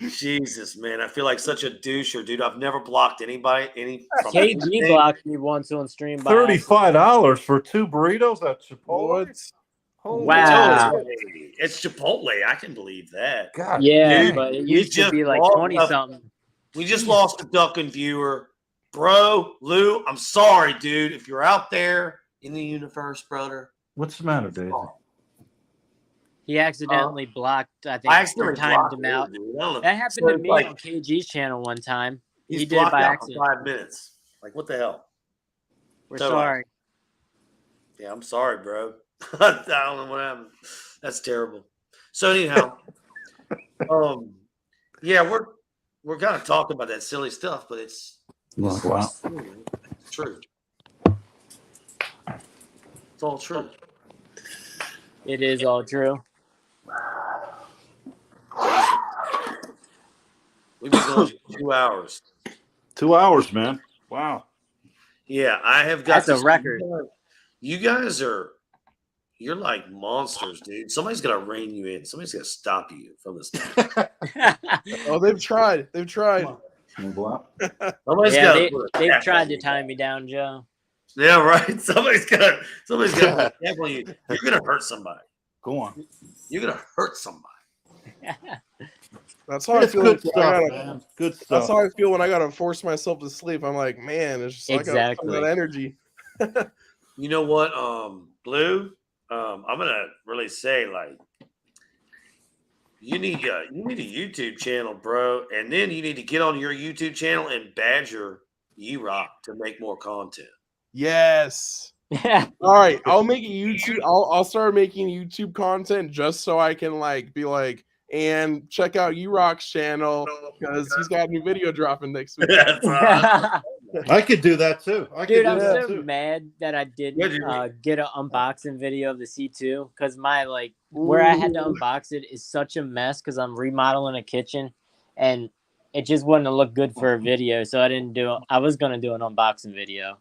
Jesus, man, I feel like such a doucher, dude. I've never blocked anybody.
KG blocked me once on stream.
$35 for 2 burritos at Chipotle.
Wow,
it's Chipotle. I can believe that.
God,
yeah, but it used to be like 20 something.
We just lost a ducking viewer, bro. Lou, I'm sorry, dude. If you're out there in the universe, brother.
What's the matter, Daisy?
He accidentally blocked. I think
I accidentally
timed him out. That happened to me on KG's channel one time.
He
did it by accident.
For 5 minutes. Like, what the hell?
We're sorry.
Yeah, I'm sorry, bro. I don't know what happened. That's terrible. So anyhow, yeah, we're gonna talk about that silly stuff, but it's true. It's all true.
It is all true.
We've been going for 2 hours.
2 hours, man. Wow.
Yeah, I have got
That's a record.
You guys you're like monsters, dude. Somebody's got to rein you in. Somebody's got to stop you from this thing.
Oh, they've tried. They've tried.
They've
tried to tie me down, Joe.
Yeah, right. Somebody's got to example you. You're gonna hurt somebody.
Go on.
You're gonna hurt somebody.
That's how I feel. Good stuff,
man. Good stuff.
That's how I feel when I gotta force myself to sleep. I'm like, man, it's just like I got that energy.
You know what, Blue? I'm gonna really say, like, you need a YouTube channel, bro, and then you need to get on your YouTube channel and badger E-Rock to make more content.
Yes. All right, I'll make a YouTube. I'll start making YouTube content just so I can like be like, and check out E-Rock's channel because he's got a new video dropping next week.
I could do that too.
I'm so mad that I didn't get an unboxing video of the C2 because my where I had to unbox it is such a mess because I'm remodeling a kitchen and it just wouldn't look good for a video, so I didn't do it. I was gonna do an unboxing video,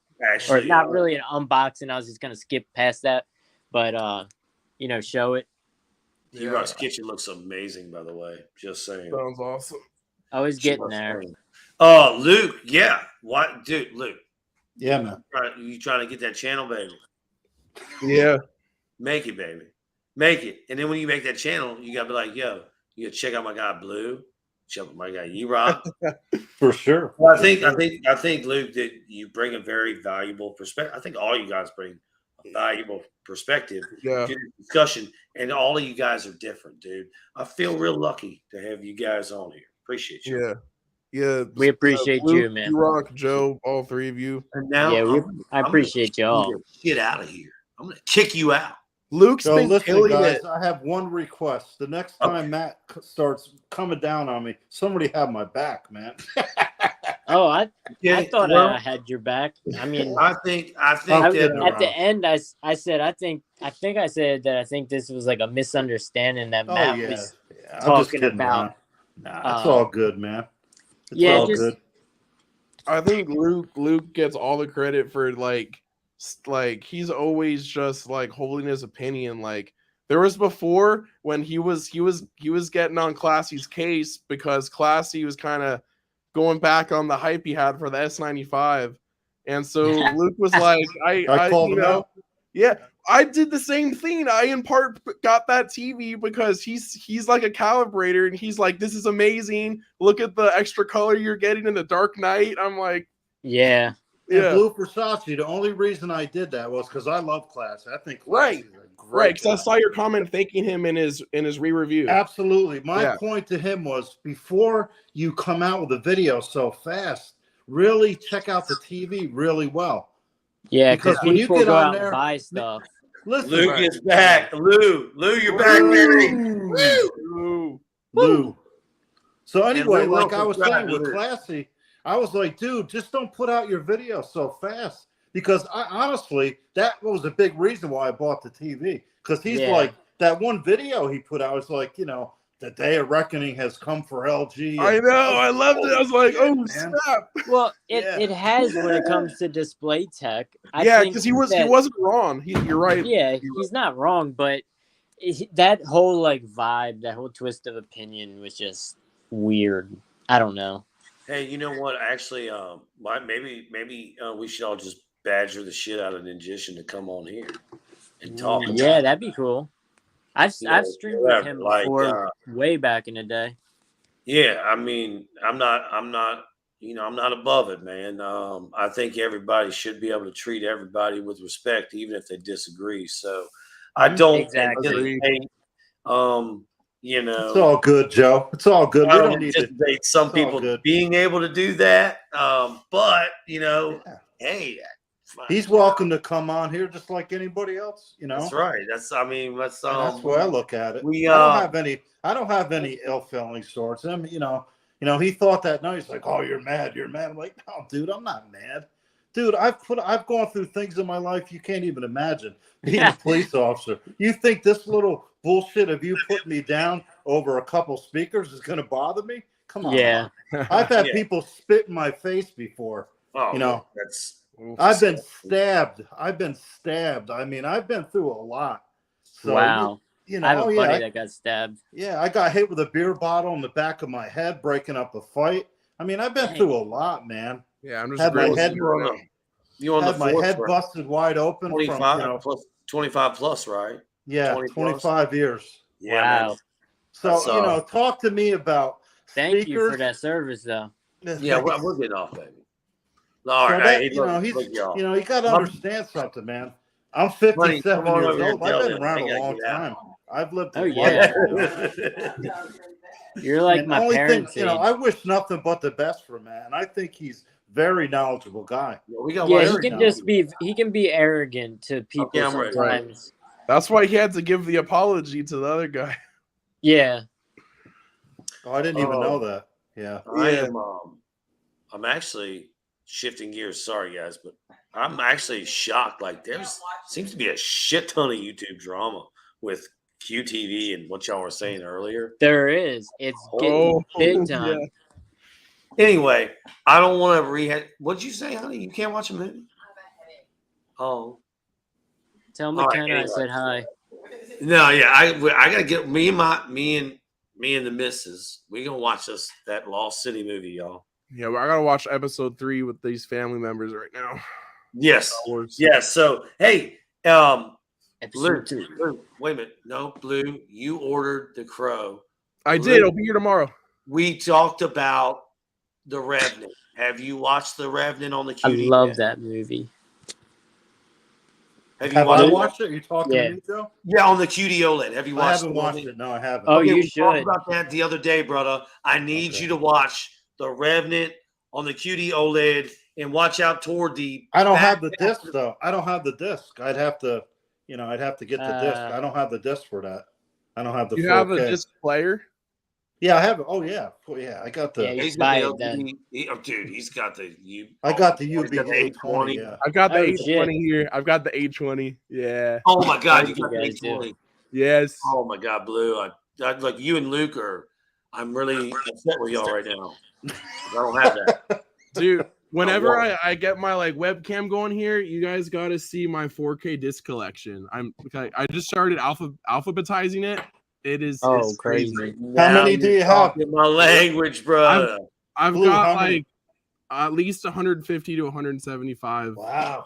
or not really an unboxing. I was just gonna skip past that, but show it.
E-Rock's kitchen looks amazing, by the way. Just saying.
Sounds awesome.
I was getting there.
Luke, yeah. What, dude, Luke?
Yeah, man.
You trying to get that channel, baby?
Yeah.
Make it, baby. Make it. And then when you make that channel, you gotta be like, yo, you gotta check out my guy Blue, check out my guy E-Rock.
For sure.
Well, I think, Luke, that you bring a very valuable perspective. I think all you guys bring a valuable perspective to the discussion, and all of you guys are different, dude. I feel real lucky to have you guys on here. Appreciate you.
Yeah,
we appreciate you, man.
E-Rock, Joe, all three of you.
And now,
I appreciate y'all.
Get out of here. I'm gonna kick you out.
Luke's been killing
guys,
it.
I have one request. The next time Matt starts coming down on me, somebody have my back, man.
Oh, I thought I had your back. I mean,
I think
at the end, I said I think I said that I think this was like a misunderstanding that Matt was talking about.
Nah, it's all good, man. It's all good.
I think Luke gets all the credit for like like he's always just like holding his opinion. Like there was before when he was getting on Classy's case because Classy was kind of going back on the hype he had for the S95. And so Luke was like, I
called
you
him
know,
out.
yeah, I did the same thing. I in part got that TV because he's like a calibrator and he's like, this is amazing. Look at the extra color you're getting in the Dark Knight. I'm like,
yeah.
And
yeah.
Blue Versace, the only reason I did that was because I love Classy. I think
Right.
Classy's a great
Right, because I
guy.
saw your comment thanking him in his re-review.
Absolutely. My point to him was before you come out with a video so fast, really check out the TV really well.
Yeah,
because when you get
go
on
out
there,
and buy stuff.
Listen, Luke is back. Lou, you're back, baby.
Lou. So anyway,
Lou
like I was saying
with
with Classy, I was like, dude, just don't put out your video so fast. Because I honestly, that was a big reason why I bought the TV. Because he's like, that one video he put out was like, you know, the day of reckoning has come for LG.
I know, I loved it. I was like, oh, snap.
Well, it has when it comes to display tech.
Yeah, because he wasn't wrong. You're right.
Yeah, he's not wrong, but that whole like vibe, that whole twist of opinion was just weird. I don't know.
Hey, you know what? Actually, maybe we should all just badger the shit out of Ninjishin to come on here and talk.
Yeah, that'd be cool. I've streamed with him before, way back in the day.
Yeah, I mean, I'm not above it, man. I think everybody should be able to treat everybody with respect, even if they disagree. So I don't anticipate, you know,
it's all good, Joe. It's all good. We don't need to
debate some people being able to do that. But you know, hey,
he's welcome to come on here just like anybody else. You know,
that's right. That's the
way I look at it. I don't have any ill feelings towards him. You know, he thought that night. He's like, "Oh, you're mad. I'm like, "No, dude, I'm not mad, dude. I've gone through things in my life you can't even imagine. Being a police officer, you think this little bullshit of you putting me down over a couple speakers is going to bother me? Come on.
Yeah,
I've had people spit in my face before.
Oh,
you know, I've been stabbed. I mean, I've been through a lot. So,
wow.
You know,
I have a buddy that got stabbed.
Yeah, I got hit with a beer bottle in the back of my head, breaking up a fight. I mean, I've been through a lot, man.
Yeah, I'm just
had my head,
my
head busted wide open.
25 plus, right?
Yeah, 25 years.
Yeah,
wow.
So you know, talk to me about.
Thank you for that service, though.
Yeah, we're getting off, baby. All
so
right,
you got to understand something, man. I'm 57 years old. I've been around a long time. I've lived a life.
You're like my parents.
You know, I wish nothing but the best for him, man. I think he's very knowledgeable guy.
He can be arrogant to people sometimes.
Right.
That's why he had to give the apology to the other guy.
Yeah.
Oh, I didn't even know that. Yeah.
I'm actually shifting gears. Sorry, guys, but I'm actually shocked. Like seems to be a shit ton of YouTube drama with QTV and what y'all were saying earlier.
There is. It's getting big time.
Yeah. Anyway, I don't want to rehash. What'd you say, honey? You can't watch a movie? Oh.
Tell McKenna I said hi.
No, yeah, I gotta get me and the missus. We gonna watch that Lost City movie, y'all.
Yeah, well, I gotta watch episode 3 with these family members right now.
Yes. Yes. So hey, Blue, wait a minute. No, Blue, you ordered The Crow.
I did. I'll be here tomorrow.
We talked about The Revenant. Have you watched The Revenant on the QD?
I love that movie.
Have I watched it? Are you talking to me, Joe?
Yeah, on the QD OLED. Have you watched it?
I haven't watched it. No, I haven't.
Oh, you should.
We talked about that the other day, brother. I need you to watch The Revenant on the QD OLED and watch out toward the.
I don't have the disc though. I don't have the disc. I'd have to get the disc. I don't have the disc for that. I don't have the.
You have a disc player?
Yeah, I have it. Oh yeah, I got the.
Yeah,
he's got dude, he's got the U.
I got the UB820.
Yeah. I've got the 820 here. I've got the 820. Yeah.
Oh my God, you got the 820.
Yes.
Oh my God, Blue. I like you and Luke are. I'm really upset with y'all right now. I don't have that.
Dude, Whenever I get my like webcam going here, you guys got to see my 4K disc collection. I just started alphabetizing it. It's
crazy.
How many do you have?
My language, bro.
I've
Blue,
got
how
like
many?
at least 150 to 175.
Wow.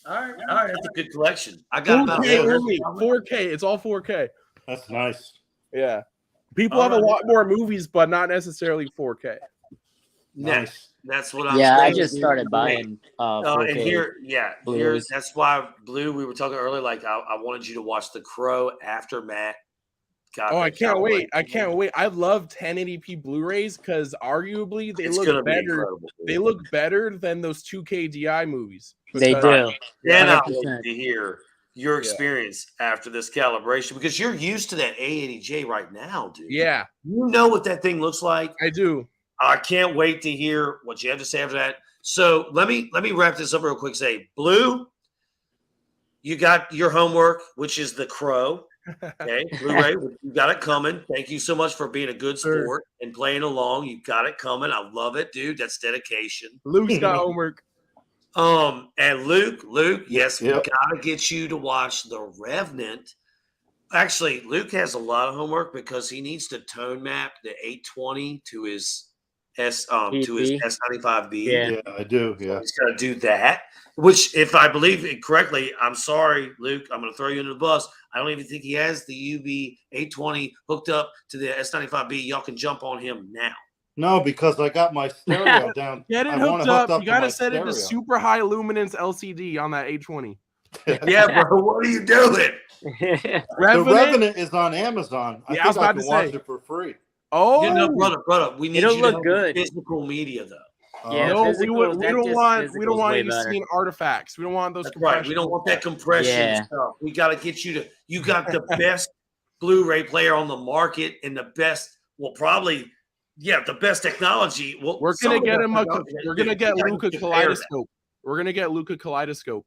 All right, that's a good collection. I got about
4K only. 4K. It's all 4K.
That's nice.
Yeah. People have a lot more movies, but not necessarily 4K.
Nice.
That's what I'm
Yeah, I
saying.
just started buying 4K.
And here, that's why Blue. We were talking earlier. Like I wanted you to watch The Crow after Matt.
I can't wait! I can't wait! I love 1080p Blu-rays because arguably they look better. They look better than those 2K DI movies.
They do.
And I want to hear your experience after this calibration because you're used to that A80J right now, dude.
Yeah,
you know what that thing looks like.
I do.
I can't wait to hear what you have to say after that. So let me wrap this up real quick. Say, Blue, you got your homework, which is The Crow. Okay, Blu-ray, you got it coming. Thank you so much for being a good sport and playing along. You got it coming. I love it, dude. That's dedication.
Luke's got homework.
And Luke, yes, we gotta get you to watch The Revenant. Actually, Luke has a lot of homework because he needs to tone map the 820 to his S95B.
Yeah, I do. Yeah,
so he's got to do that. Which, if I believe it correctly, I'm sorry, Luke, I'm going to throw you under the bus. I don't even think he has the UB 820 hooked up to the S95B. Y'all can jump on him now.
No, because I got my stereo down.
Get it hooked up. You got to set it to super high luminance LCD on that 820.
Yeah, bro. What are you doing?
The Revenant is on Amazon. I think I can watch it for free.
Oh,
brother. We need you to have physical media, though.
Yeah,
no, we don't want you seeing artifacts. We don't want those.
That's right. We don't want that compression stuff. We got to get you to. You got the best Blu-ray player on the market and the best. Well, probably, the best technology. Well,
we're gonna get him we're gonna get Luca Kaleidoscope. We're gonna get Luca Kaleidoscope.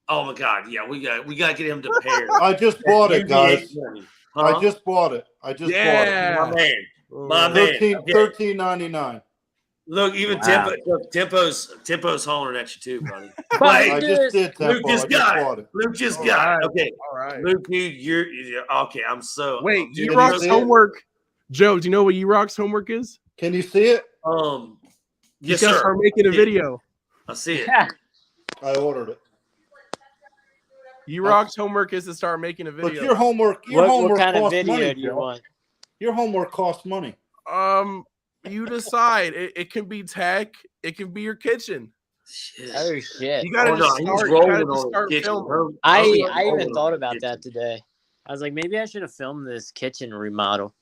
Oh my God! Yeah, we got to get him to pair.
I just bought it, guys. I just bought it. bought it.
My man.
$13.99.
Look, even Tempo's hollering at you too, buddy.
I just did Tempo.
Luke just got it. Luke just got it. Okay.
All right.
Luke, dude, you're okay. I'm so
wait. E-Rock's homework. Joe, do you know what E-Rock's homework is?
Can you see it?
Yes, sir.
Start making a video.
I see it.
I ordered it.
E-Rock's homework is to start making a video.
But your homework
what kind of
costs
video
money,
do you want?
Your homework costs money.
You decide. It can be tech. It can be your kitchen.
Oh shit!
You gotta start filming.
I even thought about that today. I was like, maybe I should have filmed this kitchen remodel.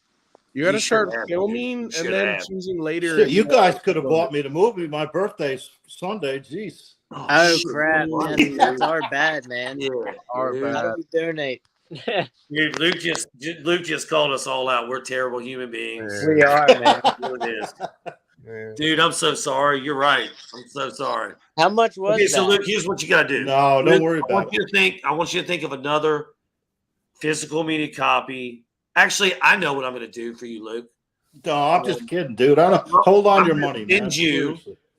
You gotta start filming and then choosing later.
Shit, you guys could have bought me the movie. My birthday's Sunday. Jeez.
Oh crap! Man. That's our bad, man.
Yeah,
our bad.
How do we donate?
Dude, Luke just called us all out. We're terrible human beings.
We are, man.
It is. Dude, I'm so sorry. You're right. I'm so sorry.
How much was that?
So Luke, here's what you gotta do.
No, don't worry about
it. I want you to think of another physical media copy. Actually, I know what I'm gonna do for you, Luke.
No, I'm just kidding, dude. Hold on your money, man.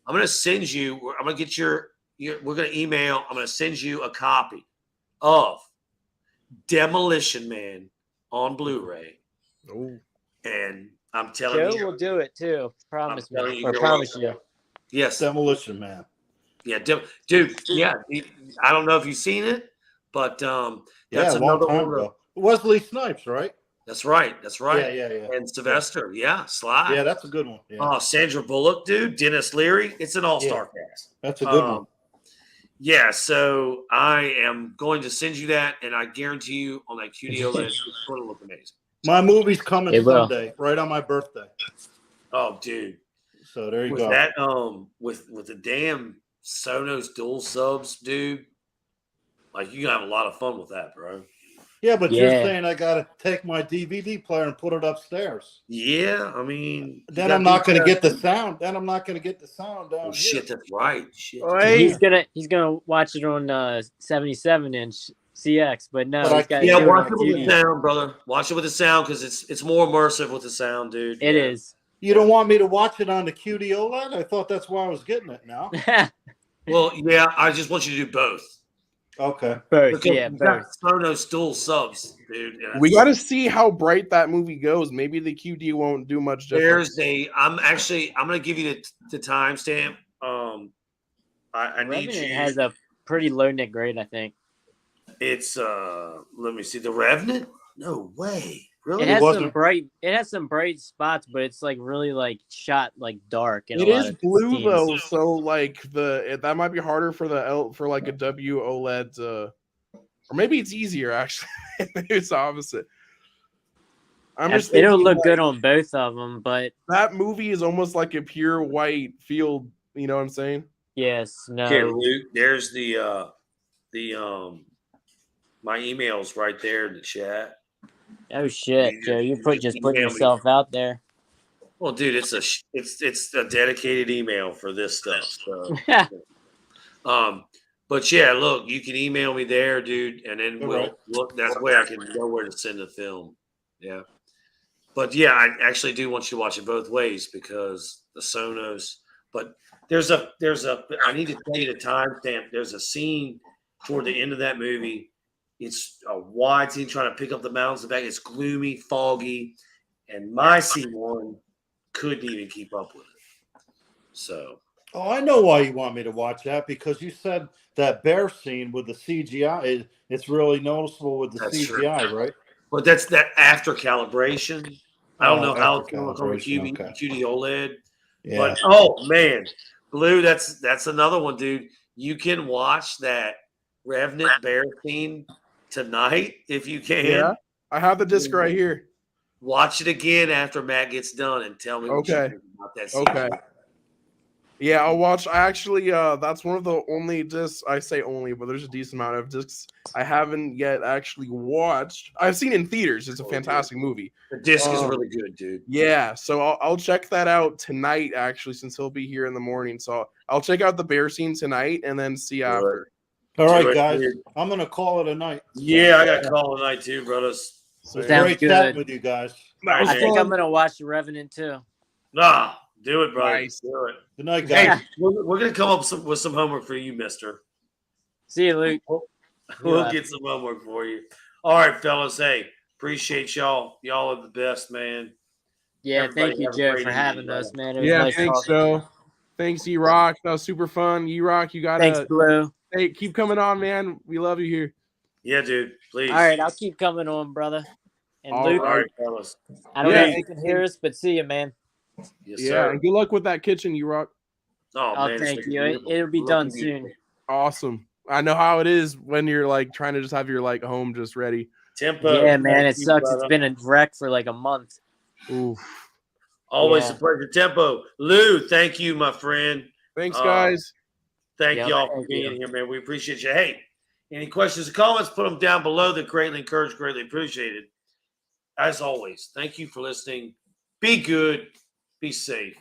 I'm gonna send you. I'm gonna get your. We're gonna email. I'm gonna send you a copy of Demolition Man on Bluray.
Oh.
And I'm telling you,
Joe will do it too. Promise me.
Or
promise you.
Yes.
Demolition Man.
Yeah, dude. Yeah, I don't know if you've seen it, but that's another one.
Wesley Snipes, right?
That's right.
Yeah.
And Sylvester, Sly.
Yeah, that's a good one. Yeah.
Sandra Bullock, dude. Dennis Leary. It's an all-star cast.
That's a good one.
Yeah, so I am going to send you that, and I guarantee you on that QD OLED, it's going to look amazing.
My movie's coming Sunday, right on my birthday.
Oh, dude.
So there you go.
That with the damn Sonos dual subs, dude. Like you have a lot of fun with that, bro.
Yeah, but you're saying I gotta take my DVD player and put it upstairs.
Yeah, I mean,
then I'm not gonna get the sound. Then I'm not gonna get the sound down here.
Shit, that's right. Shit.
He's gonna watch it on 77-inch CX, but no.
Watch it with the sound, brother. Watch it with the sound because it's more immersive with the sound, dude.
It is.
You don't want me to watch it on the QD OLED? I thought that's why I was getting it now.
Well, yeah, I just want you to do both.
Okay.
Both,
Because
yeah,
you got
both.
Sonos dual subs, dude.
We got to see how bright that movie goes. Maybe the QD won't do much different.
I'm going to give you the timestamp. I need
Revenant
you.
has a pretty low nit grade, I think.
It's let me see, the Revenant. No way, really?
It has some bright spots, but it's like really like shot like dark. In
It
a lot
is
of
blue
scenes.
though, so like that might be harder for for like a W OLED, or maybe it's easier actually. Maybe it's the opposite. I'm just thinking,
it'll look
like,
good on both of them, but
that movie is almost like a pure white field. You know what I'm saying?
yes, no.
Okay, Luke. There's the my email's right there in the chat.
Oh shit, Joe! You're just putting
email me.
yourself out there.
Well, dude, it's a dedicated email for this stuff. So, but yeah, look, you can email me there, dude, and then we'll look. That way, I can know where to send the film. Yeah, but yeah, I actually do want you to watch it both ways because the Sonos. But there's a. I need to tell you the timestamp. There's a scene toward the end of that movie. It's a wide scene trying to pick up the mountains back. It's gloomy, foggy, and my C1 couldn't even keep up with it. So.
Oh, I know why you want me to watch that, because you said that bear scene with the CGI, it's really noticeable with the CGI, right?
But that's that after calibration. I don't know how it's going to look on the QD OLED. Yeah. But oh man, Blue, that's another one, dude. You can watch that Revenant bear scene tonight if you can.
Yeah, I have the disc right here.
Watch it again after Matt gets done and tell me what you think about that scene.
Okay. Yeah, I'll watch. I actually, that's one of the only discs, I say only, but there's a decent amount of discs I haven't yet actually watched. I've seen in theaters. It's a fantastic movie.
The disc is really good, dude.
Yeah, so I'll check that out tonight, actually, since he'll be here in the morning. So I'll check out the bear scene tonight and then see after.
All right, guys. I'm going to call it a night.
Yeah, I got to call tonight too, brothers.
It's great chatting with you guys.
I think I'm going to watch The Revenant too.
Nah. Do it, brother.
Nice.
Do it.
Good night, guys.
Hey, we're going to come up with some homework for you, mister.
See you, Luke.
We'll get some homework for you. All right, fellas. Hey, appreciate y'all. Y'all are the best, man.
Yeah, thank you, Joe, for having us, man. It was nice
thanks, Joe. Thanks, E-Rock. That was super fun. E-Rock, you got to.
Thanks, Blue.
Hey, keep coming on, man. We love you here.
Yeah, dude. Please.
All right, I'll keep coming on, brother. And Luke,
all right, fellas.
I don't know if you can hear us, but see you, man.
Yes, sir.
And good luck with that kitchen, you rock.
Oh man,
thank you. It'll be done soon.
Awesome. I know how it is when you're like trying to just have your like home just ready.
Tempo.
Yeah, man, it sucks. It's been a wreck for like a month.
Oof.
Always a pleasure. Tempo. Lou, thank you, my friend.
Thanks, guys.
Thank y'all for being here, man. We appreciate you. Hey, any questions or comments, put them down below. They're greatly encouraged, greatly appreciated. As always, thank you for listening. Be good. Be safe.